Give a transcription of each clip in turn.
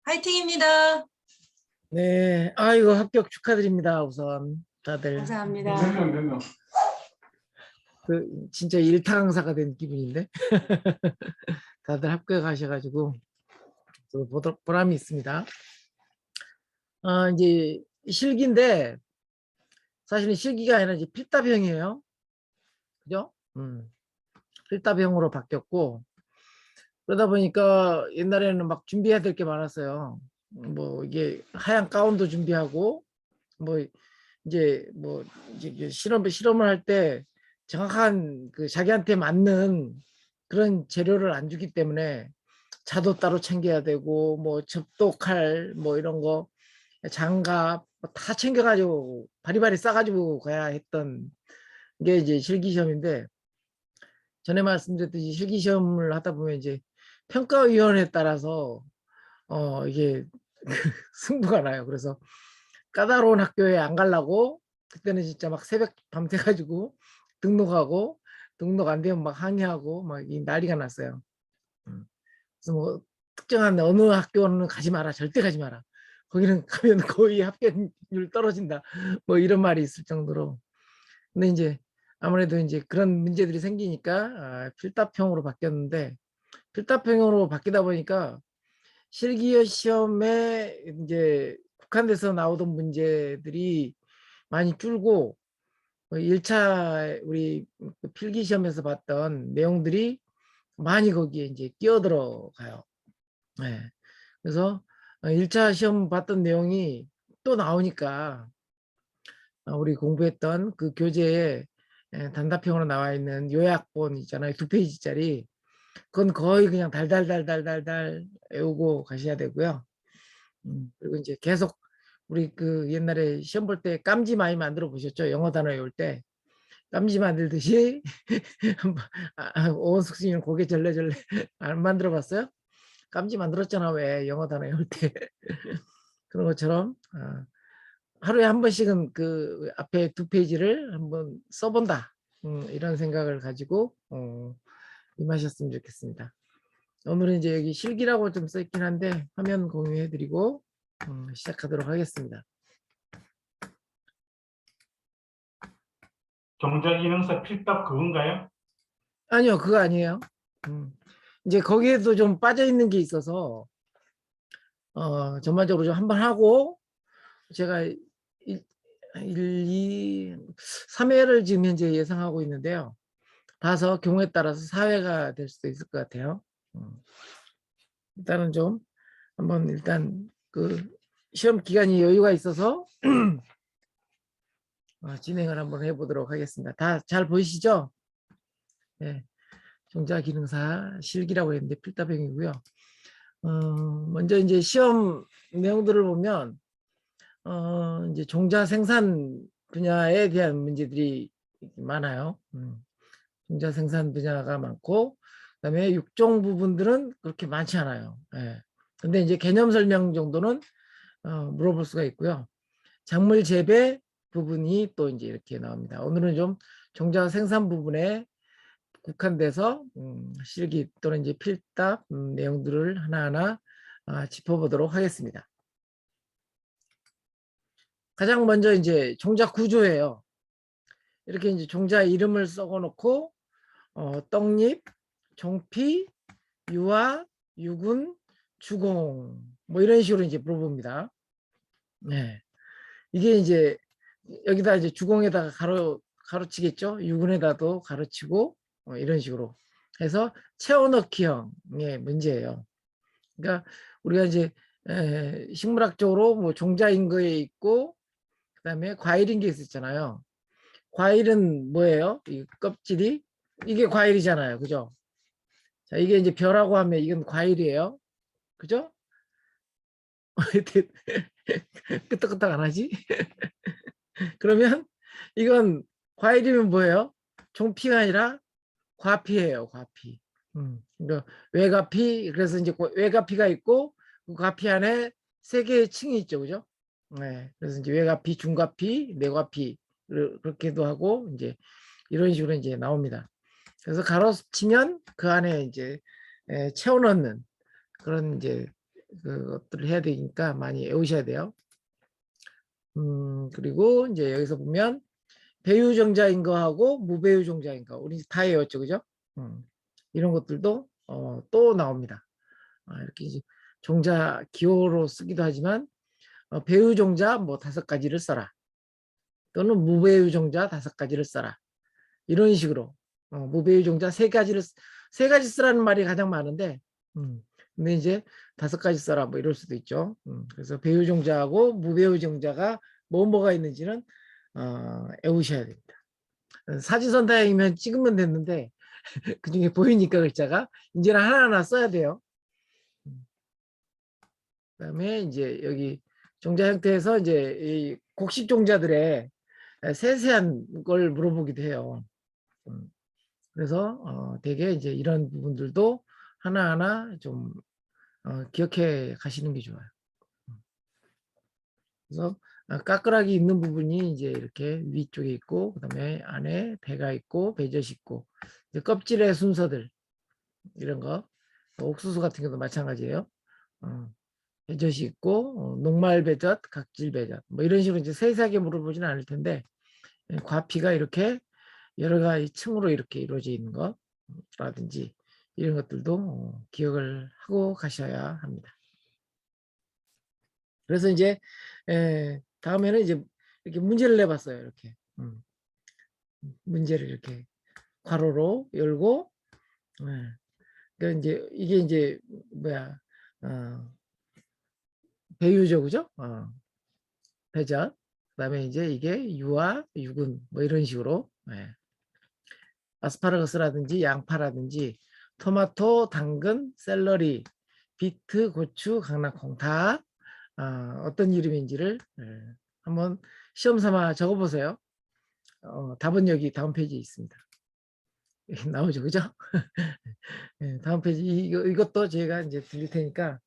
화이팅입니다. 네, 아이고 합격 축하드립니다. 우선 다들. 감사합니다. 몇 명. 그 진짜 일타 강사가 된 기분인데 다들 합격하셔가지고 보람이 있습니다. 이제 실기인데 사실은 실기가 아니라 이제 필답형이에요. 그죠? 필답형으로 바뀌었고 그러다 보니까 옛날에는 막 준비해야 될 게 많았어요. 뭐 이게 하얀 가운도 준비하고 뭐 이제 실험을 할 때 정확한 그 자기한테 맞는 그런 재료를 안 주기 때문에 자도 따로 챙겨야 되고 뭐 접독할 뭐 이런 거 장갑 다 챙겨가지고 바리바리 싸가지고 가야 했던 게 이제 실기시험인데 전에 말씀드렸듯이 실기시험을 하다 보면 이제 평가위원회에 따라서 이게 승부가 나요. 그래서 까다로운 학교에 안 가려고 그때는 진짜 막 새벽 밤새 가지고 등록하고 등록 안 되면 막 항의하고 막 이 난리가 났어요. 그래서 뭐 특정한 어느 학교는 가지 마라, 절대 가지 마라. 거기는 가면 거의 합격률 떨어진다. 뭐 이런 말이 있을 정도로. 근데 이제 아무래도 이제 그런 문제들이 생기니까 필답형으로 바뀌었는데 필답형으로 바뀌다 보니까 실기 시험에 이제 국한돼서 나오던 문제들이 많이 줄고 1차 우리 필기 시험에서 봤던 내용들이 많이 거기에 이제 끼어들어가요. 네. 그래서 1차 시험 봤던 내용이 또 나오니까 우리 공부했던 그 교재에 단답형으로 나와 있는 요약본 있잖아요. 2페이지짜리. 그건 거의 그냥 달달달달달달 외우고 가셔야 되고요. 그리고 이제 계속 우리 그 옛날에 시험 볼 때 깜지 많이 만들어 보셨죠? 영어 단어 외울 때 깜지 만들듯이 오원숙 씨는 고개 절레절레 안 만들어 봤어요? 깜지 만들었잖아 왜 영어 단어 외울 때 그런 것처럼 하루에 한 번씩은 그 앞에 2페이지를 한번 써본다 이런 생각을 가지고 임하셨으면 좋겠습니다. 오늘은 이제 여기 실기라고 좀 써있긴 한데 화면 공유해드리고 시작하도록 하겠습니다. 종자기능사 필답 그건가요? 아니요, 그거 아니에요. 이제 거기에도 좀 빠져 있는 게 있어서 전반적으로 좀 한번 하고 제가 3회를 지금 현재 예상하고 있는데요. 봐서 경우에 따라서 4회가 될 수도 있을 것 같아요. 일단은 좀 한번 일단 그 시험 기간이 여유가 있어서 진행을 한번 해보도록 하겠습니다. 다 잘 보이시죠? 네, 종자기능사 실기라고 했는데 필답형이고요. 먼저 이제 시험 내용들을 보면 이제 종자 생산 분야에 대한 문제들이 많아요. 종자 생산 분야가 많고 그다음에 육종 부분들은 그렇게 많지 않아요. 예. 근데 이제 개념 설명 정도는 물어볼 수가 있고요. 작물 재배 부분이 또 이제 이렇게 나옵니다. 오늘은 좀 종자 생산 부분에 국한돼서 실기 또는 이제 필답 내용들을 하나하나 짚어보도록 하겠습니다. 가장 먼저 이제 종자 구조예요. 이렇게 이제 종자 이름을 썩어 놓고 떡잎, 종피, 유화, 유군, 주공 뭐 이런 식으로 이제 물어봅니다. 네. 이게 이제 여기다 이제 주공에다가 가로치겠죠. 유군에다도 가로치고 이런 식으로 해서 채워넣기형의 문제예요. 그러니까 우리가 이제 식물학적으로 뭐 종자인 거에 있고 그다음에 과일인 게 있었잖아요. 과일은 뭐예요? 이 껍질이 이게 과일이잖아요. 그죠? 자, 이게 이제 벼라고 하면 이건 과일이에요. 그죠? 끄떡끄떡 안 하지? 그러면 이건 과일이면 뭐예요? 종피가 아니라 과피예요. 과피. 그러니까 외과피 그래서 이제 외과피가 있고 그 과피 안에 세 개의 층이 있죠. 그죠? 네. 그래서 이제 외과피, 중과피, 내과피 그렇게도 하고 이제 이런 식으로 이제 나옵니다. 그래서 가로치면 그 안에 이제 채워 넣는 그런 이제 그것들을 해야 되니까 많이 외우셔야 돼요. 그리고 이제 여기서 보면 배유종자인 거하고 무배유종자인 거 우리 다 외웠죠, 그죠? 이런 것들도 또 나옵니다. 이렇게 이제 종자 기호로 쓰기도 하지만 배유종자 뭐 5가지를 써라. 또는 무배유종자 5가지를 써라. 이런 식으로 무배유종자 3가지를 3가지 쓰라는 말이 가장 많은데 근데 이제 5가지 써라 뭐 이럴 수도 있죠. 그래서 배유종자하고 무배유종자가 뭐가 있는지는 외우셔야 됩니다. 사지선 다행이면 찍으면 됐는데 그중에 보이니까 글자가 이제는 하나하나 써야 돼요. 그다음에 이제 여기 종자 형태에서 이제 이 곡식 종자들의 세세한 걸 물어보기도 해요. 그래서 되게 이제 이런 부분들도 하나하나 좀 기억해 가시는 게 좋아요. 그래서 까끌하게 있는 부분이 이제 이렇게 위쪽에 있고 그다음에 안에 배가 있고 배젖이 있고 껍질의 순서들 이런 거 옥수수 같은 경우도 마찬가지예요. 배젖이 있고 녹말 배젖, 각질 배젖 뭐 이런 식으로 이제 세세하게 물어보지는 않을 텐데 과피가 이렇게 여러 가지 층으로 이렇게 이루어져 있는 거라든지 이런 것들도 기억을 하고 가셔야 합니다. 그래서 이제 다음에는 이제 이렇게 문제를 내봤어요. 이렇게 문제를 이렇게 괄호로 열고 그러니까 이제 이게 이제 뭐야 배유죠, 그죠? 배전. 그다음에 이제 이게 유아, 유근 뭐 이런 식으로 아스파라거스라든지 양파라든지 토마토, 당근, 샐러리, 비트, 고추, 강낭콩 다 어떤 이름인지를 한번 시험 삼아 적어보세요. 답은 여기 다음 페이지에 있습니다. 나오죠, 그죠? 다음 페이지 이것도 제가 이제 드릴 테니까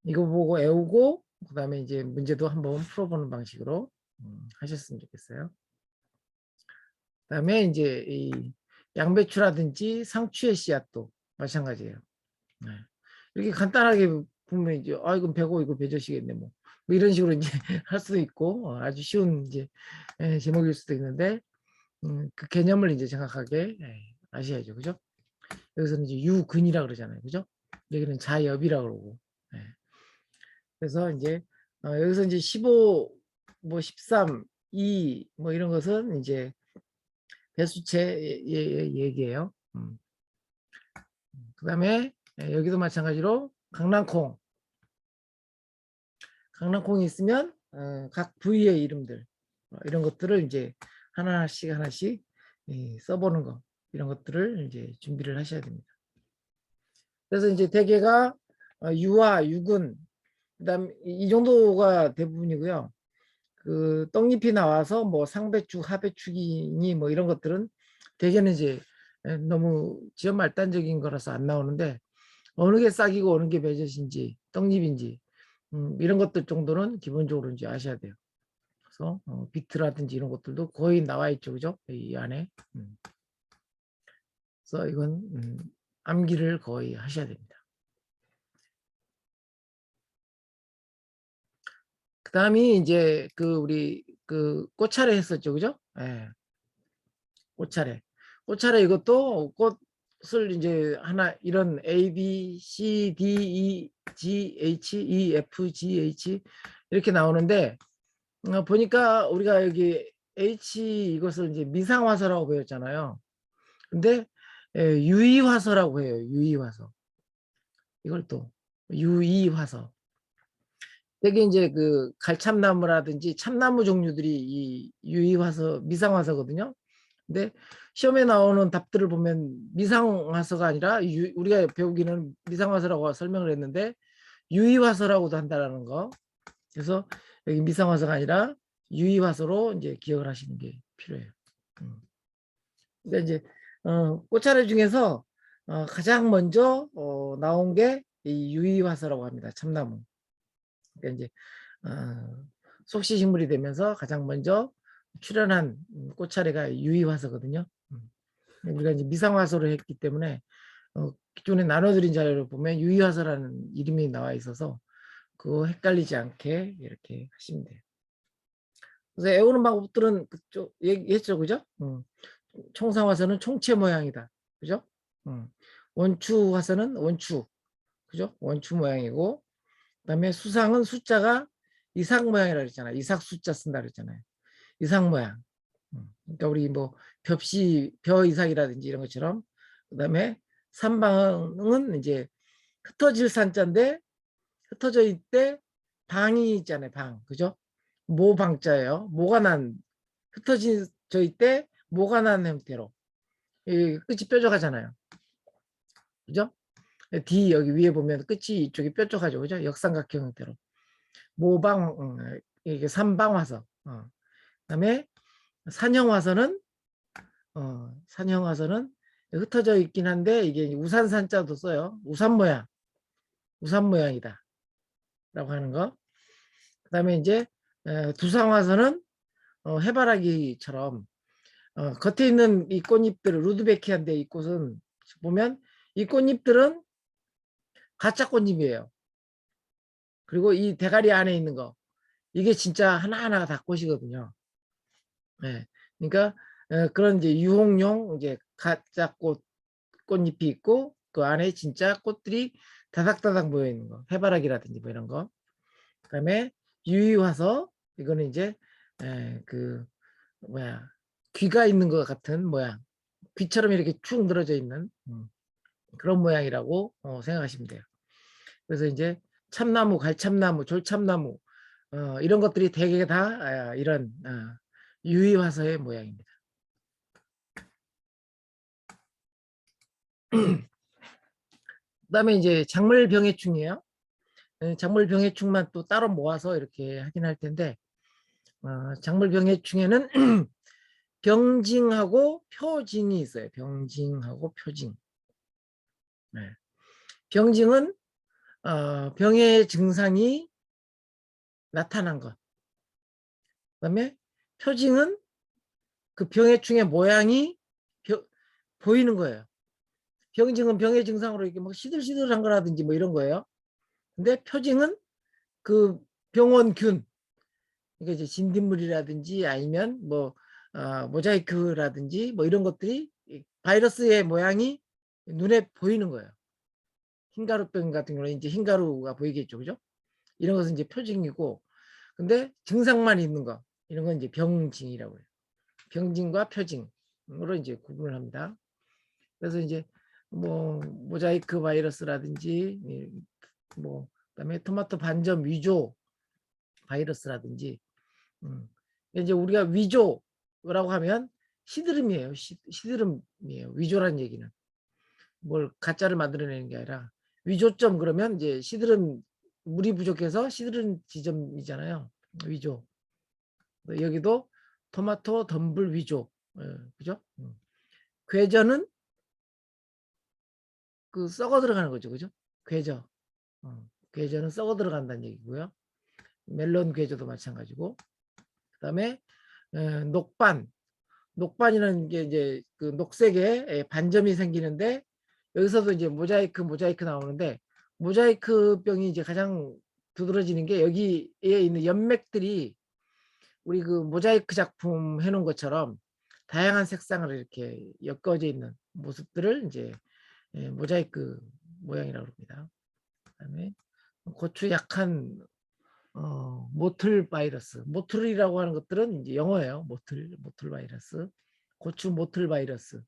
이거 보고 외우고 그다음에 이제 문제도 한번 풀어보는 방식으로 하셨으면 좋겠어요. 그다음에 이제 이 양배추라든지 상추의 씨앗도 마찬가지예요. 이렇게 간단하게 보면 이제 이건 배고 이거 배젖이겠네 뭐 이런 식으로 이제 할 수도 있고 아주 쉬운 이제 제목일 수도 있는데 그 개념을 이제 정확하게 아셔야죠, 그죠? 여기서는 이제 유근이라 그러잖아요, 그죠? 여기는 자엽이라 그러고. 그래서 이제 여기서 이제 15, 뭐 13, 2, 뭐 이런 것은 이제 배수체 얘기예요. 그다음에 여기도 마찬가지로 강낭콩. 강낭콩이 있으면 각 부위의 이름들 이런 것들을 이제 하나씩 써보는 거 이런 것들을 이제 준비를 하셔야 됩니다. 그래서 이제 대개가 유아, 유근 그다음 이 정도가 대부분이고요. 그 떡잎이 나와서 뭐 상배축, 하배축이니 뭐 이런 것들은 대개는 이제 너무 지연 말단적인 거라서 안 나오는데 어느 게 싹이고 어느 게 배젖인지 떡잎인지 이런 것들 정도는 기본적으로 이제 아셔야 돼요. 그래서 비트라든지 이런 것들도 거의 나와 있죠, 그죠? 이 안에. 그래서 이건 암기를 거의 하셔야 됩니다. 그 다음이 이제 그 우리 그 꽃차례 했었죠, 그죠? 예. 꽃차례. 꽃차례 이것도 꽃을 이제 하나 이런 A, B, C, D, E, G, H, E, F, G, H 이렇게 나오는데 보니까 우리가 여기 H 이것을 이제 미상화서라고 배웠잖아요. 근데 유의화서라고 해요. 유의화서. 이걸 또 유의화서. 되게 이제 그 갈참나무라든지 참나무 종류들이 이 유의화서, 미상화서거든요. 근데 시험에 나오는 답들을 보면 미상화서가 아니라 우리가 배우기는 미상화서라고 설명을 했는데 유의화서라고도 한다는 거. 그래서 여기 미상화서가 아니라 유의화서로 이제 기억을 하시는 게 필요해요. 그러니까 이제 꽃차례 중에서 가장 먼저 나온 게 이 유의화서라고 합니다. 참나무. 그러니까 이제 속시식물이 되면서 가장 먼저 출현한 꽃차례가 유의화서거든요. 우리가 이제 미상화서로 했기 때문에 기존에 나눠드린 자료를 보면 유의화서라는 이름이 나와 있어서 그거 헷갈리지 않게 이렇게 하시면 돼요. 그래서 애우는 방법들은 그쪽 얘기했죠, 그죠? 총상화서는 총체 모양이다, 그죠? 원추화서는 원추, 그죠? 원추 모양이고, 그다음에 수상은 숫자가 이삭 모양이라고 그랬잖아요. 이삭 숫자 쓴다 그랬잖아요. 이삭 모양. 그러니까 우리 뭐 벽시 벼 이삭이라든지 이런 것처럼. 그다음에 산방은 이제 흩어질 산자인데 흩어져 있대 방이 있잖아요. 방, 그죠? 모방자예요. 모가 난 흩어져 있대 모가 난 형태로 끝이 뾰족하잖아요. 그죠? D 여기 위에 보면 끝이 이쪽이 뾰족하죠. 그죠? 역삼각형 형태로. 모방, 이게 삼방화서. 그다음에 산형화서는 산형화서는 흩어져 있긴 한데 이게 우산산자도 써요. 우산 모양이다. 라고 하는 거. 그다음에 이제 두상화서는 해바라기처럼 겉에 있는 이 꽃잎들을 루드베키아인데 이 꽃은 보면 이 꽃잎들은 가짜 꽃잎이에요. 그리고 이 대가리 안에 있는 거 이게 진짜 하나하나가 다 꽃이거든요. 네. 그러니까 그런 이제 유홍용 이제 가짜 꽃잎이 있고 그 안에 진짜 꽃들이 다닥다닥 모여 있는 거 해바라기라든지 뭐 이런 거. 그다음에 유의화서 이거는 이제 그 뭐야 귀가 있는 것 같은 모양 귀처럼 이렇게 축 늘어져 있는 그런 모양이라고 생각하시면 돼요. 그래서 이제 참나무, 갈참나무, 졸참나무 이런 것들이 대개 다 이런 유의화서의 모양입니다. 그다음에 이제 작물병해충이에요. 작물병해충만 또 따로 모아서 이렇게 하긴 할 텐데 작물병해충에는 병징하고 표징이 있어요. 병징하고 표징. 네. 병징은 병의 증상이 나타난 것. 그다음에 표징은 그 병해충의 모양이 보이는 거예요. 병증은 병의 증상으로 이렇게 막 시들시들한 거라든지 뭐 이런 거예요. 근데 표징은 그 병원균, 그러니까 이제 진딧물이라든지 아니면 뭐 모자이크라든지 뭐 이런 것들이 바이러스의 모양이 눈에 보이는 거예요. 흰가루병 같은 경우는 이제 흰가루가 보이겠죠, 그죠? 이런 것은 이제 표징이고, 근데 증상만 있는 거 이런 건 이제 병징이라고 해요. 병징과 표징으로 이제 구분을 합니다. 그래서 이제 뭐 모자이크 바이러스라든지 뭐 그다음에 토마토 반점 위조 바이러스라든지 이제 우리가 위조라고 하면 시드름이에요. 시드름이에요. 위조라는 얘기는 뭘 가짜를 만들어내는 게 아니라 위조점 그러면 이제 시드름 물이 부족해서 시드름 지점이잖아요. 위조. 여기도 토마토 덤블 위조. 그죠? 궤저는 그 썩어 들어가는 거죠. 그죠? 궤저. 궤저는 썩어 들어간다는 얘기고요. 멜론 궤저도 마찬가지고. 그다음에 녹반. 녹반이라는 게 이제 그 녹색에 반점이 생기는데 여기서도 이제 모자이크 나오는데 모자이크 병이 이제 가장 두드러지는 게 여기에 있는 연맥들이 우리 그 모자이크 작품 해놓은 것처럼 다양한 색상을 이렇게 엮어져 있는 모습들을 이제 모자이크 모양이라고 합니다. 그다음에 고추 약한 모틀 바이러스. 모틀이라고 하는 것들은 이제 영어예요. 모틀 바이러스. 고추 모틀 바이러스.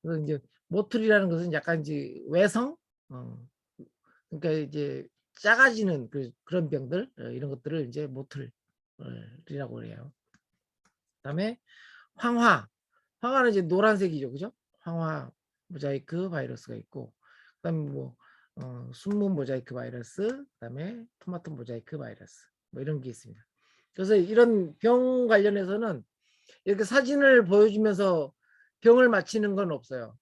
그래서 이제 모틀이라는 것은 약간 이제 외성, 그러니까 이제 작아지는 그런 병들 이런 것들을 이제 모틀이라고 해요. 그다음에 황화는 이제 노란색이죠, 그죠? 황화 모자이크 바이러스가 있고, 그다음에 뭐 순무 모자이크 바이러스, 그다음에 토마토 모자이크 바이러스 뭐 이런 게 있습니다. 그래서 이런 병 관련해서는 이렇게 사진을 보여주면서 병을 맞히는 건 없어요.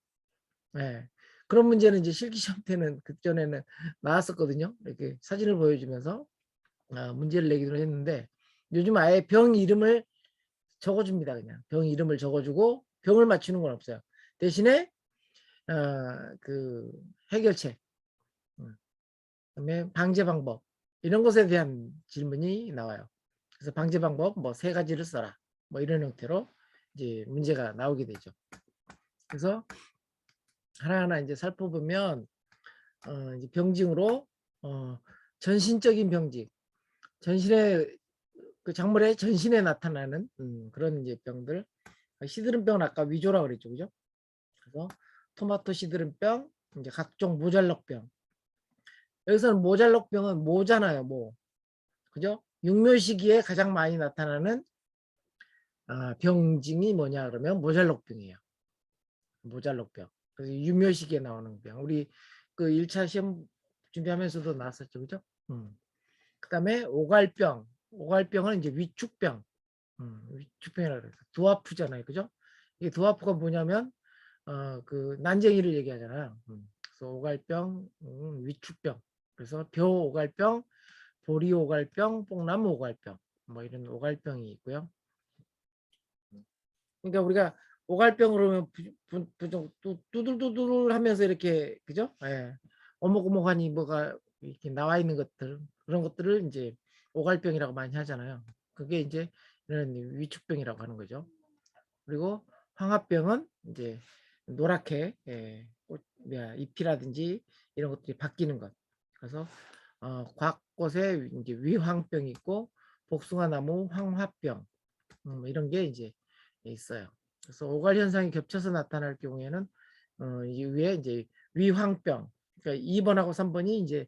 네. 그런 문제는 이제 실기 시험 때는 그전에는 나왔었거든요. 이렇게 사진을 보여주면서 문제를 내기도 했는데 요즘 아예 병 이름을 적어줍니다. 그냥 병 이름을 적어주고 병을 맞추는 건 없어요. 대신에 그 해결책, 그다음에 방제 방법 이런 것에 대한 질문이 나와요. 그래서 방제 방법 뭐 3가지를 써라. 뭐 이런 형태로 이제 문제가 나오게 되죠. 그래서 하나하나 이제 살펴보면 이제 병징으로 전신적인 병징, 전신의 그 작물의 전신에 나타나는 그런 이제 병들. 시드름병은 아까 위조라 그랬죠, 그죠? 그래서 토마토 시드름병, 이제 각종 모잘럭병. 여기서는 모잘럭병은 모잖아요, 모. 그죠? 육묘 시기에 가장 많이 나타나는 병징이 뭐냐 그러면 모잘럭병이에요. 모잘럭병. 그래서 유묘 시기에 나오는 병. 우리 그 1차 시험 준비하면서도 나왔었죠, 그죠? 그다음에 오갈병. 오갈병은 이제 위축병. 위축병이라고 그래요. 두아프잖아요, 그죠? 이게 두아프가 뭐냐면 그 난쟁이를 얘기하잖아요. 그래서 오갈병, 위축병. 그래서 벼 오갈병, 보리 오갈병, 뽕나무 오갈병. 뭐 이런 오갈병이 있고요. 그러니까 우리가 오갈병 그러면 두들두들 하면서 이렇게 그죠? 예. 오목오목하니 뭐가 이렇게 나와 있는 것들 그런 것들을 이제 오갈병이라고 많이 하잖아요. 그게 이제 이런 위축병이라고 하는 거죠. 그리고 황합병은 이제 노랗게 잎이라든지 이런 것들이 바뀌는 것. 그래서 곽꽃에 이제 위황병이 있고 복숭아나무 황화병 이런 게 이제 있어요. 그래서 오갈 현상이 겹쳐서 나타날 경우에는 이 위에 이제 위황병, 그러니까 2번하고 3번이 이제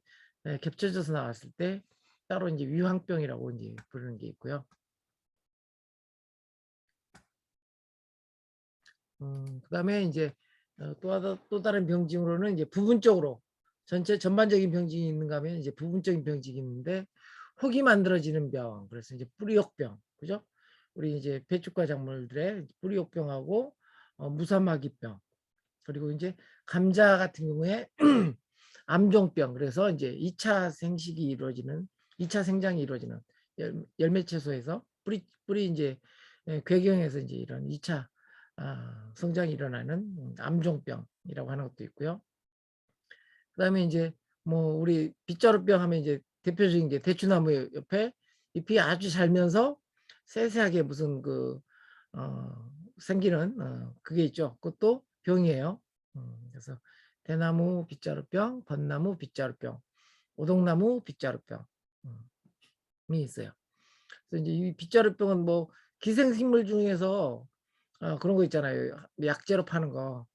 겹쳐져서 나왔을 때 따로 이제 위황병이라고 이제 부르는 게 있고요. 그다음에 이제 또 다른 병증으로는 이제 부분적으로 전체 전반적인 병증이 있는가 하면 이제 부분적인 병증이 있는데 흙이 만들어지는 병, 그래서 이제 뿌리옥병, 그죠? 우리 이제 배춧가 작물들의 뿌리옥병하고 무삼마기병, 그리고 이제 감자 같은 경우에 암종병, 그래서 이제 2차 생식이 이루어지는 2차 생장이 이루어지는 열매 채소에서 뿌리 이제 궤경에서 이제 이런 2차 성장이 일어나는 암종병이라고 하는 것도 있고요. 그다음에 이제 뭐 우리 빗자루병 하면 이제 대표적인 게 대추나무 옆에 잎이 아주 잘면서 세세하게 무슨 그 생기는 그게 있죠. 그것도 병이에요. 그래서 대나무 빗자루병, 벚나무 빗자루병, 오동나무 빗자루병이 있어요. 그래서 이제 이 빗자루병은 뭐 기생식물 중에서 그런 거 있잖아요. 약재로 파는 거.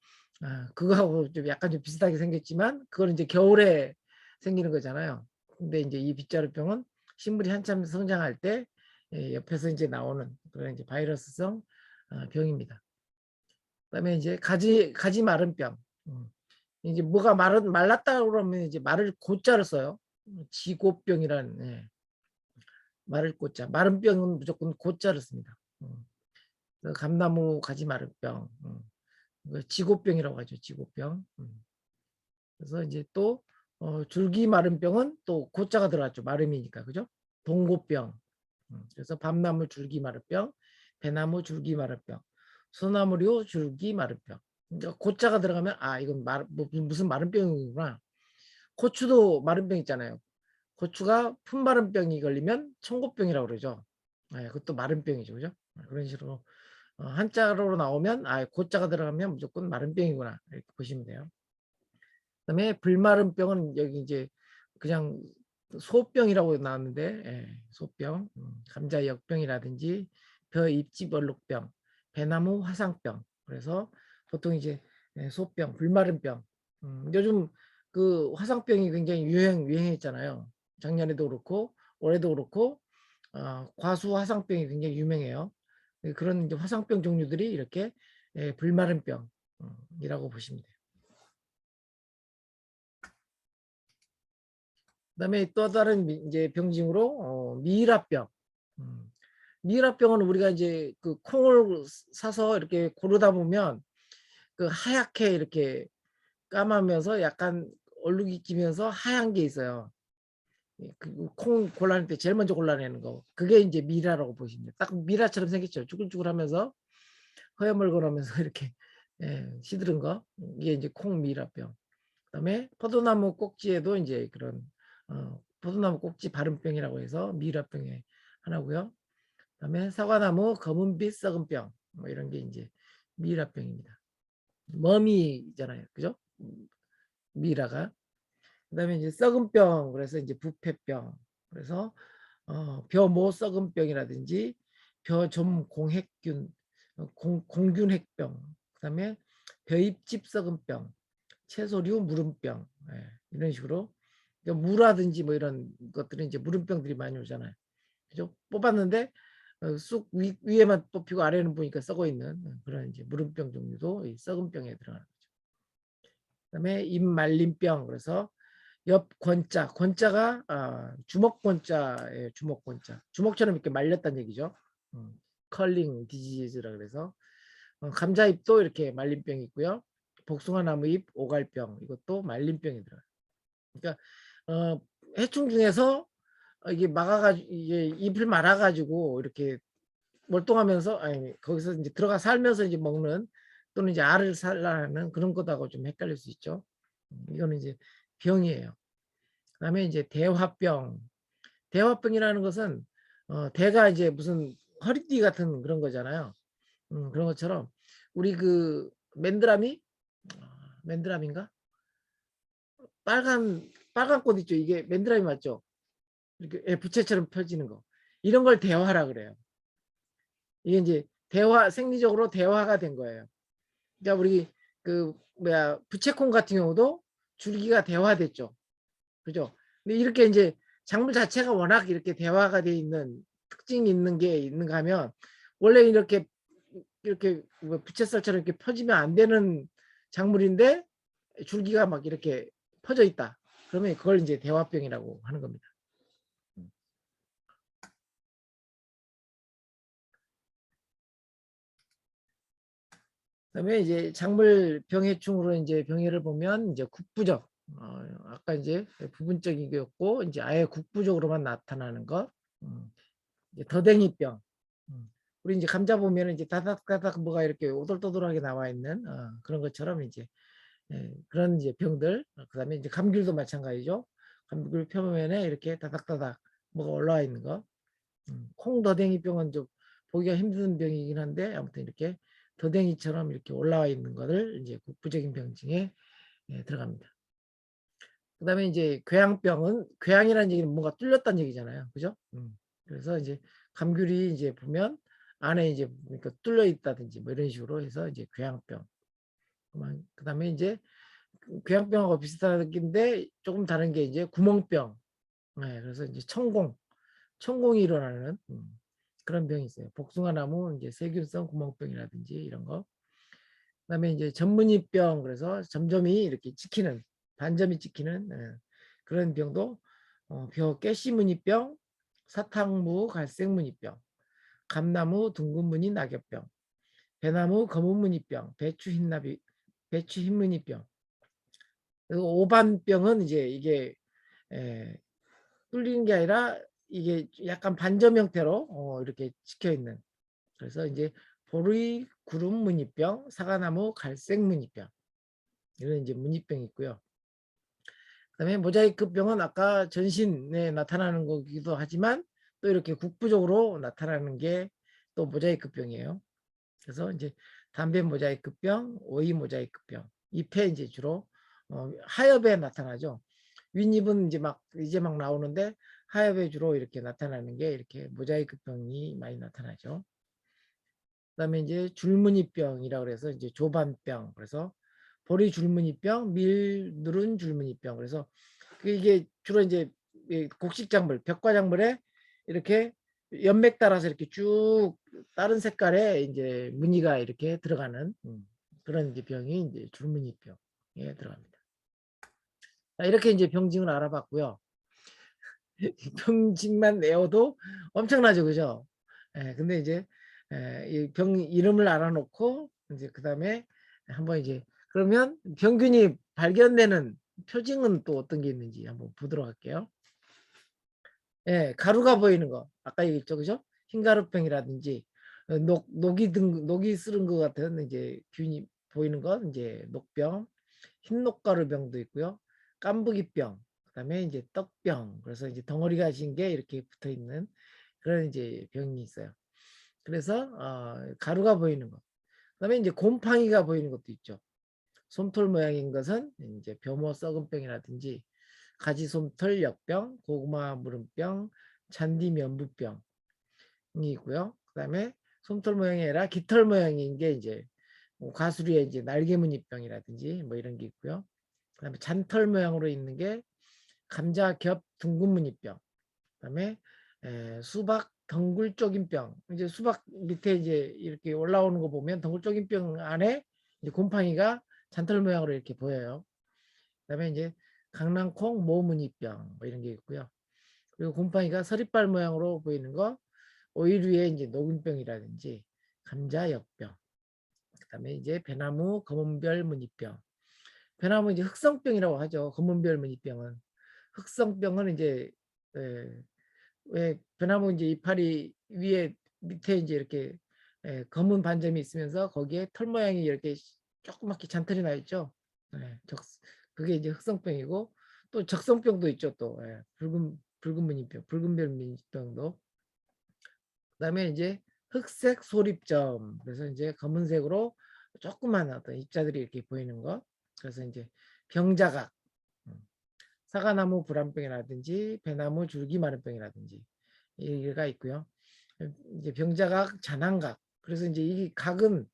그거하고 좀 약간 좀 비슷하게 생겼지만 그거는 이제 겨울에 생기는 거잖아요. 근데 이제 이 빗자루병은 식물이 한참 성장할 때 옆에서 이제 나오는 그런 이제 바이러스성 병입니다. 그다음에 이제 가지 마른병. 이제 뭐가 말랐다 그러면 이제 말을 고자를 써요. 지고병이라는 말을 고자. 마른 병은 무조건 고자를 씁니다. 감나무 가지 마른 병. 지고병이라고 하죠. 지고병. 그래서 이제 또 줄기 마른 병은 또 고자가 들어갔죠. 마름이니까 그죠? 동고병. 그래서 밤나무 줄기 마른 병, 배나무 줄기 마른 병, 소나무류 줄기 마른 병. 그러니까 고자가 들어가면 이건 무슨 마른 병이구나. 고추도 마른 병 있잖아요. 고추가 품마른 병이 걸리면 청고병이라고 그러죠. 그것도 마른 병이죠. 그죠? 그런 식으로 한자로 나오면 고자가 들어가면 무조건 마른 병이구나 이렇게 보시면 돼요. 그다음에 불마른 병은 여기 이제 그냥 소병이라고 나왔는데 소병, 감자 역병이라든지 벼 입집 얼룩병, 배나무 화상병. 그래서 보통 이제 소병, 불마른 병. 요즘 그 화상병이 굉장히 유행했잖아요. 작년에도 그렇고 올해도 그렇고 과수 화상병이 굉장히 유명해요. 그런 이제 화상병 종류들이 이렇게 불마른 병이라고 보시면 돼요. 그다음에 또 다른 이제 병징으로 미일화병. 미일화병은 우리가 이제 그 콩을 사서 이렇게 고르다 보면 그 하얗게 이렇게 까마면서 약간 얼룩이 끼면서 하얀 게 있어요. 그콩 골라낼 때 제일 먼저 골라내는 거. 그게 이제 미라라고 보시면 돼요. 딱 미라처럼 생겼죠. 쭈글쭈글하면서 허여멀건하면서 이렇게 예, 시들은 거. 이게 이제 콩미라병. 그다음에 포도나무 꼭지에도 이제 그런 포도나무 꼭지 바른병이라고 해서 미라병의 하나고요. 그다음에 사과나무 검은빛 썩은병 뭐 이런 게 이제 미라병입니다. 머미잖아요, 그죠? 미라가. 그다음에 이제 썩은병 그래서 이제 부패병 그래서 벼모 썩은병이라든지 벼좀 공핵균 공균핵병 그다음에 벼잎집 썩은병 채소류 무름병 이런 식으로 그러니까 무라든지 뭐 이런 것들은 이제 무름병들이 많이 오잖아요. 그죠? 뽑았는데 쑥 위에만 뽑히고 아래는 보니까 썩어 있는 그런 이제 무름병 종류도 이 썩은 병에 들어가는 거죠. 그다음에 잎 말림병 그래서 옆 권자 권자가 주먹 권자예요. 주먹 권자 주먹처럼 이렇게 말렸다는 얘기죠. 컬링 디지즈라 그래서 감자잎도 이렇게 말림병이 있고요. 복숭아 나무잎 오갈병 이것도 말림병이 들어요. 그러니까 해충 중에서 이게 막아가지고 이게 잎을 말아가지고 이렇게 월동하면서 아니 거기서 이제 들어가 살면서 이제 먹는 또는 이제 알을 살라는 그런 것하고 좀 헷갈릴 수 있죠. 이거는 이제 병이에요. 그다음에 이제 대화병. 대화병이라는 것은 대가 이제 무슨 허리띠 같은 그런 거잖아요. 그런 것처럼 우리 그 맨드라미 맨드라미인가? 빨간 꽃 있죠. 이게 맨드라미 맞죠? 이렇게 부채처럼 펴지는 거. 이런 걸 대화라 그래요. 이게 이제 대화 생리적으로 대화가 된 거예요. 그러니까 우리 그 뭐야 부채콩 같은 경우도 줄기가 대화됐죠. 그죠? 근데 이렇게 이제 작물 자체가 워낙 이렇게 대화가 돼 있는 특징이 있는 게 있는가 하면 원래 이렇게 뭐 부채살처럼 이렇게 펴지면 안 되는 작물인데 줄기가 막 이렇게 퍼져 있다. 그러면 그걸 이제 대화병이라고 하는 겁니다. 그다음에 이제 작물 병해충으로 이제 병해를 보면 이제 국부적 아까 이제 부분적이었고 이제 아예 국부적으로만 나타나는 것 이제 더댕이병 우리 이제 감자 보면 이제 다닥다닥 뭐가 이렇게 오돌토돌하게 나와 있는 그런 것처럼 이제 그런 이제 병들 그다음에 이제 감귤도 마찬가지죠. 감귤 표면에 이렇게 다닥다닥 뭐가 올라와 있는 거 콩더댕이병은 좀 보기가 힘든 병이긴 한데 아무튼 이렇게 더댕이처럼 이렇게 올라와 있는 것을 이제 국부적인 병증에 들어갑니다. 그다음에 이제 궤양병은 궤양이라는 얘기는 뭔가 뚫렸다는 얘기잖아요, 그죠? 그래서 이제 감귤이 이제 보면 안에 이제 그러니까 뚫려 있다든지 뭐 이런 식으로 해서 이제 궤양병. 그다음에 이제 궤양병하고 비슷한 느낌인데 조금 다른 게 이제 구멍병. 그래서 이제 천공이 일어나는 그런 병이 있어요. 복숭아나무 이제 세균성 구멍병이라든지 이런 거. 그다음에 이제 전문이병 그래서 점점이 이렇게 찍히는 반점이 찍히는 그런 병도 벼 깨시무늬병, 사탕무 갈색무늬병, 감나무 둥근무늬 낙엽병, 배나무 검은무늬병, 배추 흰무늬병. 그리고 오반병은 이제 이게 에, 뚫리는 게 아니라 이게 약간 반점 형태로 이렇게 찍혀 있는 그래서 이제 보리 구름 무늬병, 사과나무 갈색 무늬병 이런 이제 무늬병이 있고요. 그다음에 모자이크병은 아까 전신에 나타나는 거기도 하지만 또 이렇게 국부적으로 나타나는 게 또 모자이크병이에요. 그래서 이제 담배 모자이크병, 오이 모자이크병 잎에 이제 주로 하엽에 나타나죠. 윗잎은 이제 막 나오는데 하엽에 주로 이렇게 나타나는 게 이렇게 모자이크병이 많이 나타나죠. 그다음에 이제 줄무늬병이라고 그래서 이제 조반병 그래서 보리 줄무늬병, 밀 누른 줄무늬병 그래서 이게 주로 이제 곡식작물, 벽과작물에 이렇게 연맥 따라서 이렇게 쭉 다른 색깔의 이제 무늬가 이렇게 들어가는 그런 이제 병이 이제 줄무늬병에 들어갑니다. 자, 이렇게 이제 병증을 알아봤고요. 병증만 내어도 엄청나죠, 그죠? 근데 이제 이 병 이름을 알아놓고 이제 그 다음에 한번 이제 그러면 병균이 발견되는 표징은 또 어떤 게 있는지 한번 보도록 할게요. 가루가 보이는 거 아까 얘기했죠, 그죠? 흰가루병이라든지 녹이 쓰는 것 같은 이제 균이 보이는 건 이제 녹병, 흰녹가루병도 있고요. 깐부기병, 그다음에 이제 떡병. 그래서 이제 덩어리가 진 게 이렇게 붙어 있는 그런 이제 병이 있어요. 그래서 가루가 보이는 것. 그다음에 이제 곰팡이가 보이는 것도 있죠. 솜털 모양인 것은 이제 벼모 썩은병이라든지 가지솜털 역병, 고구마 무름병, 잔디 면부병이 있고요. 그다음에 솜털 모양이 아니라 깃털 모양인 게 이제 과수류의 이제 날개무늬병이라든지 뭐 이런 게 있고요. 그다음에 잔털 모양으로 있는 게 감자겹 둥근무늬병. 그다음에 수박 덩굴쪽인병. 이제 수박 밑에 이제 이렇게 올라오는 거 보면 덩굴쪽인병 안에 이제 곰팡이가 잔털 모양으로 이렇게 보여요. 그다음에 이제 강낭콩 모무늬병 뭐 이런 게 있고요. 그리고 곰팡이가 서리발 모양으로 보이는 거 오이류의 이제 녹균병이라든지 감자역병. 그다음에 이제 배나무 검은별 무늬병. 배나무 이제 흑성병이라고 하죠. 검은별 무늬병은 흑성병은 이제 왜 배나무 이제 이파리 위에 밑에 이제 이렇게 검은 반점이 있으면서 거기에 털 모양이 이렇게 조그맣게 잔털이 나 있죠. 예, 그게 이제 흑성병이고 또 적성병도 있죠. 또 붉은 무늬병, 붉은별 무늬병도. 그다음에 이제 흑색 소립점. 그래서 이제 검은색으로 조그만 어떤 입자들이 이렇게 보이는 거. 그래서 이제 병자각, 사과나무 불안병이라든지 배나무 줄기 마른병이라든지 이가 있고요. 이제 병자각, 잔황각. 그래서 이제 이 각은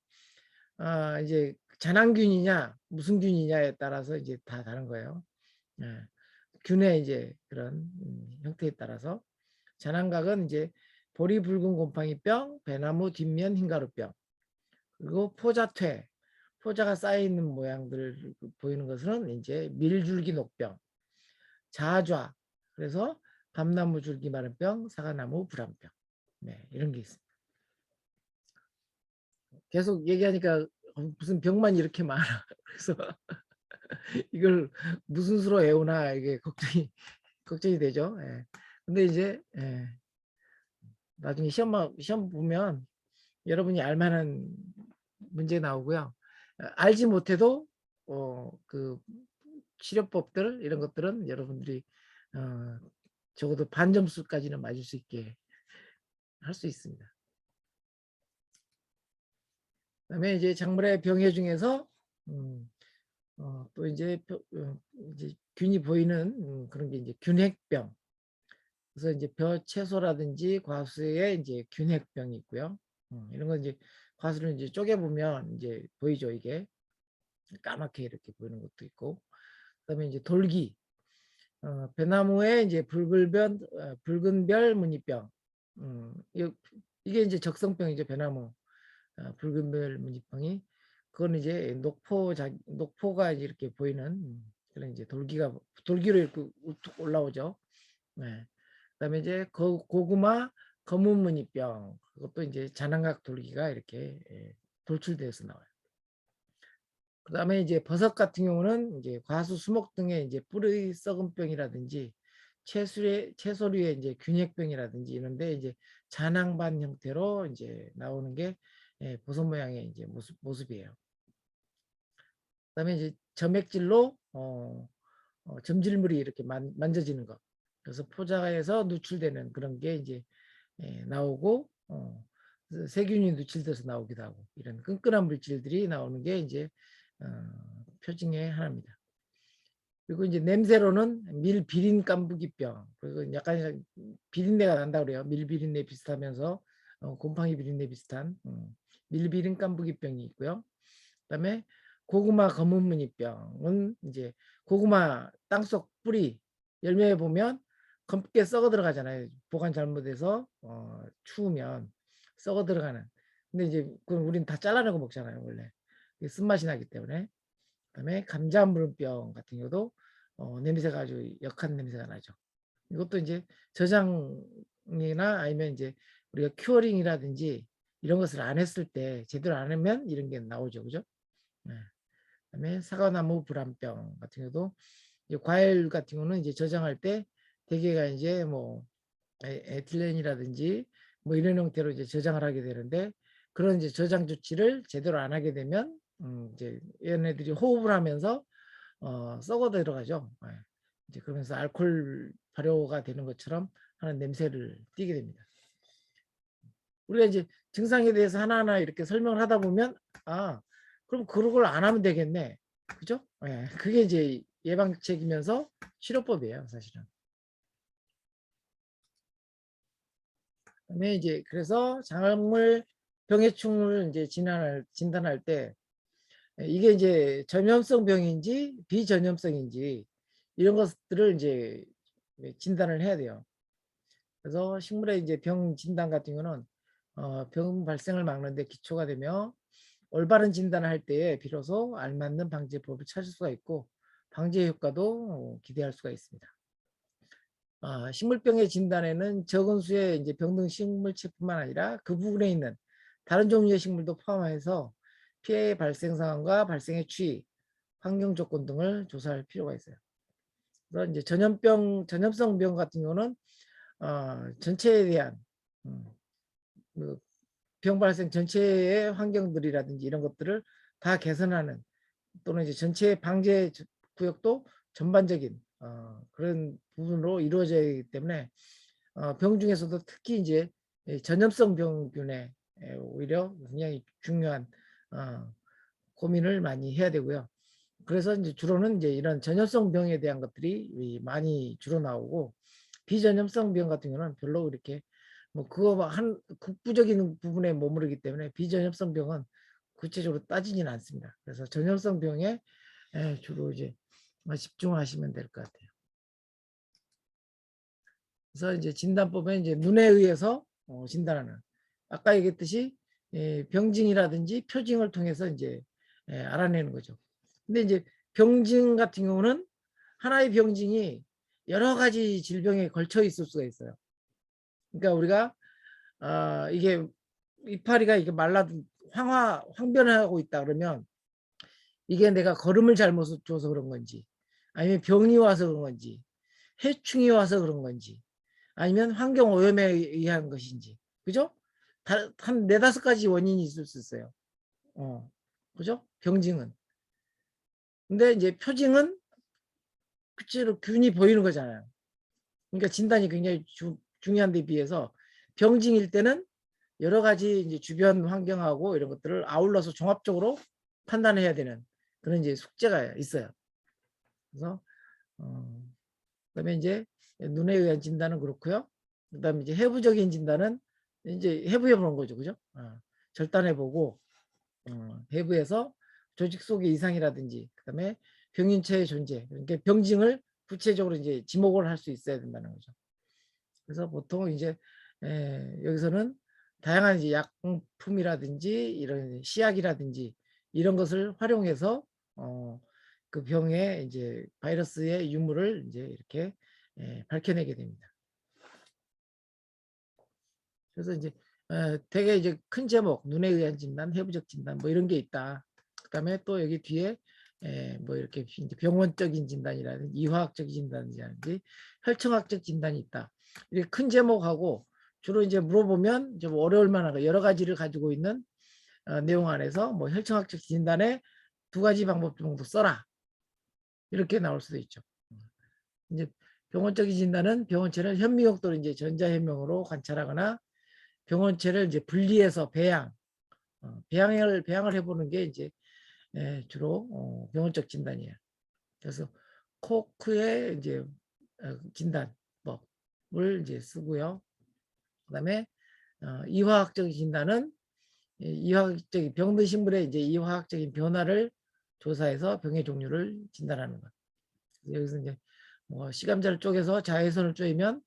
이제 잔황균이냐 무슨 균이냐에 따라서 이제 다 다른 거예요. 예. 균의 이제 그런 형태에 따라서 잔황각은 이제 보리 붉은 곰팡이병, 배나무 뒷면 흰가루병, 그리고 포자퇴, 포자가 쌓여 있는 모양들 보이는 것은 이제 밀줄기 녹병, 자좌, 그래서 밤나무 줄기 마른병, 사과나무 불안병, 네, 이런 게 있습니다. 계속 얘기하니까 무슨 병만 이렇게 많아. 그래서 이걸 무슨 수로 외우나 이게 걱정이 되죠. 예. 근데 이제 나중에 시험 보면 여러분이 알만한 문제 나오고요. 알지 못해도 그 치료법들 이런 것들은 여러분들이 어, 적어도 반 점수까지는 맞을 수 있게 할 수 있습니다. 그다음에 이제 작물의 병해 중에서 또 이제 균이 보이는 그런 게 이제 균핵병. 그래서 이제 벼 채소라든지 과수에 이제 균핵병이 있고요. 이런 건 이제 과수를 이제 쪼개보면 이제 보이죠. 이게 까맣게 이렇게 보이는 것도 있고. 그다음에 이제 돌기, 배나무에 이제 붉은 별 무늬병. 이게 이제 적성병이죠. 배나무 붉은 별 무늬병이. 그거는 이제 녹포가 이제 이렇게 보이는 그런 이제 돌기로 이렇게 우뚝 올라오죠. 네. 그다음에 이제 고구마 검은 무늬병. 그것도 이제 잔황각 돌기가 이렇게 돌출돼서 나와요. 그다음에 이제 버섯 같은 경우는 이제 과수, 수목 등의 이제 뿌리 썩은 병이라든지 채소류의 이제 균핵병이라든지 이런데 이제 잔황반 형태로 이제 나오는 게 버섯 모양의 이제 모습이에요. 그다음에 이제 점액질로 점질물이 이렇게 만져지는 것. 그래서 포자에서 누출되는 그런 게 이제 나오고 세균이 누출돼서 나오기도 하고 이런 끈끈한 물질들이 나오는 게 이제 표징의 하나입니다. 그리고 이제 냄새로는 밀비린 깐부기병, 그리고 약간 비린내가 난다 그래요. 밀비린내 비슷하면서 곰팡이 비린내 비슷한 밀비린 깐부기병이 있고요. 그다음에 고구마 검은무늬병은 이제 고구마 땅속 뿌리 열매에 보면 검게 썩어 들어가잖아요. 보관 잘못해서 추우면 썩어 들어가는. 근데 이제 그건 우린 다 잘라내고 먹잖아요, 원래. 쓴맛이 나기 때문에. 그다음에 감자 무름병 같은 경우도 냄새가 아주 역한 냄새가 나죠. 이것도 이제 저장이나 아니면 이제 우리가 큐어링이라든지 이런 것을 안 했을 때 제대로 안 하면 이런 게 나오죠, 그죠? 네. 그다음에 사과나무 불안병 같은 경우도 이제 과일 같은 경우는 이제 저장할 때 대개가 이제 뭐 에틸렌이라든지 뭐 이런 형태로 이제 저장을 하게 되는데 그런 이제 저장 조치를 제대로 안 하게 되면 이제 얘네들이 호흡을 하면서 썩어 들어가죠. 예. 이제 그러면서 알코올 발효가 되는 것처럼 하는 냄새를 띠게 됩니다. 우리가 이제 증상에 대해서 하나하나 이렇게 설명을 하다 보면 그럼 그런 걸 안 하면 되겠네. 그죠? 예. 그게 이제 예방책이면서 치료법이에요, 사실은. 그다음에 이제 그래서 장암을 병해충을 이제 진단할 때 이게 이제 전염성 병인지 비전염성인지 이런 것들을 이제 진단을 해야 돼요. 그래서 식물의 이제 병 진단 같은 경우는 병 발생을 막는데 기초가 되며 올바른 진단을 할 때에 비로소 알맞는 방제법을 찾을 수가 있고 방제 효과도 기대할 수가 있습니다. 식물병의 진단에는 적은 수의 이제 병등 식물체뿐만 아니라 그 부분에 있는 다른 종류의 식물도 포함해서 피해의 발생 상황과 발생의 추이, 환경 조건 등을 조사할 필요가 있어요. 그래서 이제 전염성 병 같은 경우는 전체에 대한 그 병 발생 전체의 환경들이라든지 이런 것들을 다 개선하는 또는 이제 전체 방제 구역도 전반적인 그런 부분으로 이루어져야 하기 때문에 병 중에서도 특히 이제 전염성 병균에 오히려 굉장히 중요한 고민을 많이 해야 되고요. 그래서 이제 주로는 이제 이런 전염성 병에 대한 것들이 많이 주로 나오고 비전염성 병 같은 경우는 별로 이렇게 뭐 그거 한 국부적인 부분에 머무르기 때문에 비전염성 병은 구체적으로 따지지는 않습니다. 그래서 전염성 병에 주로 이제 집중하시면 될 것 같아요. 그래서 이제 진단법에 이제 눈에 의해서 진단하는 아까 얘기했듯이 병징이라든지 표징을 통해서 이제 알아내는 거죠. 근데 이제 병징 같은 경우는 하나의 병징이 여러 가지 질병에 걸쳐 있을 수가 있어요. 그러니까 우리가 이게 이파리가 이게 말라도 황변하고 있다 그러면 이게 내가 걸음을 잘못 줘서 그런 건지 아니면 병이 와서 그런 건지 해충이 와서 그런 건지 아니면 환경 오염에 의한 것인지 그죠? 한 네다섯 가지 원인이 있을 수 있어요. 그죠? 병증은. 근데 이제 표징은 실제로 균이 보이는 거잖아요. 그러니까 진단이 굉장히 중요한 데 비해서 병증일 때는 여러 가지 이제 주변 환경하고 이런 것들을 아울러서 종합적으로 판단해야 되는 그런 이제 숙제가 있어요. 그래서 그다음에 이제 눈에 의한 진단은 그렇고요. 그다음에 이제 해부적인 진단은 이제 해부해 보는 거죠, 그죠? 절단해 보고 해부해서 조직 속의 이상이라든지 그다음에 병인체의 존재, 그러니까 병증을 구체적으로 이제 지목을 할 수 있어야 된다는 거죠. 그래서 보통 이제 여기서는 다양한 이제 약품이라든지 이런 시약이라든지 이런 것을 활용해서 그 병의 이제 바이러스의 유무를 이제 이렇게 밝혀내게 됩니다. 그래서 이제 되게 이제 큰 제목 눈에 의한 진단, 해부적 진단 뭐 이런 게 있다. 그다음에 또 여기 뒤에 뭐 이렇게 병원적인 진단이라든지 이화학적 진단이라든지 혈청학적 진단이 있다. 이렇게 큰 제목하고 주로 이제 물어보면 좀 어려울 만한 여러 가지를 가지고 있는 내용 안에서 뭐 혈청학적 진단에 두 가지 방법 정도 써라. 이렇게 나올 수도 있죠. 이제 병원적인 진단은 병원체를 현미경도로 이제 전자현명으로 관찰하거나 병원체를 이제 분리해서 배양을 해보는 게 이제 주로 병원적 진단이에요. 그래서 코크의 이제 진단법을 이제 쓰고요. 그다음에 이화학적인 진단은 이화학적인 병든 식물의 이제 이화학적인 변화를 조사해서 병의 종류를 진단하는 것. 여기서 이제 뭐 시감자를 쪼개서 자외선을 쬐면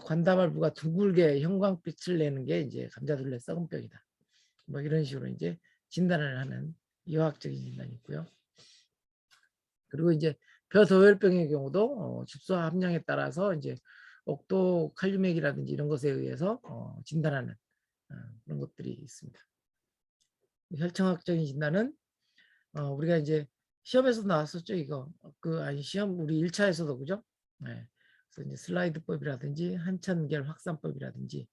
관다발부가 둥글게 형광빛을 내는 게 이제 감자둘레 썩은병이다. 뭐 이런 식으로 이제 진단을 하는 이화학적인 진단이 있고요. 그리고 이제 벼도열병의 경우도 집수 함량에 따라서 이제 옥도 칼륨액이라든지 이런 것에 의해서 진단하는 그런 것들이 있습니다. 혈청학적인 진단은 우리가 이제 시험에서 나왔었죠 이거 아니 시험 우리 1차에서도 그죠? 네. 그래서 이제 슬라이드법이라든지 한천결 확산법이라든지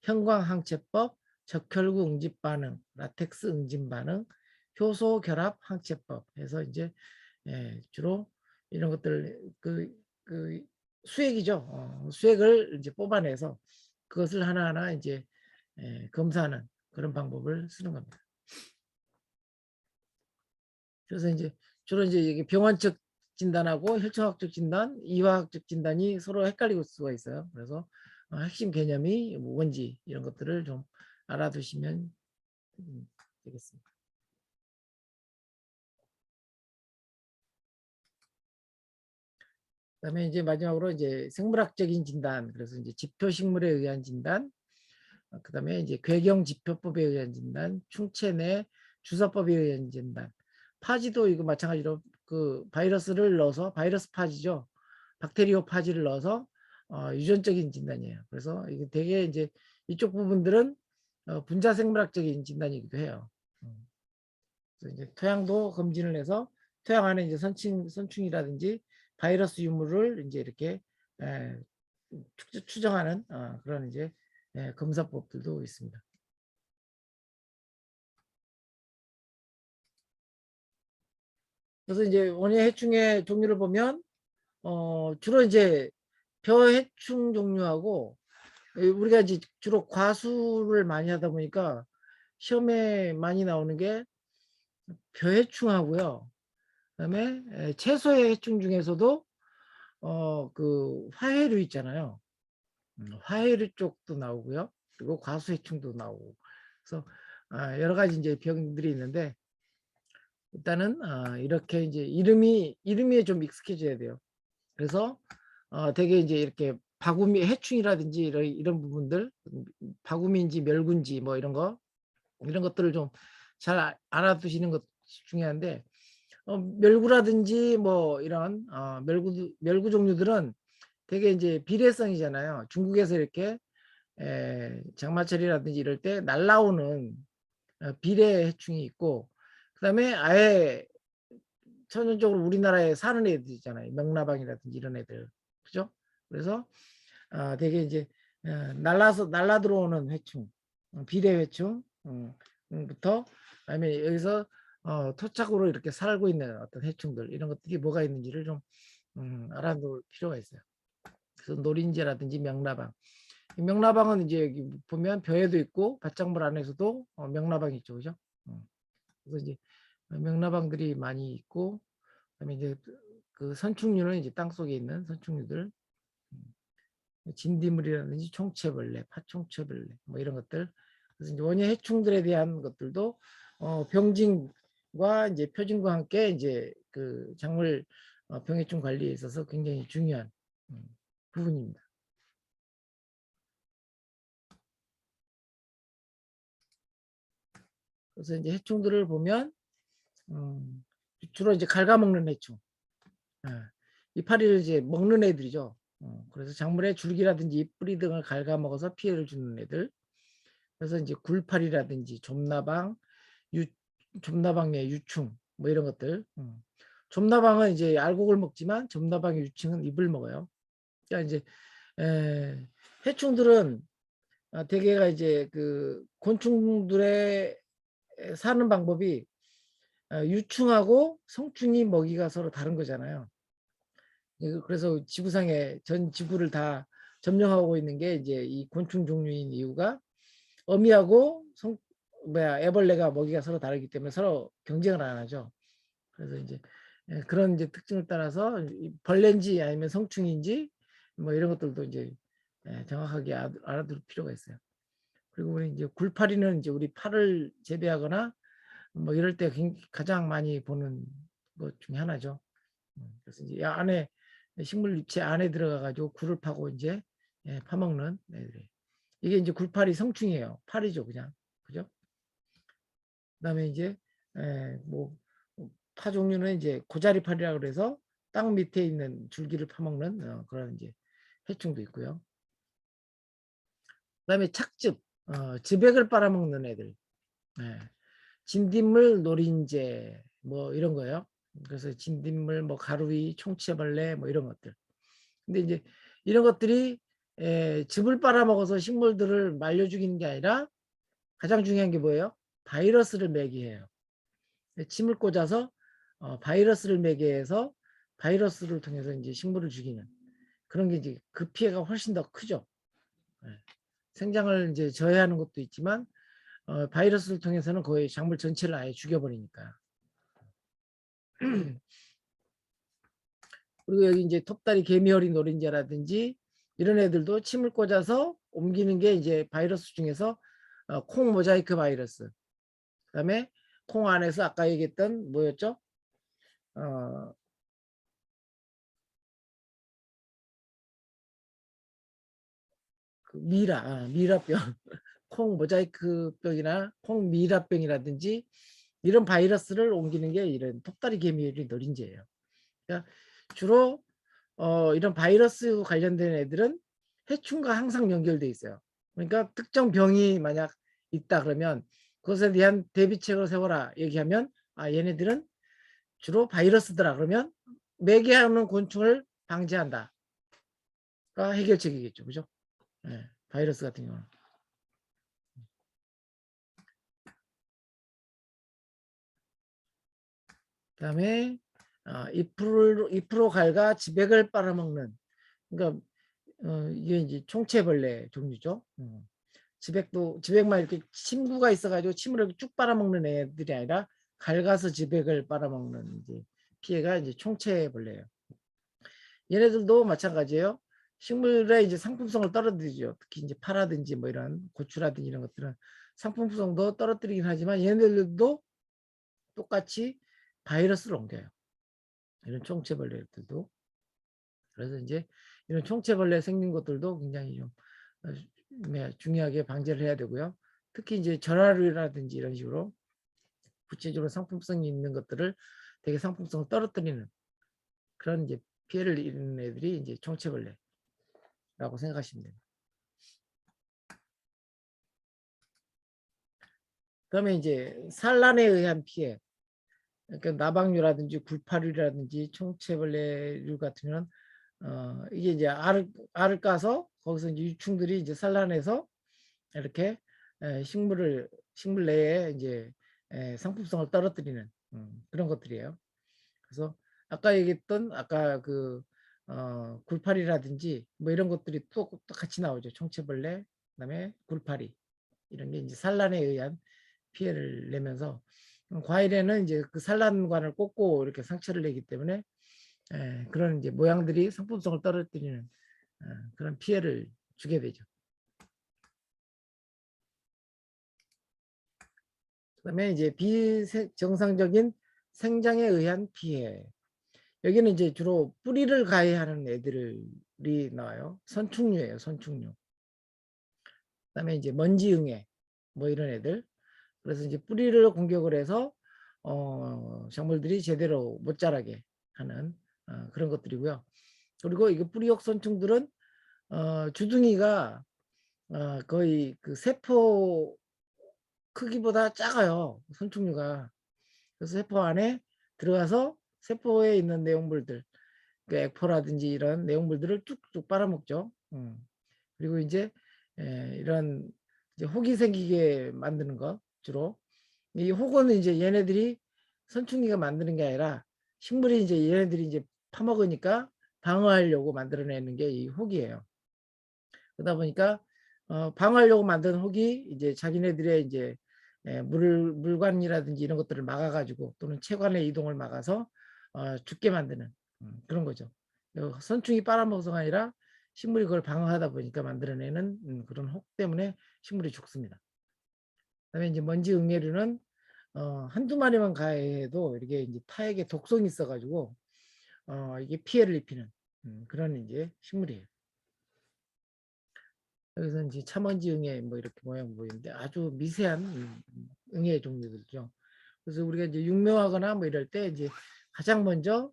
형광항체법, 적혈구 응집 반응, 라텍스 응집 반응, 효소 결합 항체법 해서 이제 주로 이런 것들 그 수액이죠. 수액을 이제 뽑아내서 그것을 하나하나 이제 검사하는 그런 방법을 쓰는 겁니다. 그래서 이제 주로 이제 이게 병원적 진단하고 혈청학적 진단, 이화학적 진단이 서로 헷갈릴 수가 있어요. 그래서 핵심 개념이 뭔지 이런 것들을 좀 알아두시면 되겠습니다. 그다음에 이제 마지막으로 이제 생물학적인 진단, 그래서 이제 지표식물에 의한 진단, 그다음에 이제 궤경지표법에 의한 진단, 충체 내 주사법에 의한 진단, 파지도 이거 마찬가지로 그 바이러스를 넣어서 바이러스 파지죠. 박테리오 파지를 넣어서 유전적인 진단이에요. 그래서 이게 되게 이제 이쪽 부분들은 분자 생물학적인 진단이기도 해요. 그래서 이제 토양도 검진을 해서 토양 안에 이제 선충이라든지 바이러스 유무를 이제 이렇게 추정하는 그런 이제 검사법들도 있습니다. 그래서 이제 원예 해충의 종류를 보면 주로 이제 벼 해충 종류하고 우리가 이제 주로 과수를 많이 하다 보니까 시험에 많이 나오는 게 벼 해충하고요. 그다음에 채소의 해충 중에서도 그 화해류 있잖아요. 화해류 쪽도 나오고요. 그리고 과수 해충도 나오고. 그래서 여러 가지 이제 병들이 있는데 일단은 이렇게 이제 이름이 좀 익숙해져야 돼요. 그래서 되게 이제 이렇게 바구미 해충이라든지 이런 부분들 바구미인지 멸군지 뭐 이런 것들을 좀 잘 알아두시는 것 중요한데 멸구라든지 뭐 이런 멸구 종류들은 되게 이제 비례성이잖아요. 중국에서 이렇게 장마철이라든지 이럴 때 날라오는 비례 해충이 있고 그다음에 아예 천연적으로 우리나라에 사는 애들 있잖아요. 명나방이라든지 이런 애들. 그죠? 그래서 되게 이제 날라 들어오는 회충, 비례 회충 부터 그다음에 여기서 토착으로 이렇게 살고 있는 어떤 해충들 이런 것들이 뭐가 있는지를 좀 알아둘 필요가 있어요. 그래서 노린재라든지 명나방. 명나방은 이제 여기 보면 벼에도 있고 밭작물 안에서도 명나방이 있죠, 그죠? 그래서 이제 명나방들이 많이 있고 그다음에 이제 그 선충류는 이제 땅 속에 있는 선충류들, 진딧물이라든지 총체벌레, 파총체벌레 뭐 이런 것들. 그래서 이제 원예 해충들에 대한 것들도 병진과 이제 표진과 함께 이제 그 작물 병해충 관리에 있어서 굉장히 중요한 부분입니다. 그래서 이제 해충들을 보면 주로 이제 갉아먹는 해충, 이파리를 이제 먹는 애들이죠. 그래서 작물의 줄기라든지 잎뿌리 등을 갉아먹어서 피해를 주는 애들. 그래서 이제 굴파리라든지 좀나방 내 유충 뭐 이런 것들. 좀나방은 이제 알곡을 먹지만 좀나방의 유충은 잎을 먹어요. 그러니까 이제 해충들은 대개가 이제 그 곤충들의 사는 방법이 유충하고 성충이 먹이가 서로 다른 거잖아요. 그래서 지구상에 전 지구를 다 점령하고 있는 게 이제 이 곤충 종류인 이유가 어미하고 애벌레가 먹이가 서로 다르기 때문에 서로 경쟁을 안 하죠. 그래서 이제 그런 이제 특징을 따라서 벌레인지 아니면 성충인지 뭐 이런 것들도 이제 정확하게 알아둘 필요가 있어요. 그리고 우리 이제 굴파리는 이제 우리 파를 재배하거나 뭐 이럴 때 가장 많이 보는 것 중에 하나죠. 그래서 이제 안에 식물 잎체 안에 들어가 가지고 굴을 파고 이제 파먹는 애들이. 이게 이제 굴파리 성충이에요. 파리죠, 그냥. 그죠? 그다음에 이제 뭐 파 종류는 이제 고자리파리라고 그래서 땅 밑에 있는 줄기를 파먹는 그런 이제 해충도 있고요. 그다음에 착즙, 즙액을 빨아먹는 애들. 진딧물, 노린재 뭐 이런 거예요. 그래서 진딧물, 뭐 가루이, 총체벌레 뭐 이런 것들. 근데 이제 이런 것들이 즙을 빨아먹어서 식물들을 말려 죽이는 게 아니라 가장 중요한 게 뭐예요? 바이러스를 매개해요. 침을 꽂아서 바이러스를 매개해서 바이러스를 통해서 이제 식물을 죽이는 그런 게 이제 그 피해가 훨씬 더 크죠. 예. 생장을 이제 저해하는 것도 있지만 바이러스를 통해서는 거의 작물 전체를 아예 죽여버리니까. 그리고 여기 이제 톱다리 개미어리 노린재라든지 이런 애들도 침을 꽂아서 옮기는 게 이제 바이러스 중에서 콩 모자이크 바이러스. 그다음에 콩 안에서 아까 얘기했던 뭐였죠? 그 미라병, 콩 모자이크병이나 콩 미라병이라든지 이런 바이러스를 옮기는 게 이런 톱다리 개미어리 노린재예요. 그러니까 주로 이런 바이러스 관련된 애들은 해충과 항상 연결돼 있어요. 그러니까 특정 병이 만약 있다 그러면 그것에 대한 대비책을 세워라 얘기하면 얘네들은 주로 바이러스더라 그러면 매개하는 곤충을 방지한다가 해결책이겠죠. 그죠? 네, 바이러스 같은 경우는. 그다음에 잎으로 갈가 지백을 빨아먹는 그러니까 이게 이제 총체벌레 종류죠. 지백만 이렇게 침구가 있어가지고 침을 이렇게 쭉 빨아먹는 애들이 아니라 갈가서 지백을 빨아먹는 이제 피해가 이제 총체벌레예요. 얘네들도 마찬가지예요. 식물의 이제 상품성을 떨어뜨리죠. 특히 이제 파라든지 뭐 이런 고추라든지 이런 것들은 상품성도 떨어뜨리긴 하지만 얘네들도 똑같이 바이러스를 옮겨요. 이런 총체벌레들도. 그래서 이제 이런 총체벌레 생긴 것들도 굉장히 좀 중요하게 방제를 해야 되고요. 특히 이제 전화류라든지 이런 식으로 구체적으로 상품성이 있는 것들을 되게 상품성을 떨어뜨리는 그런 이제 피해를 입는 애들이 이제 총체벌레라고 생각하시면 됩니다. 그러면 이제 산란에 의한 피해, 그러니까 나방류라든지 굴파류라든지 총체벌레류 같으면 이게 이제 알을 까서 거기서 이제 유충들이 이제 산란해서 이렇게 식물 내에 이제 상품성을 떨어뜨리는 그런 것들이에요. 그래서 아까 얘기했던 아까 그 굴파리라든지 뭐 이런 것들이 또 같이 나오죠. 총체벌레, 그다음에 굴파리 이런 게 이제 산란에 의한 피해를 내면서 과일에는 이제 그 산란관을 꽂고 이렇게 상처를 내기 때문에 그런 이제 모양들이 상품성을 떨어뜨리는 그런 피해를 주게 되죠. 그다음에 이제 비정상적인 생장에 의한 피해. 여기는 이제 주로 뿌리를 가해하는 애들이 나와요. 선충류예요, 선충류. 그다음에 이제 먼지응애 뭐 이런 애들. 그래서 이제 뿌리를 공격을 해서 작물들이 제대로 못 자라게 하는 그런 것들이고요. 그리고 이거 뿌리옥 선충들은 주둥이가 거의 그 세포 크기보다 작아요. 선충류가. 그래서 세포 안에 들어가서 세포에 있는 내용물들, 그 액포라든지 이런 내용물들을 쭉쭉 빨아먹죠. 그리고 이제 이런 이제 혹이 생기게 만드는 거 주로. 이 혹은 이제 얘네들이 선충기가 만드는 게 아니라 식물이 이제 얘네들이 이제 파먹으니까 방어하려고 만들어내는 게 이 혹이에요. 그러다 보니까 방어하려고 만든 혹이 이제 자기네들의 이제 물관이라든지 이런 것들을 막아가지고 또는 체관의 이동을 막아서 죽게 만드는 그런 거죠. 선충이 빨아먹어서가 아니라 식물이 그걸 방어하다 보니까 만들어내는 그런 혹 때문에 식물이 죽습니다. 그다음에 이제 먼지 응애류는 한두 마리만 가해도 이렇게 이제 타액에 독성이 있어가지고 이게 피해를 입히는 그런 이제 식물이에요. 여기서 이제 참먼지 응애 뭐 이렇게 모양 보이는데 아주 미세한 응애 종류들이죠. 그래서 우리가 이제 육묘하거나 뭐 이럴 때 이제 가장 먼저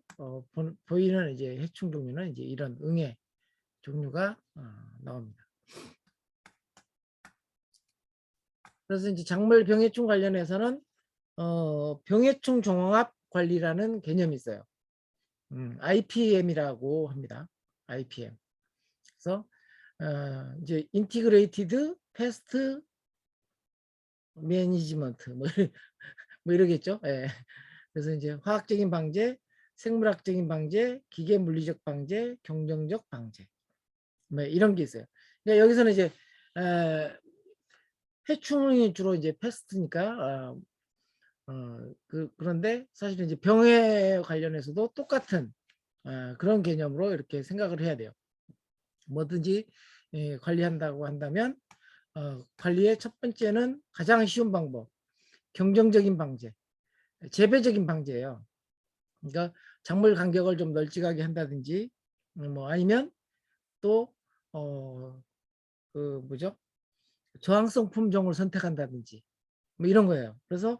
보이는 이제 해충 종류는 이제 이런 응애 종류가 나옵니다. 그래서 이제 작물 병해충 관련해서는 병해충 종합 관리라는 개념이 있어요. IPM이라고 합니다. IPM. 그래서 이제 인티그레이티드 패스트 매니지먼트 뭐 뭐 이러겠죠. 예. 그래서 이제 화학적인 방제, 생물학적인 방제, 기계 물리적 방제, 경정적 방제. 뭐 이런 게 있어요. 그러니까 여기서는 이제 해충이 주로 이제 패스트니까 그런데 사실은 이제 병에 관련해서도 똑같은 그런 개념으로 이렇게 생각을 해야 돼요. 뭐든지 관리한다고 한다면 관리의 첫 번째는 가장 쉬운 방법, 경정적인 방제, 재배적인 방제예요. 그러니까 작물 간격을 좀 널찍하게 한다든지 뭐 아니면 또 그 뭐죠? 저항성 품종을 선택한다든지 뭐 이런 거예요. 그래서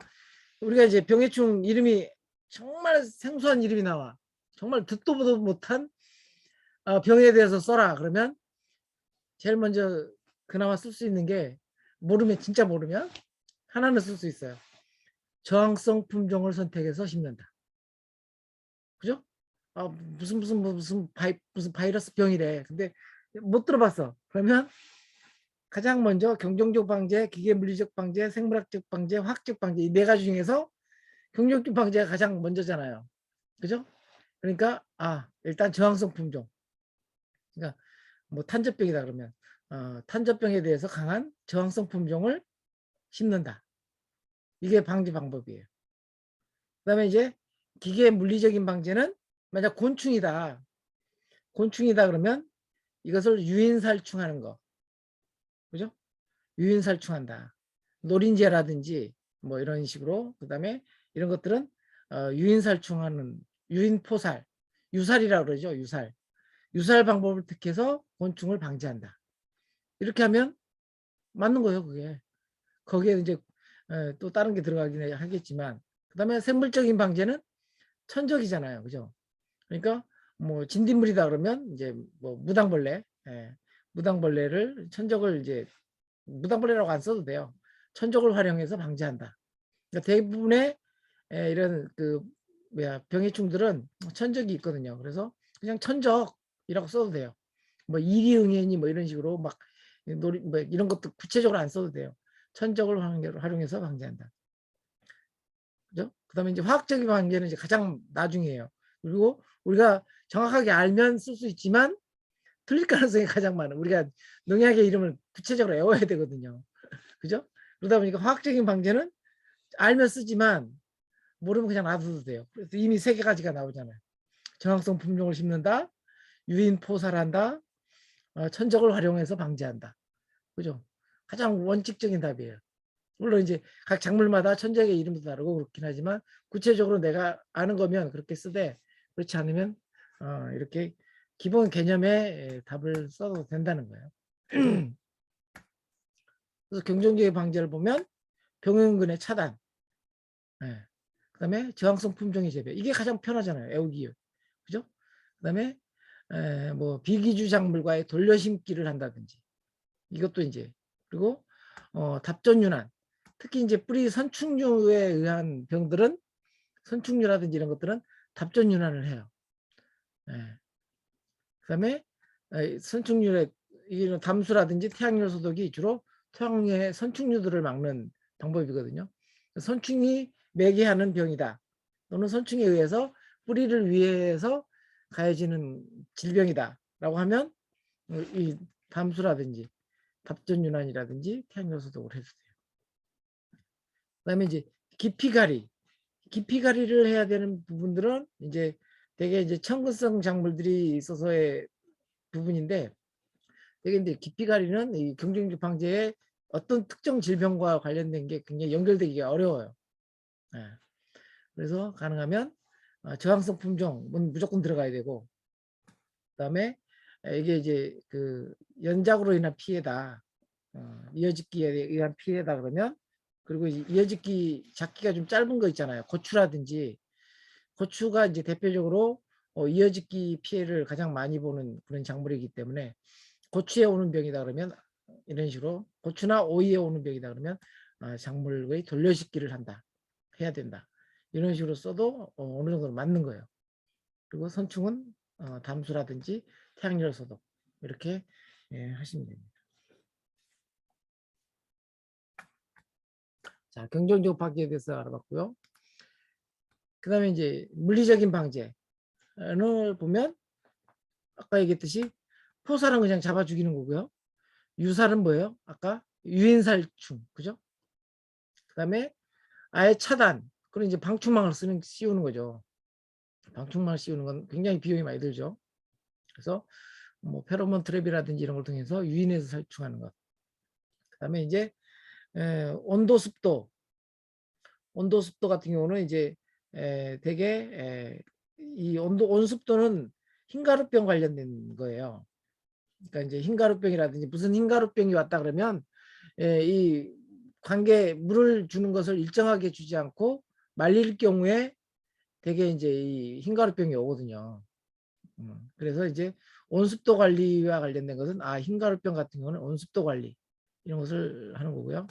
우리가 이제 병해충 이름이 정말 생소한 이름이 나와. 정말 듣도 보도 못한 병에 대해서 써라. 그러면 제일 먼저 그나마 쓸 수 있는 게 모르면 진짜 모르면 하나는 쓸 수 있어요. 저항성 품종을 선택해서 심는다. 그죠? 무슨 바이러스 병이래. 근데 못 들어봤어. 그러면 가장 먼저 경정적 방제, 기계 물리적 방제, 생물학적 방제, 화학적 방제 이 네 가지 중에서 경정적 방제가 가장 먼저잖아요. 그죠? 그러니까 일단 저항성 품종. 그러니까 뭐 탄저병이다 그러면 탄저병에 대해서 강한 저항성 품종을 심는다. 이게 방제 방법이에요. 그다음에 이제 기계 물리적인 방제는 만약 곤충이다. 곤충이다 그러면 이것을 유인살충하는 거. 그죠? 유인살충한다. 노린재라든지 뭐 이런 식으로 그다음에 이런 것들은 유인살충하는 유인포살, 유살이라고 그러죠. 유살. 유살 방법을 택해서 곤충을 방지한다. 이렇게 하면 맞는 거예요, 그게. 거기에 이제 또 다른 게 들어가긴 하겠지만 그다음에 생물적인 방제는 천적이잖아요. 그죠? 그러니까 뭐 진딧물이다 그러면 이제 뭐 무당벌레, 무당벌레를 천적을 이제 무당벌레라고 안 써도 돼요. 천적을 활용해서 방지한다. 그러니까 대부분의 이런 그 뭐야 병해충들은 천적이 있거든요. 그래서 그냥 천적이라고 써도 돼요. 뭐 이리응애니 뭐 이런 식으로 막 놀이 뭐 이런 것도 구체적으로 안 써도 돼요. 천적을 활용해서 방지한다. 그죠? 그다음에 이제 화학적인 방제는 이제 가장 나중이에요. 그리고 우리가 정확하게 알면 쓸 수 있지만 틀릴 가능성이 가장 많아. 우리가 농약의 이름을 구체적으로 외워야 되거든요. 그죠? 그러다 보니까 화학적인 방제는 알면 쓰지만 모르면 그냥 놔둬도 돼요. 그래서 이미 세 가지가 나오잖아요. 저항성 품종을 심는다, 유인 포살한다, 천적을 활용해서 방지한다. 그죠? 가장 원칙적인 답이에요. 물론 이제 각 작물마다 천적의 이름도 다르고 그렇긴 하지만 구체적으로 내가 아는 거면 그렇게 쓰되 그렇지 않으면 이렇게 기본 개념의 답을 써도 된다는 거예요. 그래서 경정적인 방제를 보면 병원근의 차단, 그다음에 저항성 품종의 재배 이게 가장 편하잖아요. 애우기 그죠? 그다음에 뭐 비기주 작물과의 돌려심기를 한다든지 이것도 이제 그리고 답전유난 특히 이제 뿌리 선충류에 의한 병들은 선충류라든지 이런 것들은 답전유난을 해요. 그다음에 선충류의 이런 담수라든지 태양열 소독이 주로 토양의 선충류들을 막는 방법이거든요. 선충이 매개하는 병이다. 또는 선충에 의해서 뿌리를 위해서 가해지는 질병이다. 라고 하면 이 담수라든지 답전유난이라든지 태양열 소독을 해도 돼요. 그다음에 이제 깊이가리. 깊이가리를 해야 되는 부분들은 이제 되게 이제 청근성 작물들이 있어서의 부분인데 되게 이제 깊이가리는 이 경쟁주 방제에 어떤 특정 질병과 관련된 게 굉장히 연결되기가 어려워요. 그래서 가능하면 저항성 품종은 무조건 들어가야 되고 그다음에 이게 이제 그 연작으로 인한 피해다. 이어짓기에 의한 피해다 그러면 그리고 이어짓기 잡기가 좀 짧은 거 있잖아요. 고추라든지 고추가 이제 대표적으로 이어짓기 피해를 가장 많이 보는 그런 작물이기 때문에 고추에 오는 병이다 그러면 이런 식으로 고추나 오이에 오는 병이다 그러면 작물의 돌려짓기를 한다. 해야 된다. 이런 식으로 써도 어느 정도 맞는 거예요. 그리고 선충은 담수라든지 태양열 소독 이렇게 하시면 됩니다. 자, 긍정적 방제에 대해서 알아봤고요. 그 다음에 이제 물리적인 방제를 보면 아까 얘기했듯이 포살은 그냥 잡아 죽이는 거고요. 유살은 뭐예요? 아까 유인살충, 그죠? 그 다음에 아예 차단, 그런 이제 방충망을 씌우는 거죠. 방충망을 씌우는 건 굉장히 비용이 많이 들죠. 그래서 뭐 페로몬 트랩이라든지 이런 걸 통해서 유인해서 살충하는 것. 그 다음에 이제 온도 습도 같은 경우는 이제 되게 이 온습도는 흰가루병 관련된 거예요. 그러니까 이제 흰가루병이라든지 무슨 흰가루병이 왔다 그러면 이 관계 물을 주는 것을 일정하게 주지 않고 말릴 경우에 되게 이제 이 흰가루병이 오거든요. 그래서 이제 온습도 관리와 관련된 것은 흰가루병 같은 경우는 온습도 관리 이런 것을 하는 거고요.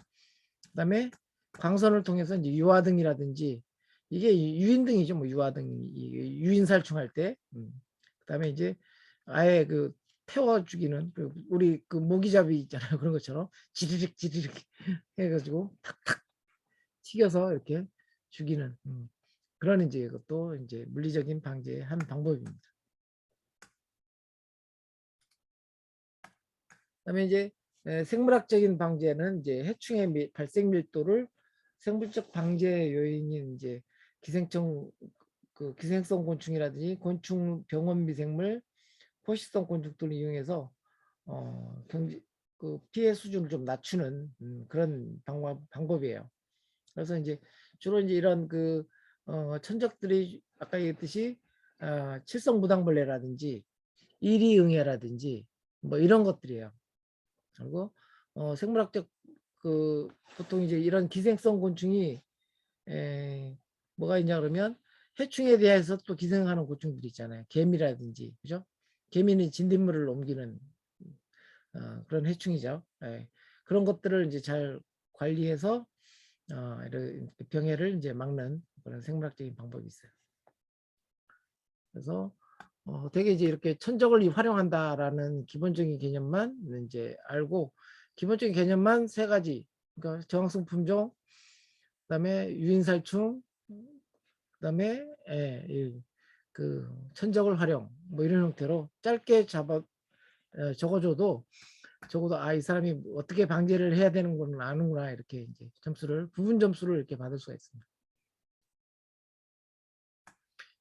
그다음에 광선을 통해서 이제 유화등이라든지 이게 유인등이죠. 뭐 유화등 유인살충할 때. 그다음에 이제 아예 그 태워 죽이는 우리 그 모기잡이 있잖아요. 그런 것처럼 지리릭 지리릭 해가지고 탁탁 튀겨서 이렇게 죽이는 그런 이제 이것도 이제 물리적인 방제의 한 방법입니다. 그다음에 이제 생물학적인 방제는 이제 해충의 발생 밀도를 생물적 방제 요인인 이제 기생성 곤충이라든지 곤충 병원 미생물 포식성 곤충들을 이용해서 그 피해 수준을 좀 낮추는 그런 방법이에요. 그래서 이제 주로 이제 이런 그 천적들이 아까 얘기했듯이 칠성무당벌레라든지 이리응애라든지 뭐 이런 것들이에요. 그리고 생물학적 그 보통 이제 이런 기생성 곤충이 뭐가 있냐 그러면 해충에 대해서 또 기생하는 곤충들이 있잖아요. 개미라든지 그죠? 개미는 진딧물을 옮기는 그런 해충이죠. 그런 것들을 이제 잘 관리해서 이런 병해를 이제 막는 그런 생물학적인 방법이 있어요. 그래서 되게 이제 이렇게 천적을 활용한다라는 기본적인 개념만 이제 알고 기본적인 개념만 세 가지. 그러니까 저항성 품종, 그다음에 유인살충, 그다음에 그 천적을 활용 뭐 이런 형태로 짧게 적어줘도 적어도 이 사람이 어떻게 방제를 해야 되는 건 아는구나 이렇게 이제 부분 점수를 이렇게 받을 수가 있습니다.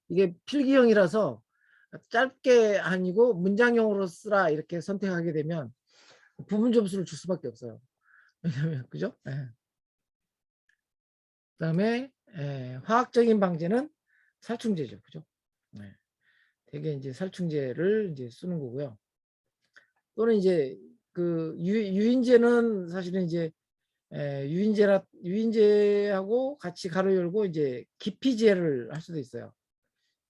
이게 필기형이라서 짧게 아니고 문장형으로 쓰라 이렇게 선택하게 되면 부분 점수를 줄 수밖에 없어요. 왜냐면 그죠? 그다음에 화학적인 방제는 살충제죠, 그죠? 되게 이제 살충제를 이제 쓰는 거고요. 또는 이제 그 유인제는 사실은 이제 유인제하고 같이 가로 열고 이제 기피제를 할 수도 있어요.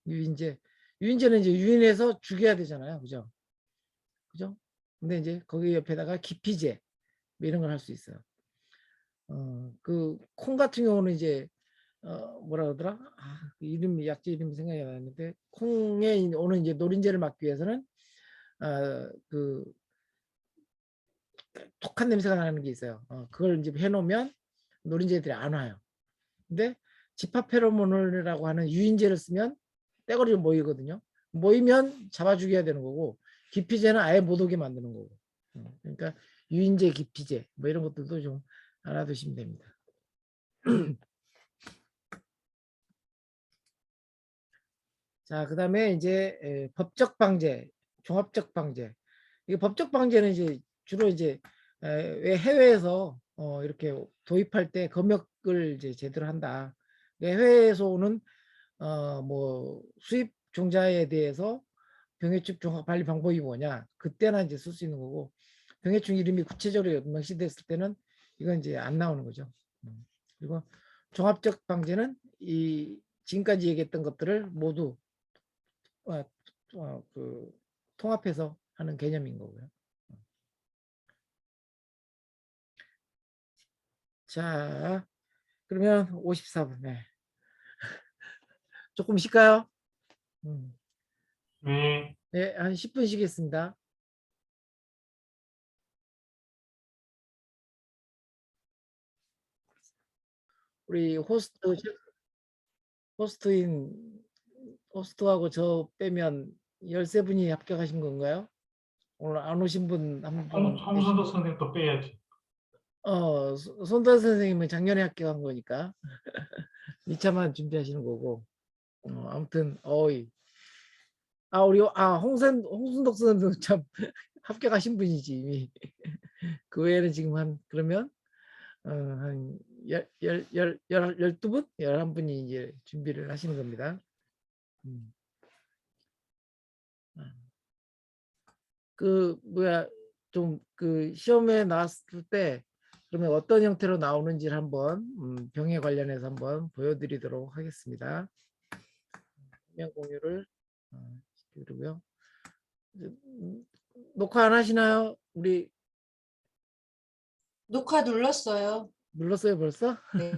유인제는 이제 유인해서 죽여야 되잖아요, 그죠? 그죠? 근데 이제 거기 옆에다가 기피제 뭐 이런 걸 할 수 있어요. 그 콩 같은 경우는 이제 뭐라 그러더라? 그 약재 이름이 생각이 안 나는데 콩에 오는 이제 노린재를 막기 위해서는 그 독한 냄새가 나는 게 있어요. 그걸 이제 해놓으면 노린재들이 안 와요. 근데 집합 페로몬이라고 하는 유인제를 쓰면 떼거리로 모이거든요. 모이면 잡아 죽여야 되는 거고 기피제는 아예 못 오게 만드는 거고. 그러니까 유인제, 기피제 뭐 이런 것들도 좀 알아두시면 됩니다. 자, 그다음에 이제 법적 방제, 종합적 방제. 이 법적 방제는 이제 주로 이제 왜 해외에서 이렇게 도입할 때 검역을 이제 제대로 한다. 해외에서 오는 뭐 수입 종자에 대해서 병해충 종합 관리 방법이 뭐냐? 그때나 이제 쓸 수 있는 거고 병해충 이름이 구체적으로 명시됐을 때는 이건 이제 안 나오는 거죠. 그리고 종합적 방제는 이 지금까지 얘기했던 것들을 모두 그 통합해서 하는 개념인 거고요. 자, 그러면 54분. 네. 조금 쉴까요? 네. 네, 한 10분 쉬겠습니다. 우리 호스트하고 저 빼면 13분이 합격하신 건가요? 오늘 안 오신 분 한 분 홍순덕 선생님 또 빼야지. 손달 선생님은 작년에 합격한 거니까 2차만 준비하시는 거고. 아무튼 우리 홍순덕 선생님도 참 합격하신 분이지 이미. 그 외에는 지금 그러면 한 12분? 11분이 이제 준비를 하시는 겁니다. 좀 그 시험에 나왔을 때 그러면 어떤 형태로 나오는지를 한번 병에 관련해서 한번 보여드리도록 하겠습니다. 화면 공유를 시키고요. 녹화 안 하시나요? 우리 녹화 눌렀어요. 눌렀어요 벌써? 네.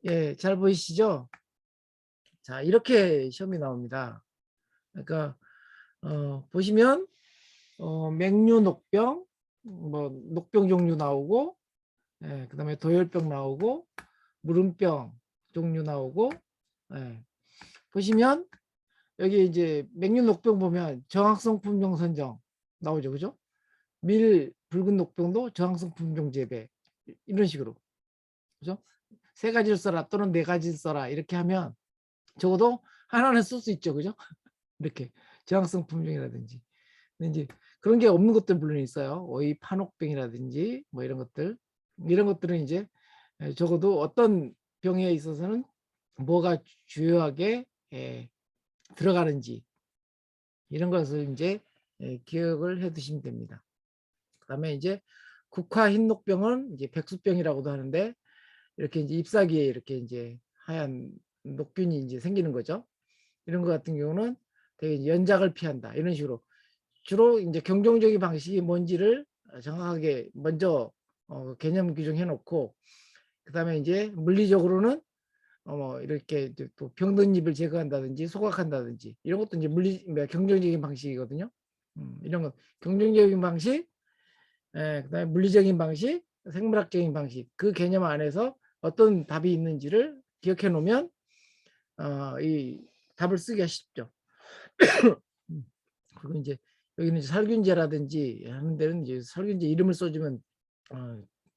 예, 잘 보이시죠? 자, 이렇게 시험이 나옵니다. 그러니까 보시면 맹류 녹병, 뭐 녹병 종류 나오고, 예, 그다음에 도열병 나오고, 물음병 종류 나오고, 예. 보시면 여기 이제 맹류 녹병 보면 저항성 품종 선정 나오죠, 그죠? 붉은 녹병도 저항성 품종 재배 이런 식으로, 그죠? 3가지를 써라 또는 4가지를 써라 이렇게 하면 적어도 하나는 쓸 수 있죠, 그죠? 이렇게 저항성 품종이라든지. 근데 이제 그런 게 없는 것들 물론 있어요. 오이 판옥병이라든지 뭐 이런 것들은 이제 적어도 어떤 병에 있어서는 뭐가 주요하게 들어가는지 이런 것을 이제 기억을 해 두시면 됩니다. 그다음에 이제 국화 흰녹병은 이제 백수병이라고도 하는데 이렇게 이제 잎사귀에 이렇게 이제 하얀 녹균이 이제 생기는 거죠. 이런 것 같은 경우는 되게 연작을 피한다 이런 식으로 주로 이제 경종적인 방식이 뭔지를 정확하게 먼저 개념 규정해 놓고 그다음에 이제 물리적으로는 이렇게 또 병든 잎을 제거한다든지 소각한다든지 이런 것도 이제 경종적인 방식이거든요. 이런 거 경종적인 방식, 그다음에 물리적인 방식, 생물학적인 방식 그 개념 안에서 어떤 답이 있는지를 기억해 놓으면 이 답을 쓰기가 쉽죠. 그리고 이제 여기는 이제 살균제라든지 하는 데는 이제 살균제 이름을 써주면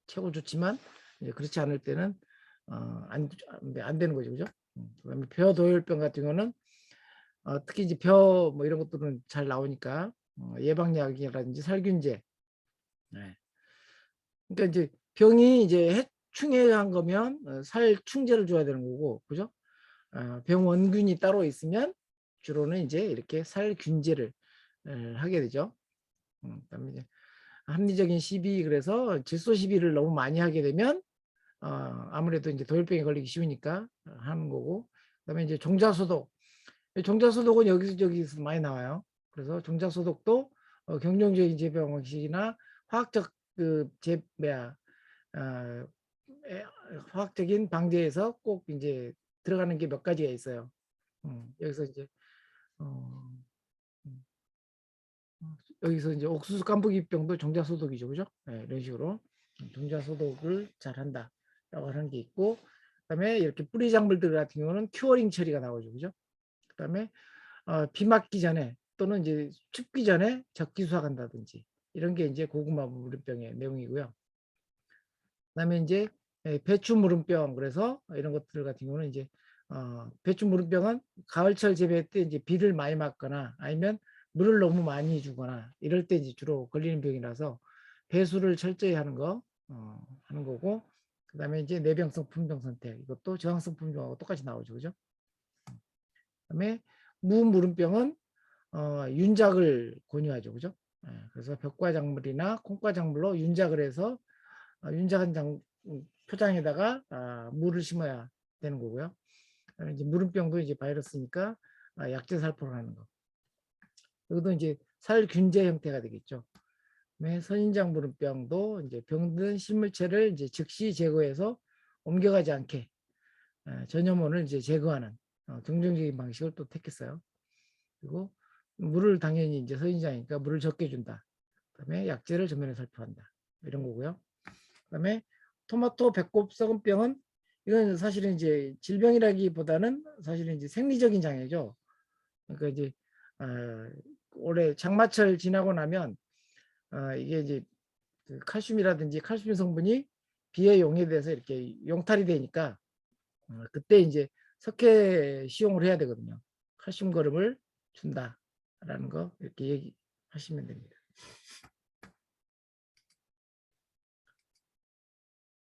최고 좋지만 이제 그렇지 않을 때는 안 되는 거죠, 그죠? 그다음에 벼도열병 같은 경우는 특히 이제 벼 뭐 이런 것들은 잘 나오니까 예방약이라든지 살균제. 네. 그러니까 이제 병이 이제 해충해한 거면 살충제를 줘야 되는 거고, 그죠? 병원균이 따로 있으면 주로는 이제 이렇게 살균제를 하게 되죠. 그다음에 이제 합리적인 시비 그래서 질소 시비를 너무 많이 하게 되면 아무래도 이제 도열병에 걸리기 쉬우니까 하는 거고 그다음에 이제 종자소독은 여기서 많이 나와요. 그래서 종자소독도 경종적인 재배 방식이나 화학적 어, 화학적인 방제에서 꼭 이제 들어가는 게 몇 가지가 있어요. 여기서 이제 어, 여기서 이제 옥수수 깐부기병도 종자소독이죠, 그죠? 네, 이런 식으로 종자소독을 잘 한다라고 하는 게 있고, 그다음에 이렇게 뿌리 작물들 같은 경우는 큐어링 처리가 나오죠, 그죠? 그다음에 비 맞기 전에 또는 이제 춥기 전에 적기 수확한다든지 이런 게 이제 고구마 물음병의 내용이고요. 그다음에 이제 배추 물음병 그래서 이런 것들 같은 경우는 이제 배추 물음병은 가을철 재배 때 이제 비를 많이 맞거나 아니면 물을 너무 많이 주거나 이럴 때 이제 주로 걸리는 병이라서 배수를 철저히 하는 거고 그다음에 이제 내병성 품종 선택 이것도 저항성 품종하고 똑같이 나오죠, 그죠? 그다음에 무물음병은 윤작을 권유하죠, 그죠? 그래서 벽과 작물이나 콩과 작물로 윤작을 해서 윤작한 표장에다가 물을 심어야 되는 거고요. 이제 물음병도 이제 바이러스니까 약제 살포를 하는 거. 여기도 이제 살균제 형태가 되겠죠. 선인장 물음병도 이제 병든 식물체를 이제 즉시 제거해서 옮겨가지 않게 전염원을 이제 제거하는 긍정적인 방식을 또 택했어요. 그리고 물을 당연히 이제 선인장이니까 물을 적게 준다. 그다음에 약제를 전면에 살포한다. 이런 거고요. 그다음에 토마토 배꼽 썩은병은 이건 사실은 이제 질병이라기보다는 사실은 이제 생리적인 장애죠. 그러니까 이제 올해 장마철 지나고 나면 이게 이제 그 칼슘이라든지 칼슘 성분이 비에 용해돼서 이렇게 용탈이 되니까 그때 이제 석회 시용을 해야 되거든요. 칼슘 거름을 준다라는 거 이렇게 얘기하시면 됩니다.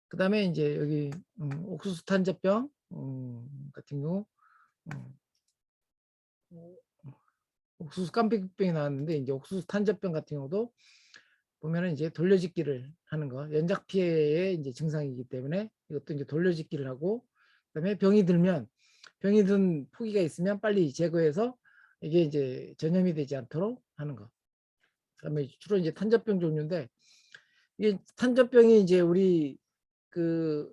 그 다음에 이제 여기 옥수수 탄저병 같은 경우 옥수수 깜빡병이 나왔는데 이제 옥수수 탄저병 같은 경우도 보면은 이제 돌려짓기를 하는 거 연작 피해의 이제 증상이기 때문에 이것도 이제 돌려짓기를 하고 그다음에 병이 든 포기가 있으면 빨리 제거해서 이게 이제 전염이 되지 않도록 하는 거. 그다음에 주로 이제 탄저병 종류인데 이게 탄저병이 이제 우리 그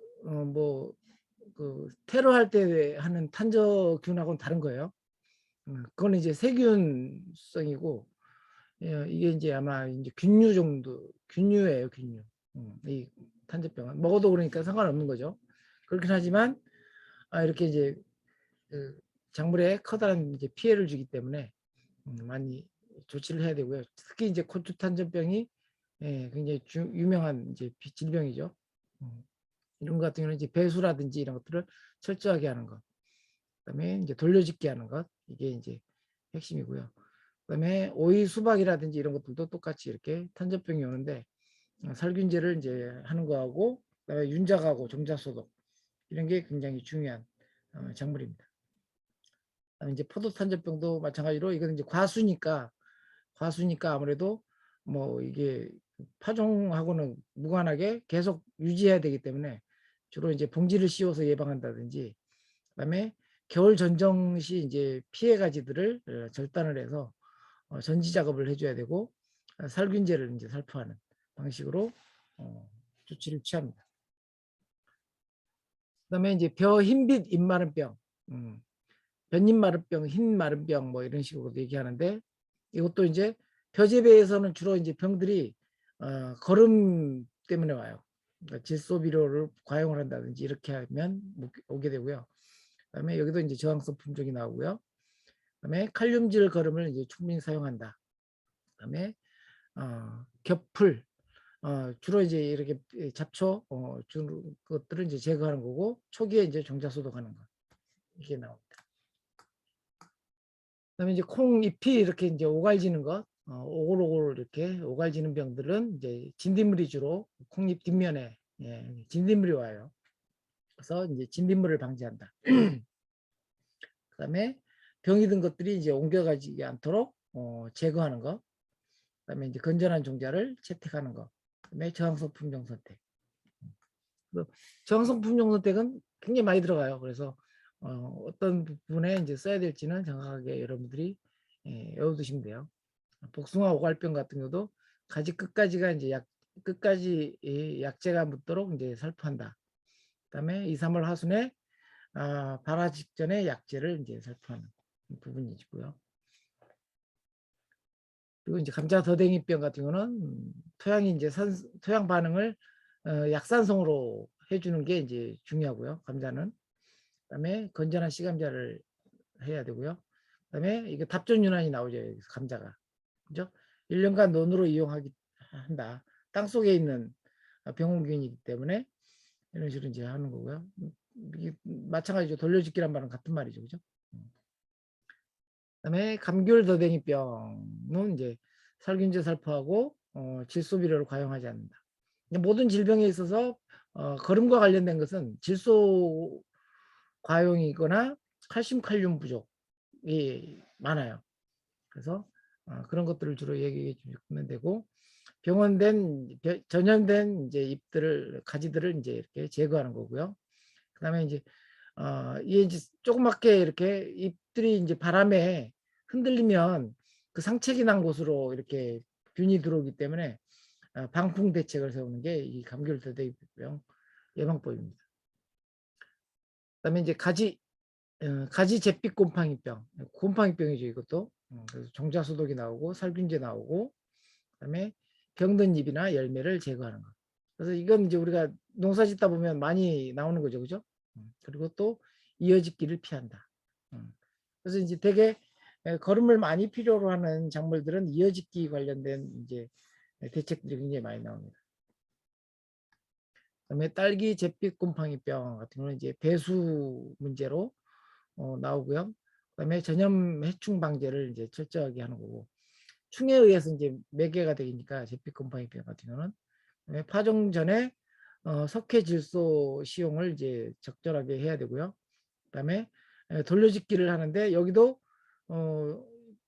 그 테러할 때 하는 탄저균하고는 다른 거예요. 그거는 이제 세균성이고 이게 이제 아마 이제 균류 정도 균류예요, 균류. 이 탄저병은 먹어도 그러니까 상관없는 거죠. 그렇긴 하지만 이렇게 이제 그 작물에 커다란 이제 피해를 주기 때문에 많이 조치를 해야 되고요. 특히 이제 고추 탄저병이 굉장히 유명한 이제 질병이죠. 이런 것 같은 경우는 이제 배수라든지 이런 것들을 철저하게 하는 것. 그다음에 이제 돌려짓기 하는 것. 이게 이제 핵심이고요. 그다음에 오이 수박이라든지 이런 것들도 똑같이 이렇게 탄저병이 오는데 살균제를 이제 하는 거하고 그다음에 윤작하고 종자소독 이런 게 굉장히 중요한 작물입니다. 그다음에 이제 포도 탄저병도 마찬가지로 이거는 이제 과수니까 아무래도 뭐 이게 파종하고는 무관하게 계속 유지해야 되기 때문에 주로 이제 봉지를 씌워서 예방한다든지 그다음에 겨울 전정 시 이제 피해 가지들을 절단을 해서 전지 작업을 해줘야 되고 살균제를 이제 살포하는 방식으로 조치를 취합니다. 그다음에 이제 벼 흰빛 잎마른병, 벼잎 마른병, 흰 마른병 뭐 이런 식으로 얘기하는데 이것도 이제 벼재배에서는 주로 이제 병들이 거름 때문에 와요. 그러니까 질소 비료를 과용을 한다든지 이렇게 하면 오게 되고요. 그다음에 여기도 이제 저항성 품종이 나오고요. 그다음에 칼륨질 거름을 이제 충분히 사용한다. 그다음에 겹풀 주로 이제 이렇게 잡초 주는 것들을 이제 제거하는 거고 초기에 이제 종자 소독하는 거 이게 나옵니다. 그다음에 이제 콩 잎이 이렇게 이제 오갈지는 것 오골오골 이렇게 오갈지는 병들은 이제 진딧물이 주로 콩잎 뒷면에 진딧물이 와요. 그래서 이제 진딧물을 방지한다. 그다음에 병이 든 것들이 이제 옮겨가지 않도록 제거하는 거. 그다음에 이제 건전한 종자를 채택하는 거. 그다음에 저항성 품종 선택. 저항성 품종 선택은 굉장히 많이 들어가요. 그래서 어떤 부분에 이제 써야 될지는 정확하게 여러분들이 외워두시면 돼요. 복숭아 오갈병 같은 경우도 가지 끝까지가 이제 끝까지 약재가 묻도록 이제 살포한다. 그다음에 2, 3월 하순에 발화 직전에 약재를 이제 살포하는 부분이고요. 그리고 이제 감자 더댕이병 같은 경우는 토양이 이제 토양 반응을 약산성으로 해주는 게 이제 중요하고요. 감자는 그다음에 건전한 씨감자를 해야 되고요. 그다음에 이게 답존 유난이 나오죠. 감자가 그죠? 1년간 논으로 이용하기 한다. 땅 속에 있는 병원균이기 때문에 이런 식으로 이제 하는 거고요. 이게 마찬가지죠. 돌려짓기란 말은 같은 말이죠, 그죠? 그다음에 감귤 더댕이병은 이제 살균제 살포하고 질소 비료를 과용하지 않는다. 모든 질병에 있어서 거름과 관련된 것은 질소 과용이거나 칼슘 칼륨 부족이 많아요. 그래서 그런 것들을 주로 얘기해 주면 되고 전염된 이제 잎들을 가지들을 이제 이렇게 제거하는 거고요. 그다음에 이제 이게 이제 조그맣게 이렇게 잎들이 이제 바람에 흔들리면 그 상책이 난 곳으로 이렇게 균이 들어오기 때문에 방풍 대책을 세우는 게 이 감귤대대병 예방법입니다. 그다음에 이제 가지 잿빛 곰팡이병이죠 이것도. 그래서 종자 소독이 나오고 살균제 나오고 그다음에 병든 잎이나 열매를 제거하는 것. 그래서 이건 이제 우리가 농사 짓다 보면 많이 나오는 거죠. 그죠? 그리고 또 이어짓기를 피한다. 그래서 이제 되게 거름을 많이 필요로 하는 작물들은 이어짓기 관련된 이제 대책들이 굉장히 많이 나옵니다. 그다음에 딸기 잿빛 곰팡이병 같은 경우는 이제 배수 문제로 나오고요. 그다음에 전염 해충 방제를 이제 철저하게 하는 거고, 충에 의해서 이제 매개가 되니까 잿빛 곰팡이병 같은 경우는 파종 전에 석회질소 시용을 이제 적절하게 해야 되고요. 그다음에 돌려짓기를 하는데 여기도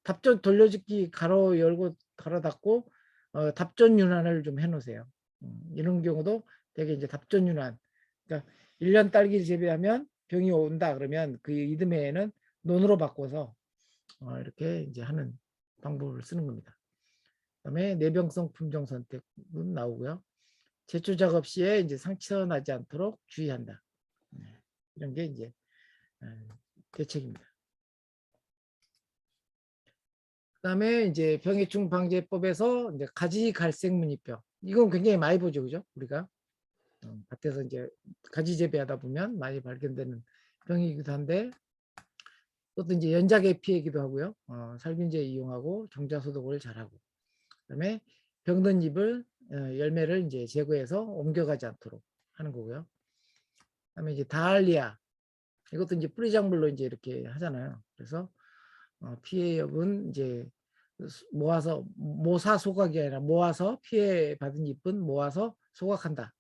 답전 돌려짓기 가로 열고 가로 닫고 답전 윤환을 좀 해놓으세요. 이런 경우도 되게 이제 답전 윤환. 그러니까 1년 딸기를 재배하면 병이 온다 그러면 그 이듬해에는 논으로 바꿔서 이렇게 이제 하는 방법을 쓰는 겁니다. 그다음에 내병성 품종 선택은 나오고요. 제초 작업 시에 이제 상처 나지 않도록 주의한다. 이런 게 이제 대책입니다. 그다음에 이제 병해충 방제법에서 이제 가지 갈색 무늬병, 이건 굉장히 많이 보죠, 그죠? 우리가 밭에서 이제 가지 재배하다 보면 많이 발견되는 병이기도 한데, 그것도 이제 연작의 피해이기도 하고요. 살균제 이용하고 정자 소독을 잘하고, 그다음에 병든 잎을 열매를 이제 제거해서 옮겨가지 않도록 하는 거고요. 그다음에 이제 다알리아, 이것도 이제 뿌리작물로 이제 이렇게 하잖아요. 그래서 피해 엽은 이제 모아서 모사 소각이 아니라 모아서 피해 받은 잎은 모아서 소각한다.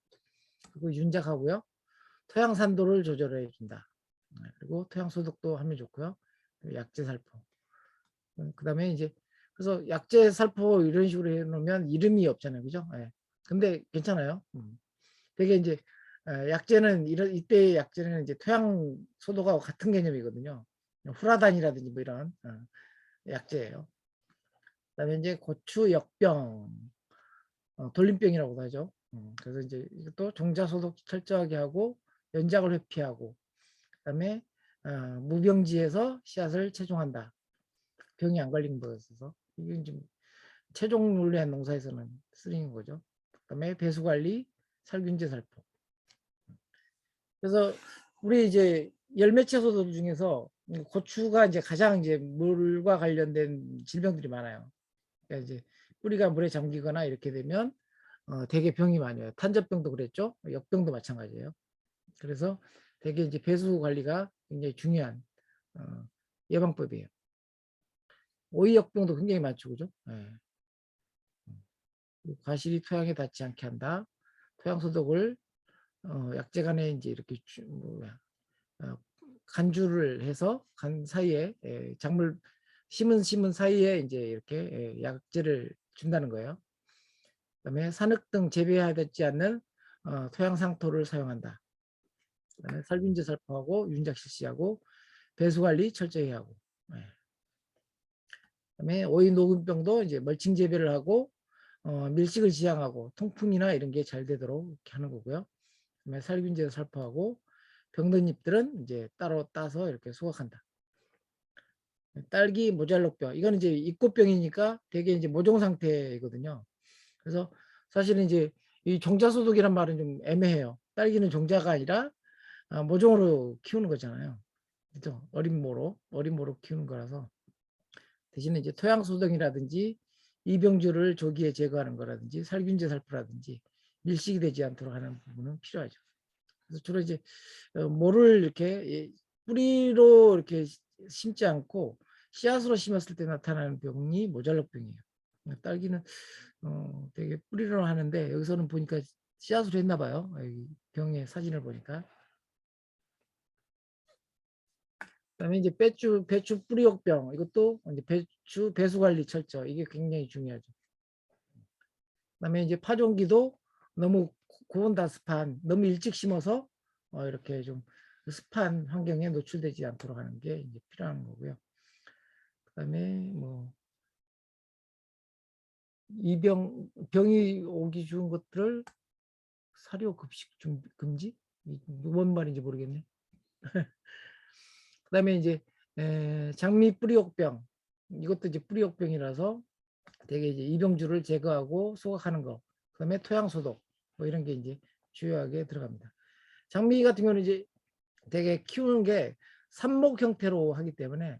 그리고 윤작하고요. 토양 산도를 조절해 준다. 그리고 토양 소독도 하면 좋고요. 약재 살포. 그다음에 이제 그래서 약재 살포 이런 식으로 해놓으면 이름이 없잖아요, 그죠? 예. 근데 괜찮아요. 되게 이제 약재는 이때의 약재는 이제 토양 소독하고 같은 개념이거든요. 후라단이라든지 뭐 이런 약재예요. 그다음에 이제 고추 역병, 돌림병이라고도 하죠. 그래서 이제 이것도 종자 소독 철저하게 하고 연작을 회피하고, 그다음에 무병지에서 씨앗을 채종한다. 병이 안 걸린 것에서 이게 좀 최종 논리한 농사에서는 쓰는 거죠. 그다음에 배수 관리, 살균제 살포. 그래서 우리 이제 열매 채소들 중에서 고추가 이제 가장 이제 물과 관련된 질병들이 많아요. 그러니까 이제 뿌리가 물에 잠기거나 이렇게 되면 되게 병이 많이 와요. 탄저병도 그랬죠. 역병도 마찬가지예요. 그래서 되게 이제 배수 관리가 굉장히 중요한 예방법이에요. 오이 역병도 굉장히 많죠, 그죠? 네. 과실이 토양에 닿지 않게 한다. 토양 소독을 약재 간에 이제 이렇게 간주를 해서 간 사이에 작물 심은 사이에 이제 이렇게 약재를 준다는 거예요. 그다음에 산흙 등 재배하지 않는 토양 상토를 사용한다. 그다음에 살균제 살포하고 윤작 실시하고 배수 관리 철저히 하고. 그다음에 오이 녹균병도 이제 멀칭 재배를 하고 밀식을 지향하고 통풍이나 이런 게 잘 되도록 이렇게 하는 거고요. 그다음에 살균제 살포하고 병든 잎들은 이제 따로 따서 이렇게 수확한다. 딸기 모잘록병, 이거는 이제 입꽃병이니까 되게 이제 모종 상태이거든요. 그래서 사실은 이제 이 종자 소독이란 말은 좀 애매해요. 딸기는 종자가 아니라 모종으로 키우는 거잖아요. 그죠? 어린 모로 키우는 거라서 대신에 이제 토양 소독이라든지 이병주를 조기에 제거하는 거라든지 살균제 살포라든지 밀식이 되지 않도록 하는 부분은 필요하죠. 그래서 주로 이제 모를 이렇게 뿌리로 이렇게 심지 않고 씨앗으로 심었을 때 나타나는 병이 모잘록병이에요. 딸기는 되게 뿌리로 하는데 여기서는 보니까 씨앗으로 했나 봐요. 병의 사진을 보니까. 그다음에 이제 배추 뿌리옥병, 이것도 이제 배추 배수 관리 철저, 이게 굉장히 중요하죠. 그다음에 이제 파종기도 너무 고온다습한, 너무 일찍 심어서 이렇게 좀 습한 환경에 노출되지 않도록 하는 게 이제 필요한 거고요. 그다음에 뭐 병이 오기 좋은 것들을 사료 급식 금지? 뭔 말인지 모르겠네. 그다음에 이제 장미 뿌리옥병, 이것도 이제 뿌리옥병이라서 되게 이제 이병주를 제거하고 소각하는 거. 그다음에 토양 소독. 뭐 이런 게 이제 주요하게 들어갑니다. 장미 같은 경우는 이제 되게 키우는 게 삽목 형태로 하기 때문에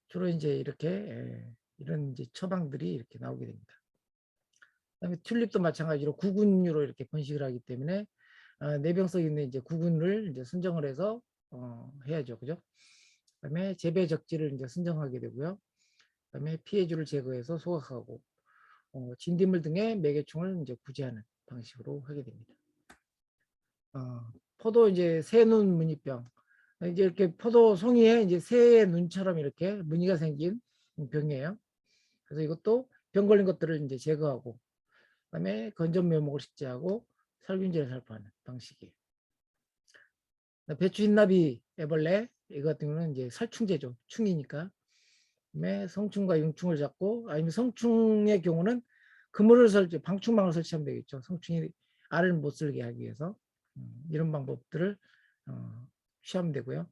주로 이제 이렇게 이런 이제 처방들이 이렇게 나오게 됩니다. 그다음에 튤립도 마찬가지로 구근류로 이렇게 번식을 하기 때문에 내병성 있는 이제 구근을 이제 선정을 해서 해야죠, 그죠? 그다음에 재배 적지를 이제 선정하게 되고요. 그다음에 피해주를 제거해서 소각하고 진딧물 등의 매개충을 이제 구제하는 방식으로 하게 됩니다. 포도 이제 새눈 무늬병, 이제 이렇게 포도 송이에 이제 새의 눈처럼 이렇게 무늬가 생긴 병이에요. 그래서 이것도 병 걸린 것들을 이제 제거하고, 그다음에 건전 묘목을 식재하고 살균제를 살포하는 방식이에요. 배추 흰나비 애벌레 이거 같은 경우는 이제 살충제죠. 충이니까. 그다음에 성충과 융충을 잡고, 아니면 성충의 경우는 그물을 방충망을 설치하면 되겠죠. 성충이 알을 못 쓸게 하기 위해서 이런 방법들을 취하면 되고요.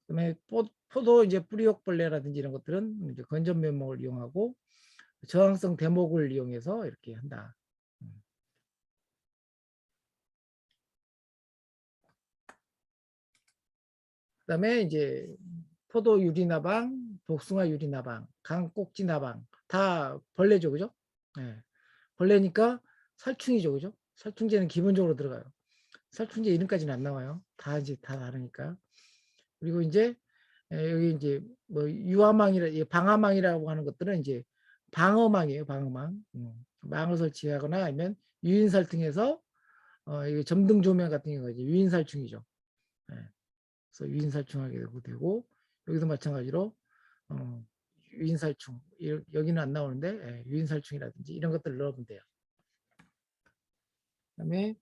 그다음에 포도 이제 뿌리옥벌레라든지 이런 것들은 이제 건전면목을 이용하고 저항성 대목을 이용해서 이렇게 한다. 그다음에 이제 포도 유리나방, 복숭아 유리나방, 강꼭지나방 다 벌레죠, 그죠? 네. 벌레니까 살충이죠, 그죠? 살충제는 기본적으로 들어가요. 살충제 이름까지는 안 나와요. 다 이제 다 다르니까. 그리고 이제 여기 이제 뭐 유화망이라 방화망이라고 하는 것들은 이제 방어망이에요, 방어망. 망을 설치하거나 아니면 유인살충해서 이게 점등 조명 같은 경우가 이제 유인살충이죠. 예. 그래서 유인살충하게 되고 여기도 마찬가지로 유인살충 여기는 안 나오는데 유인살충이라든지 이런 것들을 넣으면 돼요. 그다음에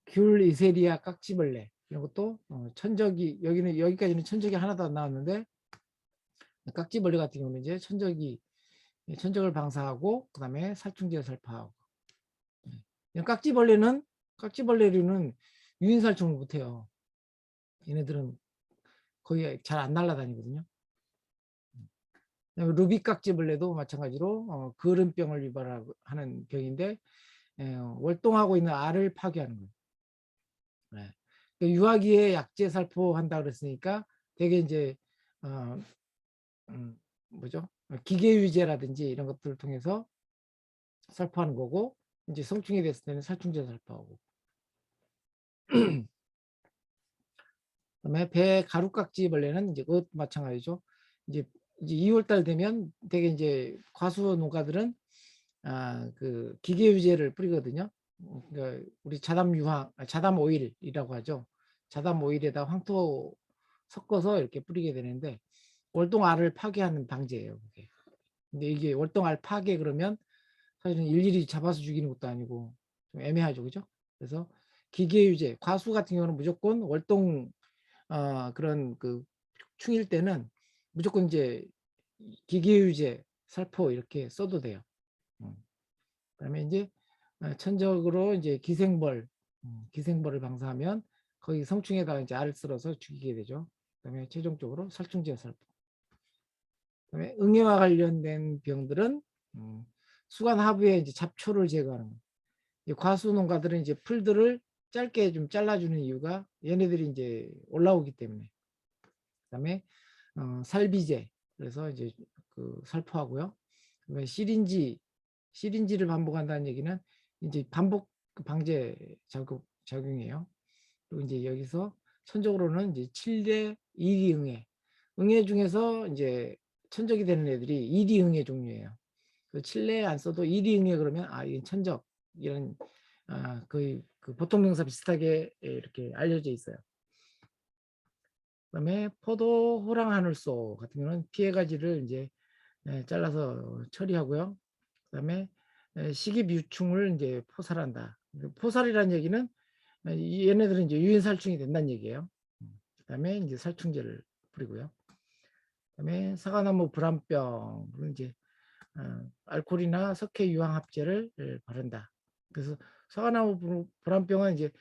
귤 이세리아 깍지벌레 이런 것도 천적이 여기까지는 천적이 하나도 안 나왔는데 깍지벌레 같은 경우는 이제 천적을 방사하고 그다음에 살충제 살포하고 깍지벌레류는 유인살충을 못해요. 얘네들은 거의 잘 안 날아다니거든요. 루비깍지벌레도 마찬가지로 거름병을 유발하는 병인데 월동하고 있는 알을 파괴하는 거예요. 네. 유아기에 약제 살포한다 그랬으니까 되게 이제 어, 뭐죠? 기계유제라든지 이런 것들을 통해서 살포하는 거고, 이제 성충이 됐을 때는 살충제 살포하고. 그다음에 배 가루깍지벌레는 이제 그것 마찬가지죠. 이제 2월달 되면 되게 이제 과수 농가들은 그 기계유제를 뿌리거든요. 그러니까 우리 자담 오일이라고 하죠. 자담 오일에다 황토 섞어서 이렇게 뿌리게 되는데 월동알을 파괴하는 방제예요. 그게. 근데 이게 월동알 파괴 그러면 사실은 일일이 잡아서 죽이는 것도 아니고 좀 애매하죠, 그죠? 그래서 기계유제, 과수 같은 경우는 무조건 월동 그런 그 충일 때는 무조건 이제 기계유제, 살포 이렇게 써도 돼요. 그다음에 이제 천적으로 이제 기생벌을 방사하면 거기 성충에다가 이제 알을 쓸어서 죽이게 되죠. 그다음에 최종적으로 살충제 살포. 그다음에 응애와 관련된 병들은 수관 하부에 이제 잡초를 제거하는 거예요. 과수 농가들은 이제 풀들을 짧게 좀 잘라주는 이유가 얘네들이 이제 올라오기 때문에. 그다음에 살비제 그래서 이제 그 살포하고요. 그다음에 시린지를 반복한다는 얘기는 이제 반복 방제 작용이에요. 그리고 이제 여기서 천적으로는 이제 7대 2리 응애 중에서 이제 천적이 되는 애들이 2리 응애 종류예요. 그 7례 안 써도 2리 응애 그러면 이건 천적 이런 거의 그 보통 명사 비슷하게 이렇게 알려져 있어요. 그다음에 포도 호랑 하늘소 같은 경우는 피해가지를 이제 잘라서 처리하고요. 그다음에 식입 유충을 이제 포살한다. 포살이라는 얘기는 얘네들은 이제 유인살충이 된다는 얘기예요. 그다음에 이제 살충제를 뿌리고요. 그다음에 사과나무 불안병은 이제 알코올이나 석회 유황 합제를 바른다. 그래서 사과나무 불안병은 이제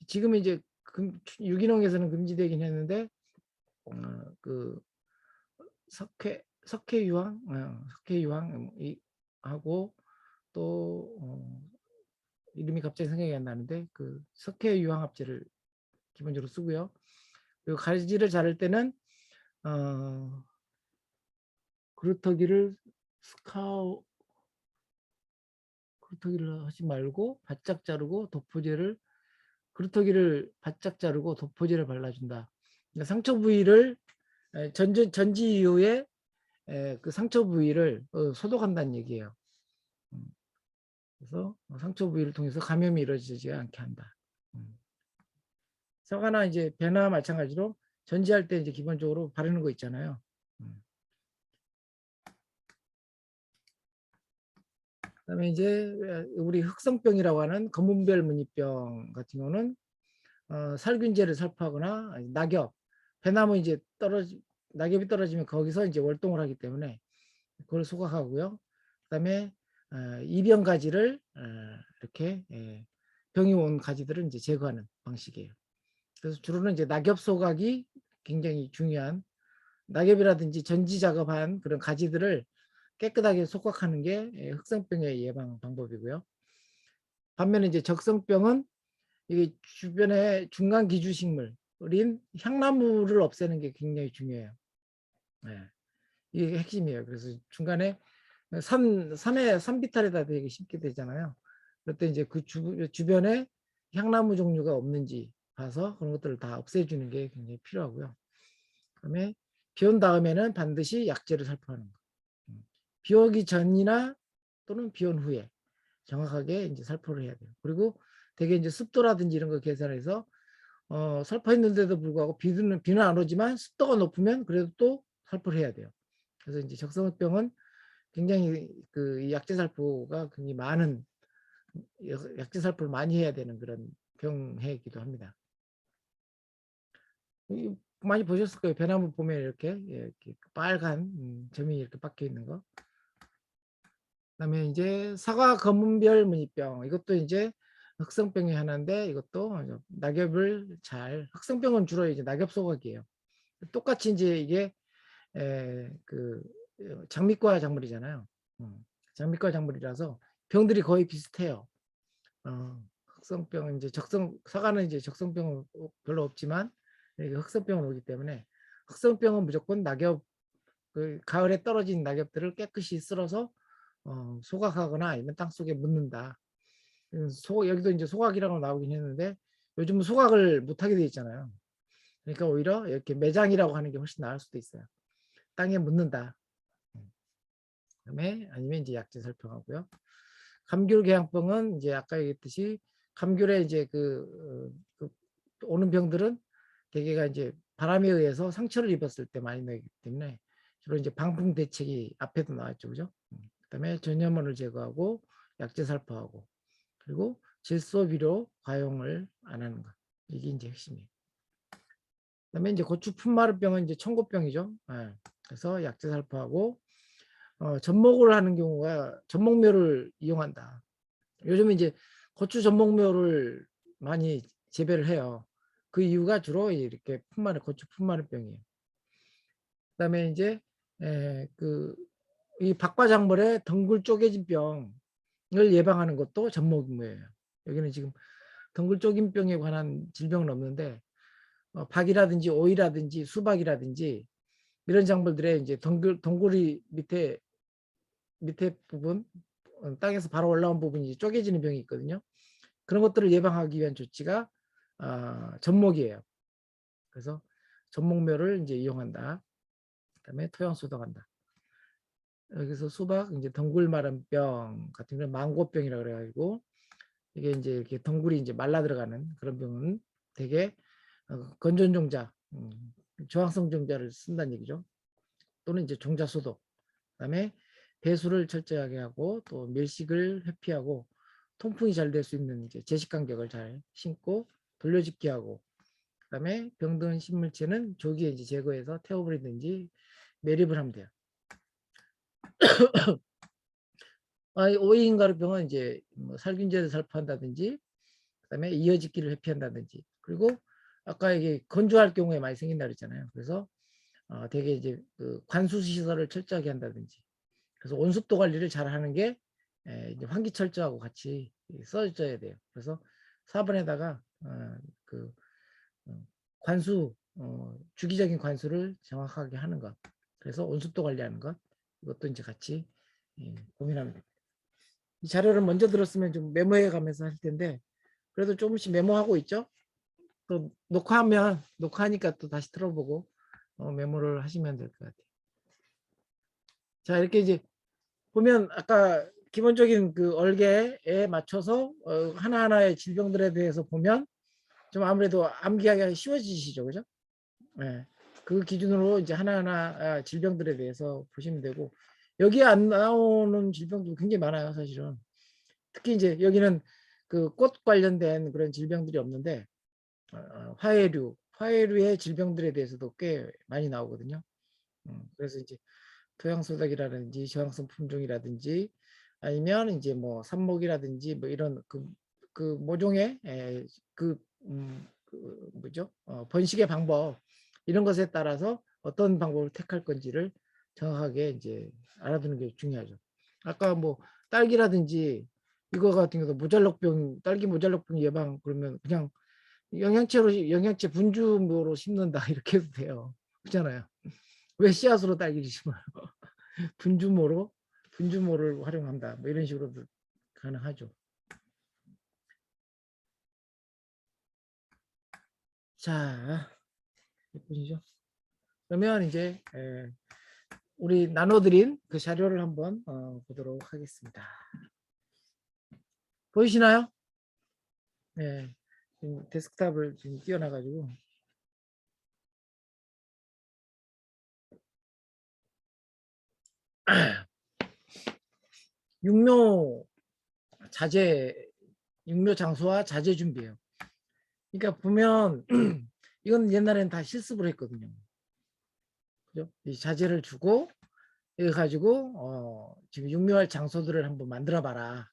지금 이제 유기농에서는 금지되긴 했는데 그 석회 유황 하고 또 이름이 갑자기 생각이 안 나는데 그 석회 유황합제를 기본적으로 쓰고요. 그리고 가지를 자를 때는 그루터기를 스카우 그루터기를 하지 말고 바짝 자르고 도포제를 그루터기를 바짝 자르고 도포제를 발라준다. 그러니까 상처 부위를 전지 이후에 그 상처 부위를 소독한다는 얘기예요. 그래서 상처 부위를 통해서 감염이 이루어지지 않게 한다. 사과나 이제 배나 마찬가지로 전지할 때 이제 기본적으로 바르는 거 있잖아요. 그다음에 이제 우리 흑성병이라고 하는 검은별 무늬병 같은 경우는 살균제를 살포하거나 낙엽, 배나무 이제 낙엽이 떨어지면 거기서 이제 월동을 하기 때문에 그걸 소각하고요. 그다음에 이병 가지를 이렇게 병이 온 가지들을 이제 제거하는 방식이에요. 그래서 주로는 이제 낙엽 소각이 굉장히 중요한 낙엽이라든지 전지 작업한 그런 가지들을 깨끗하게 소각하는 게 흑성병의 예방 방법이고요. 반면에 이제 적성병은 이게 주변에 중간 기주식물인 향나무를 없애는 게 굉장히 중요해요. 네. 이게 핵심이에요. 그래서 중간에 산에 산비탈에다 되게 심게 되잖아요. 그때 이제 그 주변에 향나무 종류가 없는지 봐서 그런 것들을 다 없애주는 게 굉장히 필요하고요. 그다음에 비 온 다음에는 반드시 약재를 살포하는 거. 비 오기 전이나 또는 비 온 후에 정확하게 이제 살포를 해야 돼요. 그리고 되게 이제 습도라든지 이런 거 계산해서 살포했는데도 불구하고 비는 안 오지만 습도가 높으면 그래도 또 살포를 해야 돼요. 그래서 이제 적성병은 굉장히 그 약재 살포가 굉장히 많은 약재 살포를 많이 해야 되는 그런 병해이기도 합니다. 많이 보셨을 거예요. 배나무 보면 이렇게 빨간 점이 이렇게 박혀 있는 거. 그다음에 이제 사과 검은별 무늬병 이것도 이제 흑성병의 하나인데 이것도 낙엽을 흑성병은 주로 이제 낙엽 소각이에요. 똑같이 이제 이게 그 장미과 작물이잖아요. 장미과 작물이라서 병들이 거의 비슷해요. 흑성병은 이제 사과는 이제 적성병은 별로 없지만 흑성병은 오기 때문에 흑성병은 무조건 낙엽 그 가을에 떨어진 낙엽들을 깨끗이 쓸어서 소각하거나 아니면 땅 속에 묻는다. 여기도 이제 소각이라고 나오긴 했는데 요즘은 소각을 못하게 돼 있잖아요. 그러니까 오히려 이렇게 매장이라고 하는 게 훨씬 나을 수도 있어요. 땅에 묻는다. 그다음에 아니면 이제 약재 살펴하고요. 감귤 개양병은 이제 아까 얘기했듯이 감귤에 이제 그 오는 병들은 대개가 이제 바람에 의해서 상처를 입었을 때 많이 나기 때문에 주로 이제 방풍 대책이 앞에도 나왔죠, 그죠? 그다음에 전염원을 제거하고 약재 살포하고 그리고 질소 비료 과용을 안 하는 것 이게 이제 핵심이에요. 그다음에 이제 고추 풋마르병은 이제 청고병이죠. 네. 그래서 약재 살포하고 접목을 하는 경우가 접목묘를 이용한다. 요즘은 이제 고추 접목묘를 많이 재배를 해요. 그 이유가 주로 이렇게 고추 풋마르병이에요. 그다음에 이제 이 박과작물의 덩굴 쪼개진 병을 예방하는 것도 접목묘예요. 여기는 지금 덩굴 쪼개진 병에 관한 질병은 없는데 박이라든지 오이라든지 수박이라든지 이런 작물들의 이제 덩굴이 밑에 부분 땅에서 바로 올라온 부분이 쪼개지는 병이 있거든요. 그런 것들을 예방하기 위한 조치가 접목이에요. 그래서 접목묘를 이제 이용한다. 그다음에 토양 소독한다. 여기서 수박 이제 덩굴 마름병 같은 경우는 망고병이라고 그래가지고 이게 이제 이렇게 덩굴이 이제 말라 들어가는 그런 병은 되게 건전 종자, 저항성 종자를 쓴다는 얘기죠. 또는 이제 종자 소독. 그다음에 배수를 철저하게 하고 또 밀식을 회피하고 통풍이 잘 될 수 있는 이제 제식 간격을 잘 심고 돌려짓기 하고 그다음에 병든 식물체는 조기에 이제 제거해서 태워버리든지 매립을 하면 돼요. 오이인가루병은 이제 뭐 살균제를 살포한다든지 그다음에 이어짓기를 회피한다든지 그리고 아까 이게 건조할 경우에 많이 생긴다 그랬잖아요. 그래서 되게 이제 그 관수 시설을 철저하게 한다든지 그래서 온습도 관리를 잘 하는 게 이제 환기철저하고 같이 써줘야 돼요. 그래서 4번에다가 그 관수 주기적인 관수를 정확하게 하는 것. 그래서 온습도 관리하는 것. 이것도 이제 같이 고민하면 됩니다. 이 자료를 먼저 들었으면 좀 메모해 가면서 할 텐데 그래도 조금씩 메모하고 있죠. 또 녹화하니까 또 다시 들어보고 메모를 하시면 될 것 같아요. 자, 이렇게 이제 보면 아까 기본적인 그 얼개에 맞춰서 하나하나의 질병들에 대해서 보면 좀 아무래도 암기하기가 쉬워지시죠, 그죠? 네. 그 기준으로 이제 하나하나 질병들에 대해서 보시면 되고 여기에 안 나오는 질병도 굉장히 많아요, 사실은. 특히 이제 여기는 그 꽃 관련된 그런 질병들이 없는데 화해류의 질병들에 대해서도 꽤 많이 나오거든요. 그래서 이제 토양소작이라든지 저항성 품종이라든지 아니면 이제 뭐 삽목이라든지 뭐 이런 그 모종의 그 뭐죠? 번식의 방법 이런 것에 따라서 어떤 방법을 택할 건지를 정확하게 이제 알아두는 게 중요하죠. 아까 뭐 딸기라든지 이거 같은 경우도 딸기 모잘록병 예방 그러면 그냥 영양체 분주모로 심는다 이렇게 해도 돼요. 그렇잖아요. 왜 씨앗으로 딸기를 심어요? 분주모를 활용한다. 뭐 이런 식으로도 가능하죠. 자, 예쁘시죠? 그러면 이제 우리 나눠드린 그 자료를 한번 보도록 하겠습니다. 보이시나요? 네, 지금 데스크탑을 지금 띄워놔가지고 육묘 육묘 장소와 자재 준비예요. 그러니까 보면 이건 옛날에는 다 실습을 했거든요. 그죠? 이 자재를 주고 이거 가지고 지금 육묘할 장소들을 한번 만들어 봐라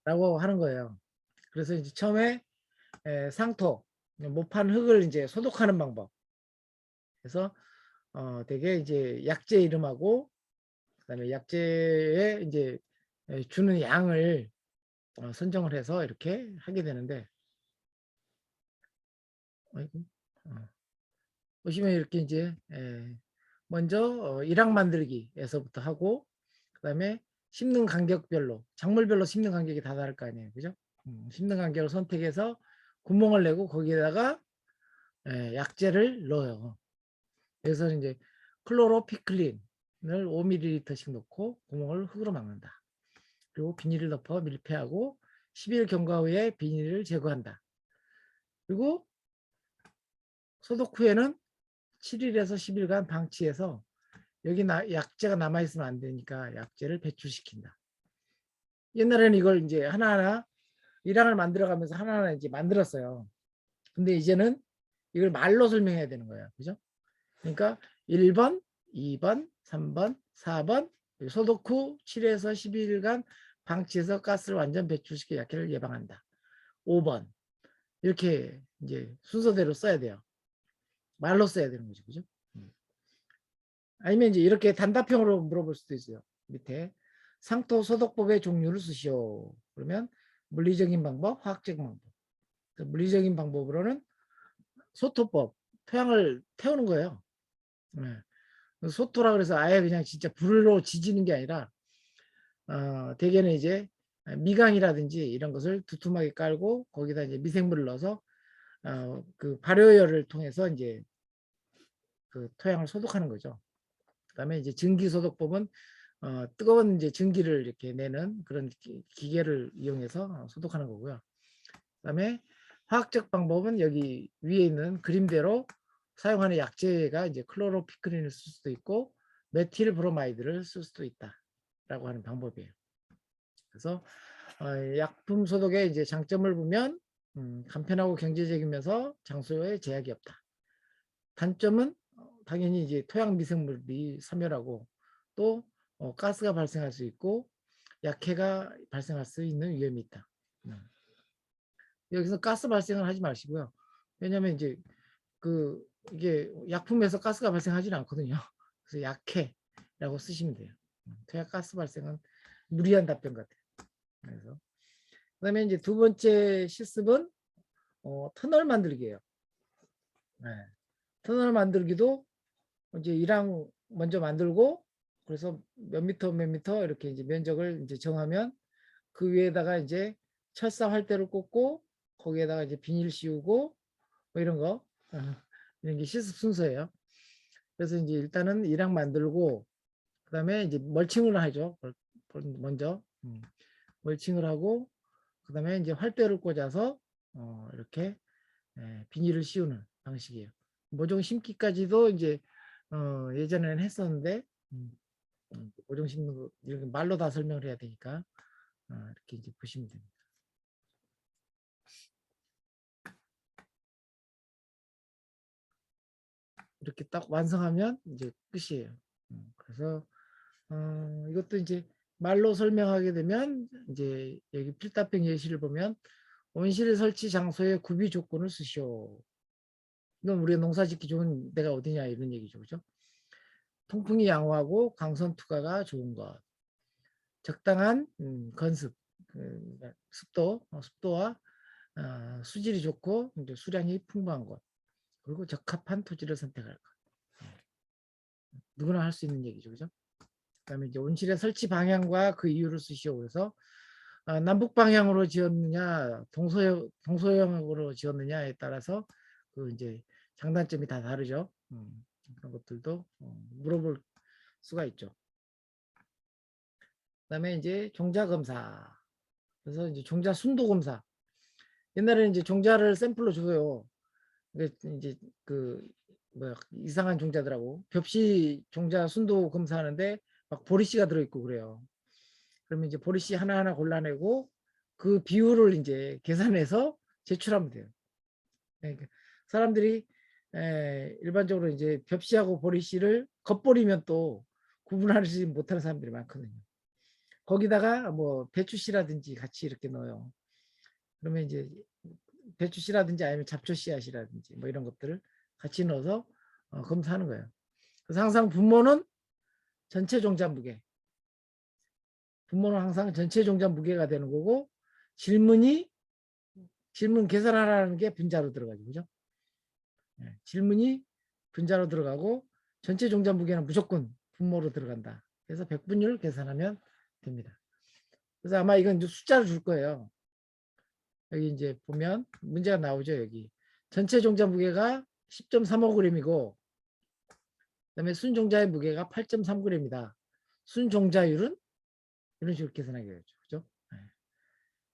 라고 하는 거예요. 그래서 이제 처음에 상토 모판 흙을 이제 소독하는 방법. 그래서 되게 이제 약재 이름하고 그다음에 약재에 이제 주는 양을 선정을 해서 이렇게 하게 되는데 보시면 이렇게 이제 먼저 일학 만들기에서부터 하고 그다음에 심는 간격별로 작물별로 심는 간격이 다 다를 거 아니에요, 그죠? 심는 간격을 선택해서 구멍을 내고 거기에다가 약재를 넣어요. 그래서 이제 클로로피클린을 5ml씩 넣고 구멍을 흙으로 막는다. 그리고 비닐을 덮어 밀폐하고 10일 경과 후에 비닐을 제거한다. 그리고 소독 후에는 7일에서 10일간 방치해서 여기 약재가 남아있으면 안 되니까 약재를 배출시킨다. 옛날에는 이걸 이제 하나하나 일항을 만들어가면서 하나하나 이제 만들었어요. 근데 이제는 이걸 말로 설명해야 되는 거예요. 그죠? 그러니까 1번, 2번, 3번, 4번 소독 후 7에서 12일간 방치해서 가스를 완전 배출시켜 약해를 예방한다. 5번 이렇게 이제 순서대로 써야 돼요. 말로 써야 되는 거죠. 그죠? 아니면 이제 이렇게 단답형으로 물어볼 수도 있어요. 밑에 상토 소독법의 종류를 쓰시오. 그러면 물리적인 방법, 화학적 방법. 물리적인 방법으로는 소토법, 토양을 태우는 거예요. 네. 소토라 그래서 아예 그냥 진짜 불로 지지는 게 아니라 대개는 이제 미강이라든지 이런 것을 두툼하게 깔고 거기다 이제 미생물을 넣어서 그 발효열을 통해서 이제 그 토양을 소독하는 거죠. 그다음에 이제 증기소독법은 뜨거운 이제 증기를 이렇게 내는 그런 기계를 이용해서 소독하는 거고요. 그다음에 화학적 방법은 여기 위에 있는 그림대로 사용하는 약재가 이제 클로로피크린을 쓸 수도 있고 메틸 브로마이드를 쓸 수도 있다라고 하는 방법이에요. 그래서 약품 소독의 이제 장점을 보면 간편하고 경제적이면서 장소에 제약이 없다. 단점은 당연히 이제 토양 미생물이 섬멸하고 또 가스가 발생할 수 있고 약해가 발생할 수 있는 위험이 있다. 여기서 가스 발생을 하지 마시고요. 왜냐하면 이제 이게 약품에서 가스가 발생하지는 않거든요. 그래서 약해라고 쓰시면 돼요. 토양 가스 발생은 무리한 답변 같아요. 그래서 그다음에 이제 두 번째 실습은 터널 만들기예요. 네. 터널 만들기도 이제 1항 먼저 만들고, 그래서 몇 미터 몇 미터 이렇게 이제 면적을 이제 정하면 그 위에다가 이제 철사 활대를 꽂고 거기에다가 이제 비닐 씌우고 뭐 이런 거, 이런 게 실습 순서예요. 그래서 이제 일단은 1항 만들고, 그다음에 이제 멀칭을 하죠. 먼저 멀칭을 하고, 그다음에 이제 활대를 꽂아서 이렇게 비닐을 씌우는 방식이에요. 모종 심기까지도 이제 예전에는 했었는데, 모종 심는 거 이렇게 말로 다 설명을 해야 되니까 이렇게 이제 보시면 됩니다. 이렇게 딱 완성하면 이제 끝이에요. 그래서 이것도 이제 말로 설명하게 되면, 이제 여기 필답형 예시를 보면 온실 설치 장소의 구비 조건을 쓰시오. 이건 우리가 농사 짓기 좋은 데가 어디냐 이런 얘기죠. 그죠? 통풍이 양호하고 강선 투과가 좋은 것. 적당한 건습, 습도와 수질이 좋고 이제 수량이 풍부한 것. 그리고 적합한 토지를 선택할 것. 누구나 할 수 있는 얘기죠. 그죠? 그다음에 이제 온실의 설치 방향과 그 이유를 쓰시오. 그래서 남북 방향으로 지었느냐, 동서형으로 지었느냐에 따라서 그 이제 장단점이 다 다르죠. 그런 것들도 물어볼 수가 있죠. 그다음에 이제 종자 검사. 그래서 이제 종자 순도 검사. 옛날에는 이제 종자를 샘플로 줘요. 이제 그 뭐야, 이상한 종자들하고 벽시 종자 순도 검사하는데 막 보리씨가 들어있고 그래요. 그러면 이제 보리씨 하나하나 골라내고 그 비율을 이제 계산해서 제출하면 돼요. 그러니까 사람들이 일반적으로 이제 벽시하고 보리씨를 겉보리면 또 구분하지 못하는 사람들이 많거든요. 거기다가 뭐 배추씨라든지 같이 이렇게 넣어요. 그러면 이제 배추씨라든지 아니면 잡초씨앗이라든지 뭐 이런 것들을 같이 넣어서 검사하는 거예요. 그래서 항상 분모는 전체 종자 무게, 분모는 항상 전체 종자 무게가 되는 거고, 질문 계산하라는 게 분자로 들어가죠. 그죠? 질문이 분자로 들어가고 전체 종자 무게는 무조건 분모로 들어간다. 그래서 백분율 계산하면 됩니다. 그래서 아마 이건 이제 숫자를 줄 거예요. 여기 이제 보면 문제가 나오죠. 여기 전체 종자 무게가 10.35g이고 그다음에 순종자의 무게가 8.3g이다. 순종자율은 이런 식으로 계산하게 되죠. 그죠?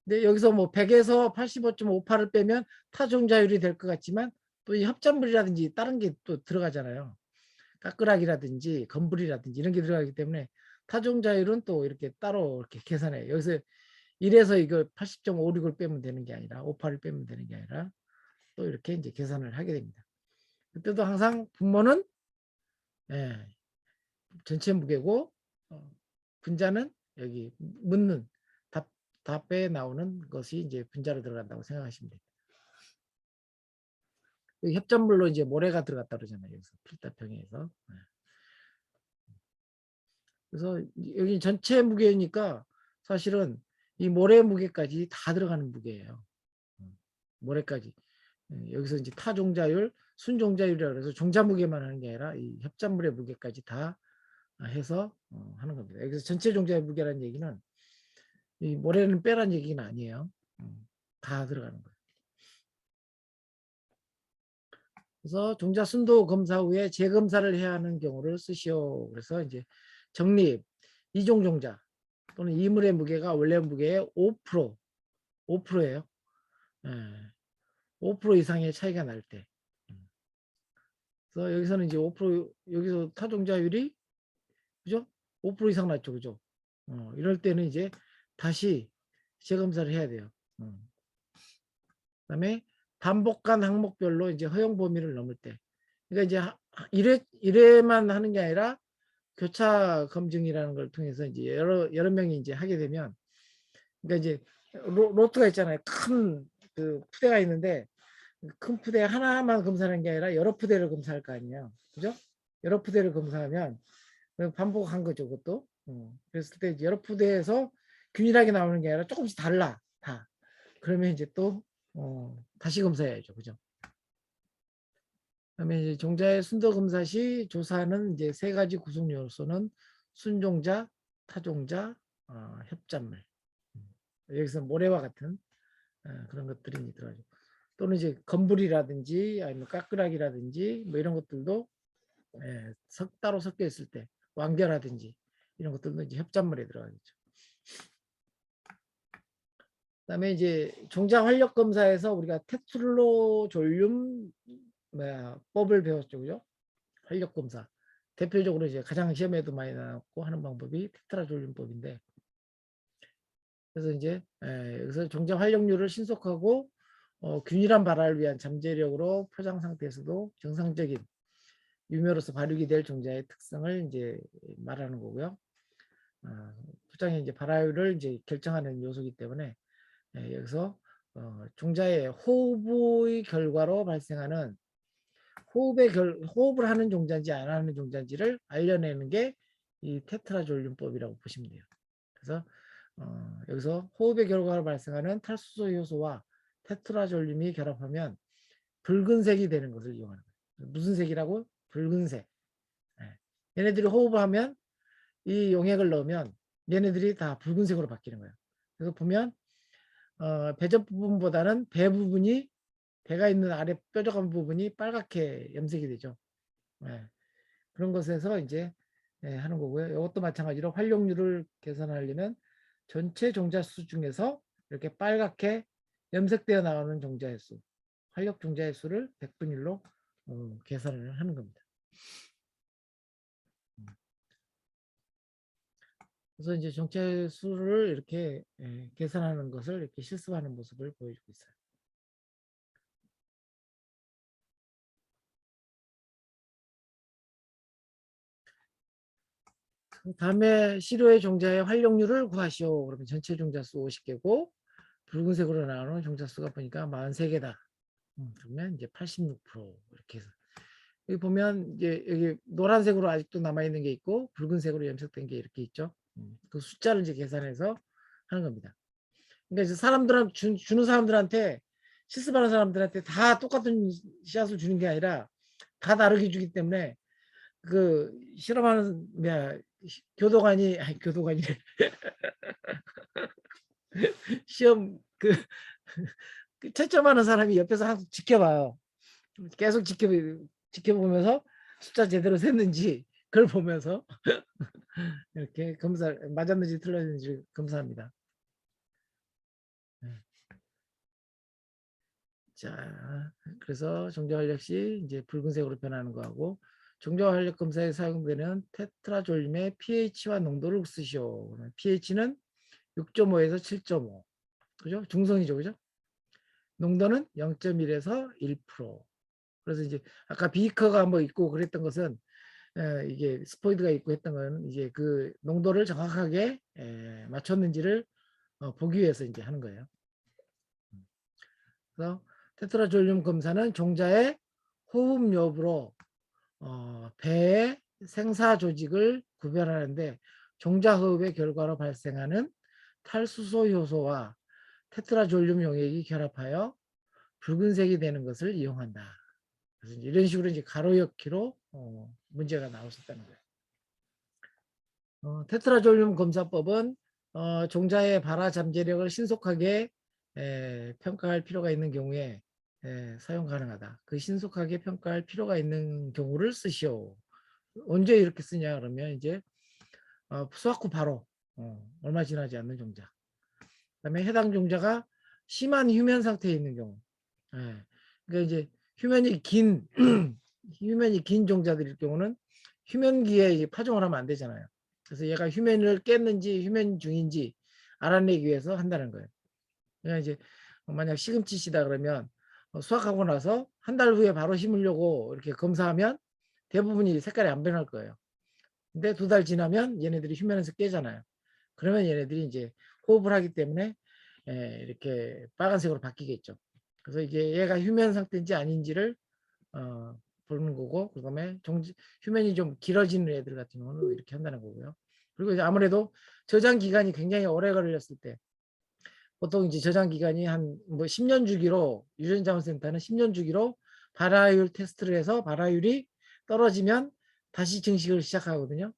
근데 여기서 뭐 100에서 85.58을 빼면 타종자율이 될 것 같지만 또 이 협전물이라든지 다른 게 또 들어가잖아요. 까끄락이라든지 건불이라든지 이런 게 들어가기 때문에 타종자율은 또 이렇게 따로 이렇게 계산해요. 여기서 1에서 이거 80.56을 빼면 되는 게 아니라 58을 빼면 되는 게 아니라 또 이렇게 이제 계산을 하게 됩니다. 그때도 항상 분모는 전체 무게고 분자는 여기 묻는 답에 나오는 것이 이제 분자로 들어간다고 생각하시면 됩니다. 협전물로 이제 모래가 들어갔다 그러잖아요. 여기서 필답형에서. 그래서 여기 전체 무게니까 사실은 이 모래 무게까지 다 들어가는 무게예요. 모래까지. 여기서 이제 타종자율, 순종자율이라고 해서 종자 무게만 하는 게 아니라 이 협작물의 무게까지 다 해서 하는 겁니다. 여기서 전체 종자의 무게라는 얘기는 이 모래는 빼라는 얘기는 아니에요. 다 들어가는 거예요. 그래서 종자 순도 검사 후에 재검사를 해야 하는 경우를 쓰시오. 그래서 이제 정립, 이종 종자 또는 이물의 무게가 원래 무게의 5%예요. 5% 이상의 차이가 날 때. 그래서 여기서는 이제 5% 여기서 타종자율이 그죠? 5% 이상 났죠, 그죠? 이럴 때는 이제 다시 재검사를 해야 돼요. 그다음에 반복한 항목별로 이제 허용 범위를 넘을 때, 그러니까 이제 1회만 하는 게 아니라 교차 검증이라는 걸 통해서 이제 여러 명이 이제 하게 되면, 그러니까 이제 로트가 있잖아요. 큰 그 푸대가 있는데 큰 푸대 하나만 검사하는 게 아니라 여러 푸대를 검사할 거 아니에요, 그죠? 여러 푸대를 검사하면 반복한 거죠, 그것도. 그랬을 때 여러 푸대에서 균일하게 나오는 게 아니라 조금씩 달라, 다. 그러면 이제 또 다시 검사해야죠. 그죠? 그다음에 이제 종자의 순도 검사 시 조사하는 이제 세 가지 구성 요소는 순종자, 타종자, 협잡물. 여기서 모래와 같은 그런 것들이 이제 들어가죠. 또는 이제 건불이라든지 아니면 까끌하기라든지 뭐 이런 것들도 따로 섞여 있을 때 완결하든지 이런 것들도 이제 협잡물에 들어가겠죠. 그다음에 이제 종자 활력 검사에서 우리가 테트로 졸륨 법을 배웠죠, 그죠? 활력 검사. 대표적으로 이제 가장 시험에도 많이 나왔고 하는 방법이 테트라졸륨법인데, 그래서 이제 여기서 종자 활력률을 신속하고 균일한 발화를 위한 잠재력으로 포장 상태에서도 정상적인 유묘로서 발육이 될 종자의 특성을 이제 말하는 거고요. 포장의 이제 발화율을 이제 결정하는 요소이기 때문에 여기서 종자의 호흡의 결과로 발생하는 호흡을 하는 종자인지 안 하는 종자인지를 알려내는 게 이 테트라졸륨법이라고 보시면 돼요. 그래서 여기서 호흡의 결과로 발생하는 탈수소 효소와 테트라졸륨이 결합하면 붉은색이 되는 것을 이용하는 거예요. 무슨 색이라고? 붉은색. 얘네들이 호흡을 하면 이 용액을 넣으면 얘네들이 다 붉은색으로 바뀌는 거예요. 그래서 보면 배접 부분보다는 배 부분이, 배가 있는 아래 뾰족한 부분이 빨갛게 염색이 되죠. 그런 것에서 이제 하는 거고요. 이것도 마찬가지로 활용률을 계산하려면 전체 종자수 중에서 이렇게 빨갛게 염색되어 나오는 종자의 수, 활력 종자의 수를 100분의 1로 계산을 하는 겁니다. 그래서 이제 종자 수를 이렇게 계산하는 것을 이렇게 실습하는 모습을 보여주고 있어요. 다음에 시료의 종자의 활용률을 구하시오. 그러면 전체 종자 수 50개고 붉은색으로 나오는 종자 수가 보니까 43개다. 그러면 이제 86% 이렇게 해서 여기 보면 이제 여기 노란색으로 아직도 남아 있는 게 있고 붉은색으로 염색된 게 이렇게 있죠. 그 숫자를 이제 계산해서 하는 겁니다. 그러니까 이제 주는 사람들한테, 실습하는 사람들한테 다 똑같은 씨앗을 주는 게 아니라 다 다르게 주기 때문에 그 실험하는 교도관이, 아니 교도관이 시험 채점하는 사람이 옆에서 항상 지켜봐요. 계속 지켜보면서 숫자 제대로 셌는지 그걸 보면서 이렇게 맞았는지 틀렸는지 검사합니다. 자, 그래서 정자활력 시 이제 붉은색으로 변하는 거하고, 정자활력 검사에 사용되는 테트라졸륨의 pH와 농도를 쓰시오. pH는 6.5에서 7.5. 그죠? 중성이죠. 그죠? 농도는 0.1에서 1%. 그래서 이제 아까 비커가 뭐 있고 그랬던 것은 이게 스포이드가 있고 했던 건 이제 그 농도를 정확하게 맞췄는지를 보기 위해서 이제 하는 거예요. 그래서 테트라졸륨 검사는 종자의 호흡 여부로 배의 생사 조직을 구별하는데, 종자 호흡의 결과로 발생하는 탈수소 효소와 테트라졸륨 용액이 결합하여 붉은색이 되는 것을 이용한다. 그래서 이런 식으로 이제 가로역기로 문제가 나올 수 있다는 거예요. 테트라졸륨 검사법은 종자의 발화 잠재력을 신속하게 평가할 필요가 있는 경우에 사용 가능하다. 그 신속하게 평가할 필요가 있는 경우를 쓰시오. 언제 이렇게 쓰냐 그러면 이제 수확 후 바로 얼마 지나지 않는 종자. 그다음에 해당 종자가 심한 휴면 상태에 있는 경우. 그러니까 이제 휴면이 긴 휴면이 긴 종자들일 경우는 휴면기에 파종을 하면 안 되잖아요. 그래서 얘가 휴면을 깼는지 휴면 중인지 알아내기 위해서 한다는 거예요. 그러니까 이제 만약 시금치시다 그러면 수확하고 나서 한 달 후에 바로 심으려고 이렇게 검사하면 대부분이 색깔이 안 변할 거예요. 근데 2달 지나면 얘네들이 휴면에서 깨잖아요. 그러면 얘네들이 이제 호흡을 하기 때문에 이렇게 빨간색으로 바뀌겠죠. 그래서 이게 얘가 휴면 상태인지 아닌지를 보는 거고, 그다음에 휴면이 좀 길어지는 애들 같은 경우는 이렇게 한다는 거고요. 그리고 이제 아무래도 저장 기간이 굉장히 오래 걸렸을 때, 보통 이제 저장 기간이 한 뭐 10년 주기로 유전자원센터는 10년 주기로 발화율 테스트를 해서 발화율이 떨어지면 다시 증식을 시작하거든요.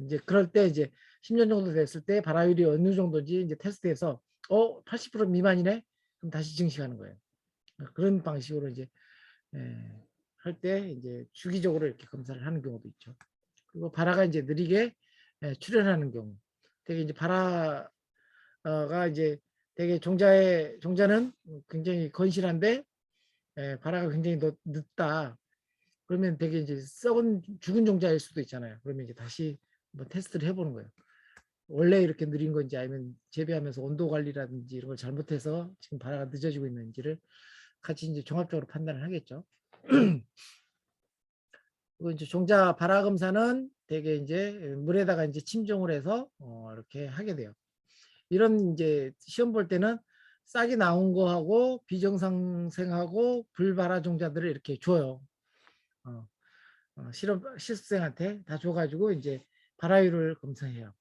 이제 그럴 때 이제 10년 정도 됐을 때 발화율이 어느 정도인지 이제 테스트해서 80% 미만이네. 그럼 다시 증식하는 거예요. 그런 방식으로 이제 할 때 이제 주기적으로 이렇게 검사를 하는 경우도 있죠. 그리고 발화가 이제 느리게 출현하는 경우, 되게 이제 발화가 이제 되게 종자는 굉장히 건실한데 발화가 굉장히 늦다. 그러면 되게 이제 썩은 죽은 종자일 수도 있잖아요. 그러면 이제 다시 한번 테스트를 해보는 거예요. 원래 이렇게 느린 건지 아니면 재배하면서 온도 관리라든지 이런 걸 잘못해서 지금 발화가 늦어지고 있는지를 같이 이제 종합적으로 판단을 하겠죠. 그리고 이제 종자 발화 검사는 되게 이제 물에다가 이제 침종을 해서 이렇게 하게 돼요. 이런 이제 시험 볼 때는 싹이 나온 거하고 비정상생하고 불발화 종자들을 이렇게 줘요. 실습생한테 다 줘가지고 이제 발화율을 검사해요.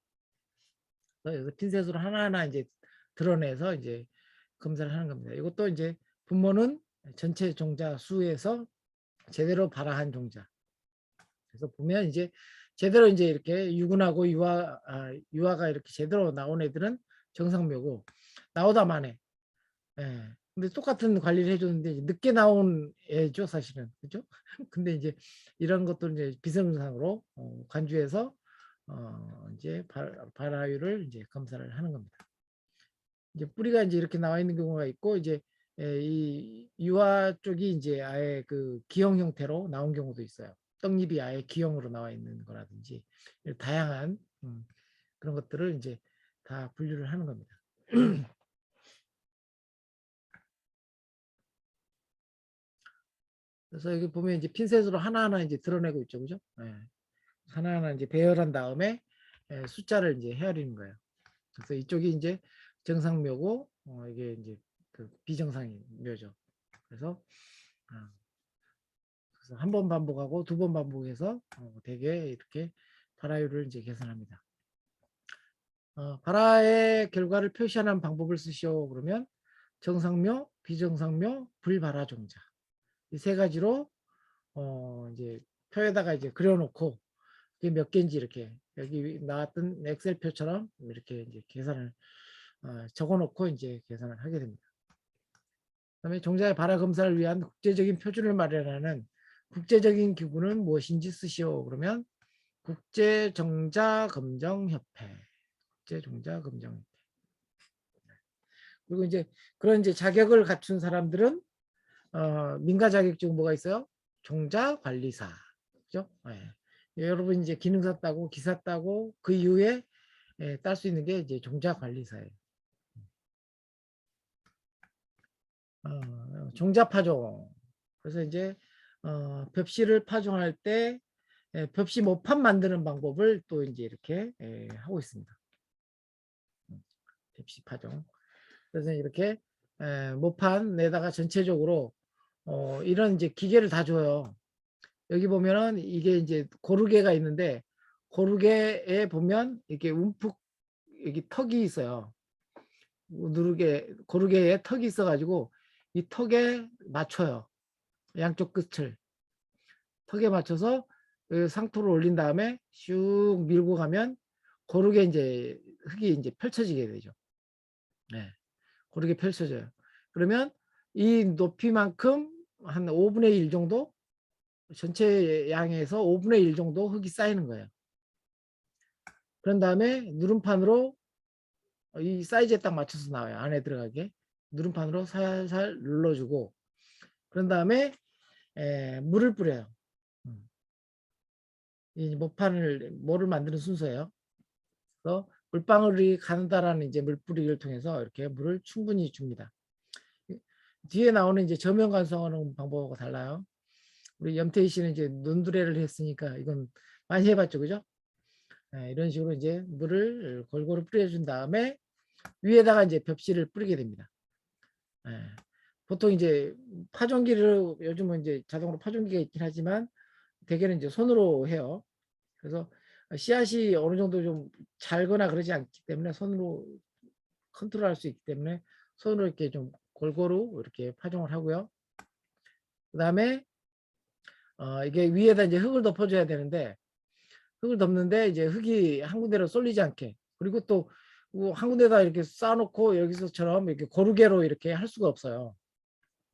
그래서 핀셋으로 하나하나 이제 드러내서 이제 검사를 하는 겁니다. 이것도 이제 분모는 전체 종자 수에서 제대로 발화한 종자. 그래서 보면 이제 제대로 이제 이렇게 유군하고 유화가 이렇게 제대로 나온 애들은 정상묘고 나오다 만에. 근데 똑같은 관리를 해줬는데 늦게 나온 애죠 사실은, 그죠? 근데 이제 이런 것도 이제 비정상으로 간주해서 이제 발화율을 이제 검사를 하는 겁니다. 이제 뿌리가 이제 이렇게 나와 있는 경우가 있고 이제 이 유화 쪽이 이제 아예 그 기형 형태로 나온 경우도 있어요. 떡잎이 아예 기형으로 나와 있는 거라든지 다양한 그런 것들을 이제 다 분류를 하는 겁니다. 그래서 여기 보면 이제 핀셋으로 하나하나 이제 드러내고 있죠, 그죠? 하나하나 이제 배열한 다음에 숫자를 이제 헤아리는 거예요. 그래서 이쪽이 이제 정상묘고 이게 이제 그 비정상묘죠. 그래서 한 번 반복하고 두 번 반복해서 되게 이렇게 발화율을 이제 계산합니다. 발화의 결과를 표시하는 방법을 쓰시오. 그러면 정상묘, 비정상묘, 불발화 종자 이 세 가지로 이제 표에다가 이제 그려놓고 이게 몇 개인지 이렇게 여기 나왔던 엑셀표처럼 이렇게 이제 계산을 적어놓고 이제 계산을 하게 됩니다. 그다음에 종자의 발화 검사를 위한 국제적인 표준을 마련하는 국제적인 기구는 무엇인지 쓰시오. 그러면 국제종자검정협회, 국제종자검정협회. 그리고 이제 그런 이제 자격을 갖춘 사람들은 민간 자격증 뭐가 있어요? 종자관리사, 그죠? 여러분 이제 기능사 따고 기사 따고 그 이후에 딸 수 있는 게 이제 종자관리사예요. 종자파종. 그래서 이제 벽시를 파종할 때 벽시 모판 만드는 방법을 또 이제 이렇게 하고 있습니다. 벽시 파종. 그래서 이렇게 모판에다가 전체적으로 이런 이제 기계를 다 줘요. 여기 보면은 이게 이제 고르게가 있는데 고르게에 보면 이렇게 움푹 여기 턱이 있어요. 고르게에 턱이 있어가지고 이 턱에 맞춰요. 양쪽 끝을 턱에 맞춰서 상토를 올린 다음에 슉 밀고 가면 고르게 이제 흙이 이제 펼쳐지게 되죠. 고르게 펼쳐져요. 그러면 이 높이만큼 한 5분의 1 정도 전체 양에서 5분의 1 정도 흙이 쌓이는 거예요. 그런 다음에 누름판으로 이 사이즈에 딱 맞춰서 나와요. 안에 들어가게 누름판으로 살살 눌러주고 그런 다음에 물을 뿌려요. 이 모를 만드는 순서예요. 그래서 물방울이 간다라는 이제 물뿌리기를 통해서 이렇게 물을 충분히 줍니다. 뒤에 나오는 이제 저면 간성하는 방법하고 달라요. 우리 염태희 씨는 이제 논두레를 했으니까 이건 많이 해봤죠, 그죠? 이런 식으로 이제 물을 골고루 뿌려준 다음에 위에다가 이제 벽시를 뿌리게 됩니다. 보통 이제 파종기를 요즘은 이제 자동으로 파종기가 있긴 하지만 대개는 이제 손으로 해요. 그래서 씨앗이 어느 정도 좀 잘거나 그러지 않기 때문에 손으로 컨트롤할 수 있기 때문에 손으로 이렇게 좀 골고루 이렇게 파종을 하고요. 그다음에 이게 위에다 이제 흙을 덮어줘야 되는데 흙을 덮는데 이제 흙이 한 군데로 쏠리지 않게, 그리고 또 한 군데다 이렇게 쌓아놓고 여기서처럼 이렇게 고루개로 이렇게 할 수가 없어요.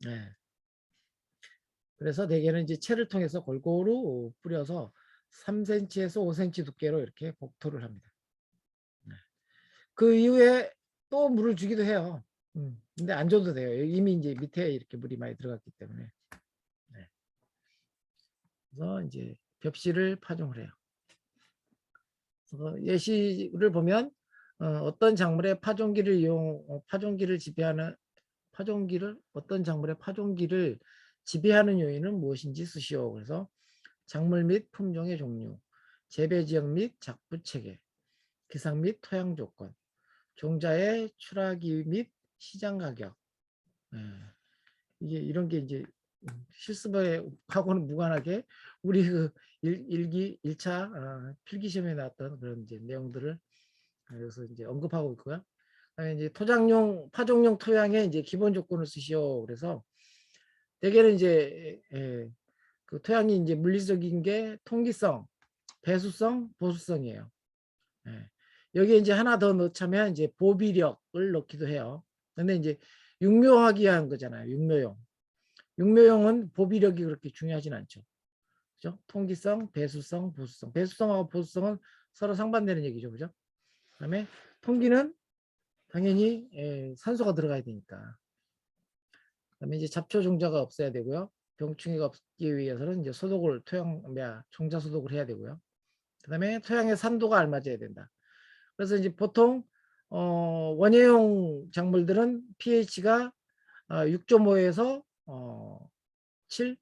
네. 그래서 대개는 이제 채를 통해서 골고루 뿌려서 3cm에서 5cm 두께로 이렇게 복토를 합니다. 네. 그 이후에 또 물을 주기도 해요. 근데 안 줘도 돼요. 이미 이제 밑에 이렇게 물이 많이 들어갔기 때문에. 네. 그래서 이제 벽실을 파종을 해요. 예시를 보면 어떤 작물의 파종기를 지배하는 어떤 작물의 파종기를 지배하는 요인은 무엇인지 쓰시오. 그래서 작물 및 품종의 종류, 재배 지역 및 작부 체계, 기상 및 토양 조건, 종자의 출하기 및 시장 가격. 예, 이게 이런 게 이제 실습하고는 무관하게 우리 그 일기 1차 필기 시험에 나왔던 그런 이제 내용들을 그래서 이제 언급하고 있고요. 그다음에 이제 파종용 토양의 이제 기본 조건을 쓰시오. 그래서 대개는 이제 그 토양이 이제 물리적인 게 통기성, 배수성, 보수성이에요. 예. 여기에 이제 하나 더 넣자면 이제 보비력을 넣기도 해요. 근데 이제 육묘하기 위한 거잖아요. 육묘용. 육묘용은 보비력이 그렇게 중요하진 않죠. 그죠? 통기성, 배수성, 보수성. 배수성하고 보수성은 서로 상반되는 얘기죠. 그죠? 그다음에 통기는 당연히 산소가 들어가야 되니까. 그다음에 이제 잡초 종자가 없어야 되고요. 병충해가 없기 위해서는 이제 종자 소독을 해야 되고요. 그다음에 토양의 산도가 알맞아야 된다. 그래서 이제 보통 원예용 작물들은 pH가 6.5에서 7,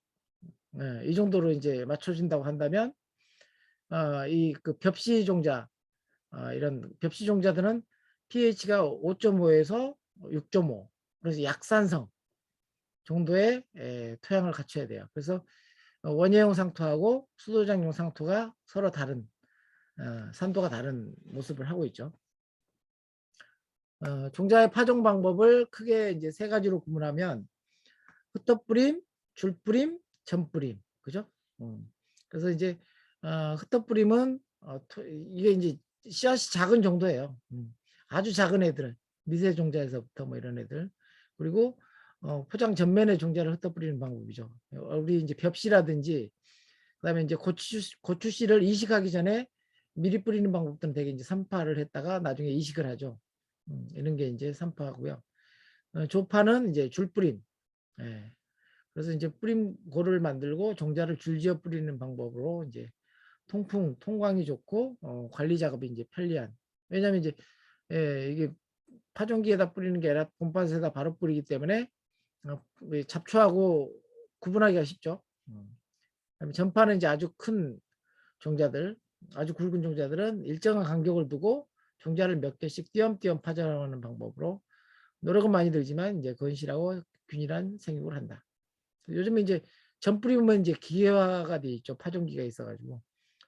이 정도로 이제 맞춰진다고 한다면 이 그 벽시 종자 이런 벽시 종자들은 pH가 5.5에서 6.5, 그래서 약산성 정도의 토양을 갖춰야 돼요. 그래서 원예용 상토하고 수도장용 상토가 서로 다른 산도가 다른 모습을 하고 있죠. 종자의 파종 방법을 크게 이제 세 가지로 구분하면 흩어뿌림, 줄뿌림, 전뿌림, 그죠? 그래서 이제 흩어뿌림은 이게 이제 씨앗이 작은 정도예요. 아주 작은 애들, 미세 종자에서부터 뭐 이런 애들, 그리고 포장 전면에 종자를 흩어뿌리는 방법이죠. 우리 이제 벽씨라든지 그다음에 이제 고추씨를 이식하기 전에 미리 뿌리는 방법들은 되게 이제 산파를 했다가 나중에 이식을 하죠. 이런 게 이제 산파고요. 조파는 이제 줄뿌림. 예. 그래서 이제 뿌림고를 만들고 종자를 줄지어 뿌리는 방법으로 이제 통광이 좋고 관리 작업이 이제 편리한. 왜냐하면 이제 이게 파종기에다 뿌리는 게 아니라 봄밭에다 바로 뿌리기 때문에 잡초하고 구분하기가 쉽죠. 그다음에 전파는 이제 아주 큰 종자들, 아주 굵은 종자들은 일정한 간격을 두고 종자를 몇 개씩 띄엄띄엄 파종하는 방법으로 노력은 많이 들지만 이제 건실하고 균일한 생육을 한다. 요즘에 이제 전뿌림은 이제 기계화가 돼 있죠. 파종기가 있어가지고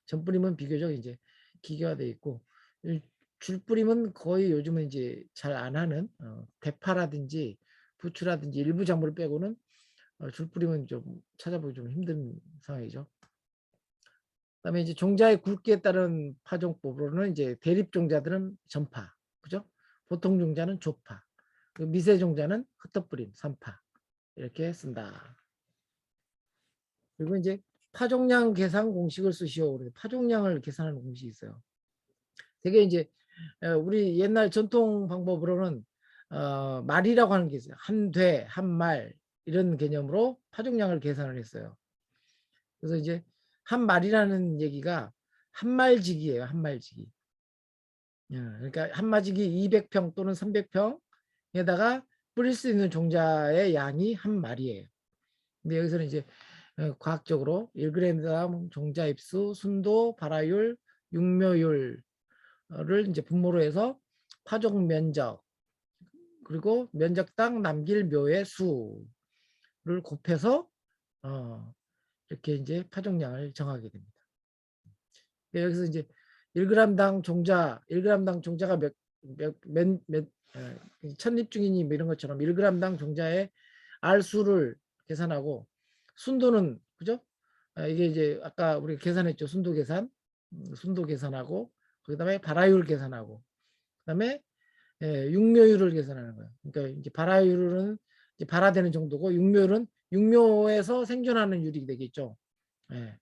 전뿌림은 비교적 이제 기계화돼 있고 줄뿌림은 거의 요즘은 이제 잘 안 하는 대파라든지 부추라든지 일부 작물을 빼고는 줄뿌림은 좀 찾아보기 좀 힘든 상황이죠. 그다음에 이제 종자의 굵기에 따른 파종법으로는 이제 대립 종자들은 전파, 그죠? 보통 종자는 조파, 미세 종자는 흩어뿌림, 산파 이렇게 쓴다. 그리고 이제 파종량 계산 공식을 쓰시오. 파종량을 계산하는 공식이 있어요. 되게 이제 우리 옛날 전통 방법으로는 말이라고 하는 게 있어요. 한 돼, 한 말 이런 개념으로 파종량을 계산을 했어요. 그래서 이제 한 말이라는 얘기가 한말지기예요. 한말지기. 그러니까 한마지기 200평 또는 300평에다가 뿌릴 수 있는 종자의 양이 한 말이에요. 근데 여기서는 이제 과학적으로 1g당 종자 입수, 순도, 발화율, 육묘율을 이제 분모로 해서 파종 면적 그리고 면적당 남길 묘의 수를 곱해서 이렇게 이제 파종량을 정하게 됩니다. 여기서 이제 1g당 종자가 천립중이니 뭐 이런 것처럼 1g당 종자의 알수를 계산하고 순도는 그죠? 이게 이제 아까 우리 계산했죠. 순도 계산, 순도 계산하고 그다음에 발화율 계산하고 그다음에 육묘율을 계산하는 거예요. 그러니까 이제 발화율은 이제 발화되는 정도고 육묘율은 육묘에서 생존하는 율이 되겠죠. 예.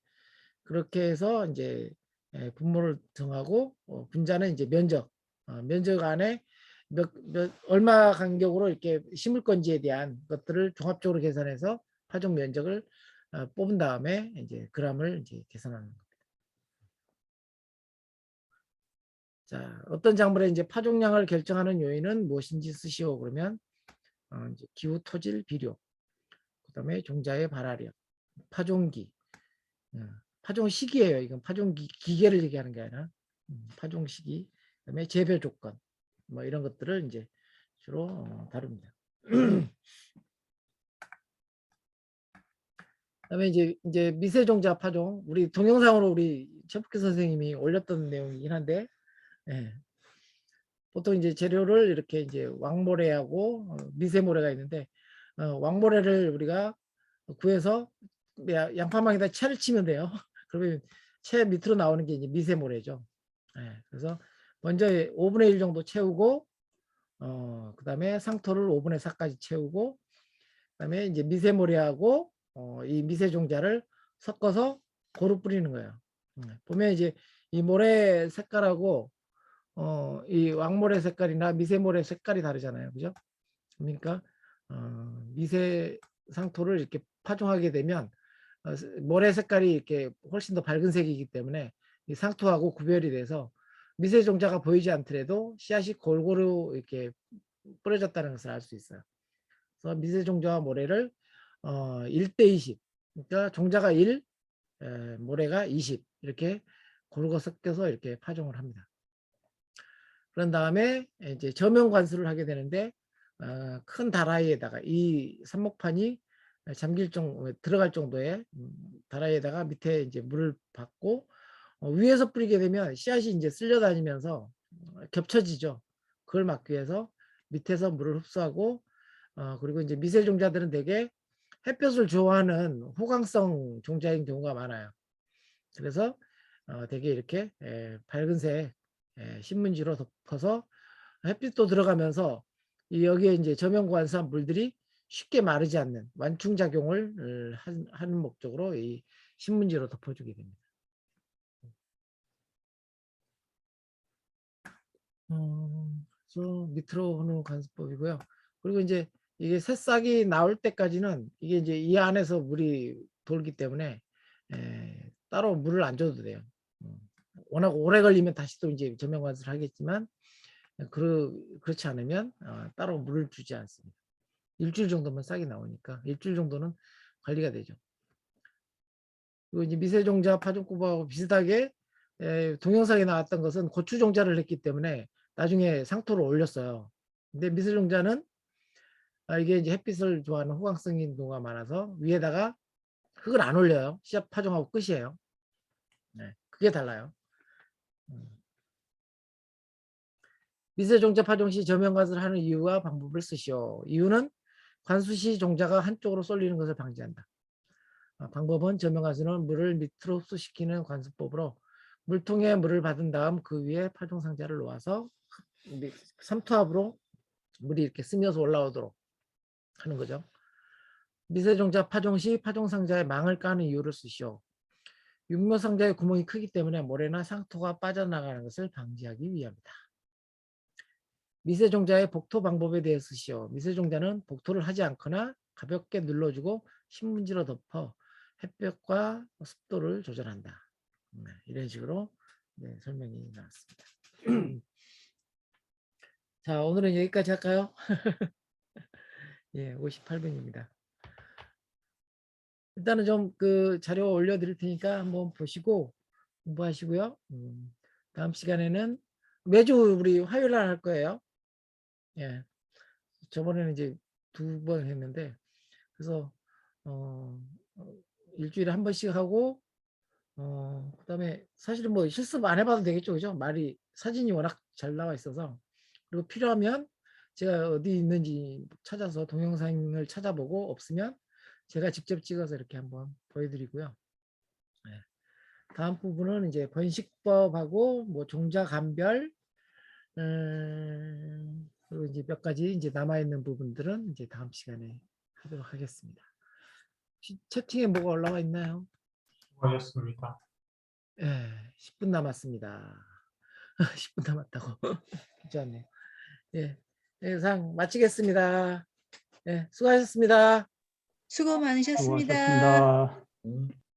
그렇게 해서 이제 분모를 정하고 분자는 이제 면적, 면적 안에 얼마 간격으로 이렇게 심을 건지에 대한 것들을 종합적으로 계산해서 파종 면적을 뽑은 다음에 이제 그람을 이제 계산하는 겁니다. 자, 어떤 작물의 이제 파종량을 결정하는 요인은 무엇인지 쓰시오. 그러면 이제 기후, 토질, 비료, 그다음에 종자의 발화력, 파종기, 파종 시기예요. 이건 파종 기계를 얘기하는 게 아니라 파종 시기, 그다음에 재배 조건, 뭐 이런 것들을 이제 주로 다룹니다. 그다음에 이제 미세종자 파종, 우리 동영상으로 우리 최북희 선생님이 올렸던 내용이긴 한데, 예. 보통 이제 재료를 이렇게 이제 왕모래하고 미세모래가 있는데, 왕모래를 우리가 구해서 양파망에다 채를 치면 돼요. 그러면 채 밑으로 나오는 게 이제 미세모래죠. 예. 그래서 먼저 5분의 1 정도 채우고, 그다음에 상토를 5분의 4까지 채우고, 그다음에 이제 미세모래하고 이 미세종자를 섞어서 고루 뿌리는 거예요. 보면 이제 이 모래 색깔하고 이 왕모래 색깔이나 미세모래 색깔이 다르잖아요. 그죠? 그러니까 미세 상토를 이렇게 파종하게 되면 모래 색깔이 이렇게 훨씬 더 밝은 색이기 때문에 이 상토하고 구별이 돼서 미세 종자가 보이지 않더라도 씨앗이 골고루 이렇게 뿌려졌다는 것을 알 수 있어요. 그래서 미세 종자와 모래를 1대 20, 그러니까 종자가 1, 모래가 20 이렇게 고루고 섞여서 이렇게 파종을 합니다. 그런 다음에 이제 저면 관수를 하게 되는데 큰 다라이에다가 이 삽목판이 잠길 정도 들어갈 정도의 다라이에다가 밑에 이제 물을 받고 위에서 뿌리게 되면 씨앗이 이제 쓸려다니면서 겹쳐지죠. 그걸 막기 위해서 밑에서 물을 흡수하고 그리고 이제 미세 종자들은 대개 햇볕을 좋아하는 호광성 종자인 경우가 많아요. 그래서 대개 이렇게 밝은색 신문지로 덮어서 햇빛도 들어가면서 여기에 이제 저면과 관수한 물들이 쉽게 마르지 않는 완충작용을 하는 목적으로 이 신문지로 덮어주게 됩니다. 그래서 밑으로 흐르는 관수법이고요. 그리고 이제 이게 새싹이 나올 때까지는 이게 이제 이 안에서 물이 돌기 때문에 따로 물을 안 줘도 돼요. 워낙 오래 걸리면 다시 또 이제 저면 관수를 하겠지만 그렇지 않으면 따로 물을 주지 않습니다. 일주일 정도면 싹이 나오니까 일주일 정도는 관리가 되죠. 그리고 이제 미세종자 파종법하고 비슷하게 동영상에 나왔던 것은 고추종자를 했기 때문에 나중에 상토를 올렸어요. 근데 미세종자는 이게 이제 햇빛을 좋아하는 호광성 인도가 많아서 위에다가 흙을 안 올려요. 씨앗 파종하고 끝이에요. 네, 그게 달라요. 미세종자 파종 시 저면관수를 하는 이유와 방법을 쓰시오. 이유는 관수 시 종자가 한쪽으로 쏠리는 것을 방지한다. 방법은 저면관수는 물을 밑으로 흡수시키는 관수법으로 물통에 물을 받은 다음 그 위에 파종상자를 놓아서 삼투압으로 물이 이렇게 스며서 올라오도록 하는 거죠. 미세종자 파종 시 파종상자에 망을 까는 이유를 쓰시오. 육묘상자의 구멍이 크기 때문에 모래나 상토가 빠져나가는 것을 방지하기 위함이다. 미세종자의 복토 방법에 대해 쓰시오. 미세종자는 복토를 하지 않거나 가볍게 눌러주고 신문지로 덮어 햇볕과 습도를 조절한다. 이런 식으로 설명이 나왔습니다. 자, 오늘은 여기까지 할까요? 예, 58분입니다. 일단은 좀 그 자료 올려드릴 테니까 한번 보시고 공부하시고요. 다음 시간에는 매주 우리 화요일 날 할 거예요. 예, 저번에는 이제 2번 했는데 그래서 일주일에 한 번씩 하고 그다음에 사실은 뭐 실습 안 해봐도 되겠죠, 그죠? 말이 사진이 워낙 잘 나와 있어서 그리고 필요하면 제가 어디 있는지 찾아서 동영상을 찾아보고 없으면 제가 직접 찍어서 이렇게 한번 보여드리고요. 네. 다음 부분은 이제 번식법하고 뭐 종자감별 그리고 이제 몇 가지 이제 남아있는 부분들은 이제 다음 시간에 하도록 하겠습니다. 혹시 채팅에 뭐가 올라와 있나요? 수고하셨습니다. 예, 10분 남았습니다. 10분 남았다고. 쉽지 않네요. 예, 영상 마치겠습니다. 예, 수고하셨습니다. 수고 많으셨습니다. 수고하셨습니다.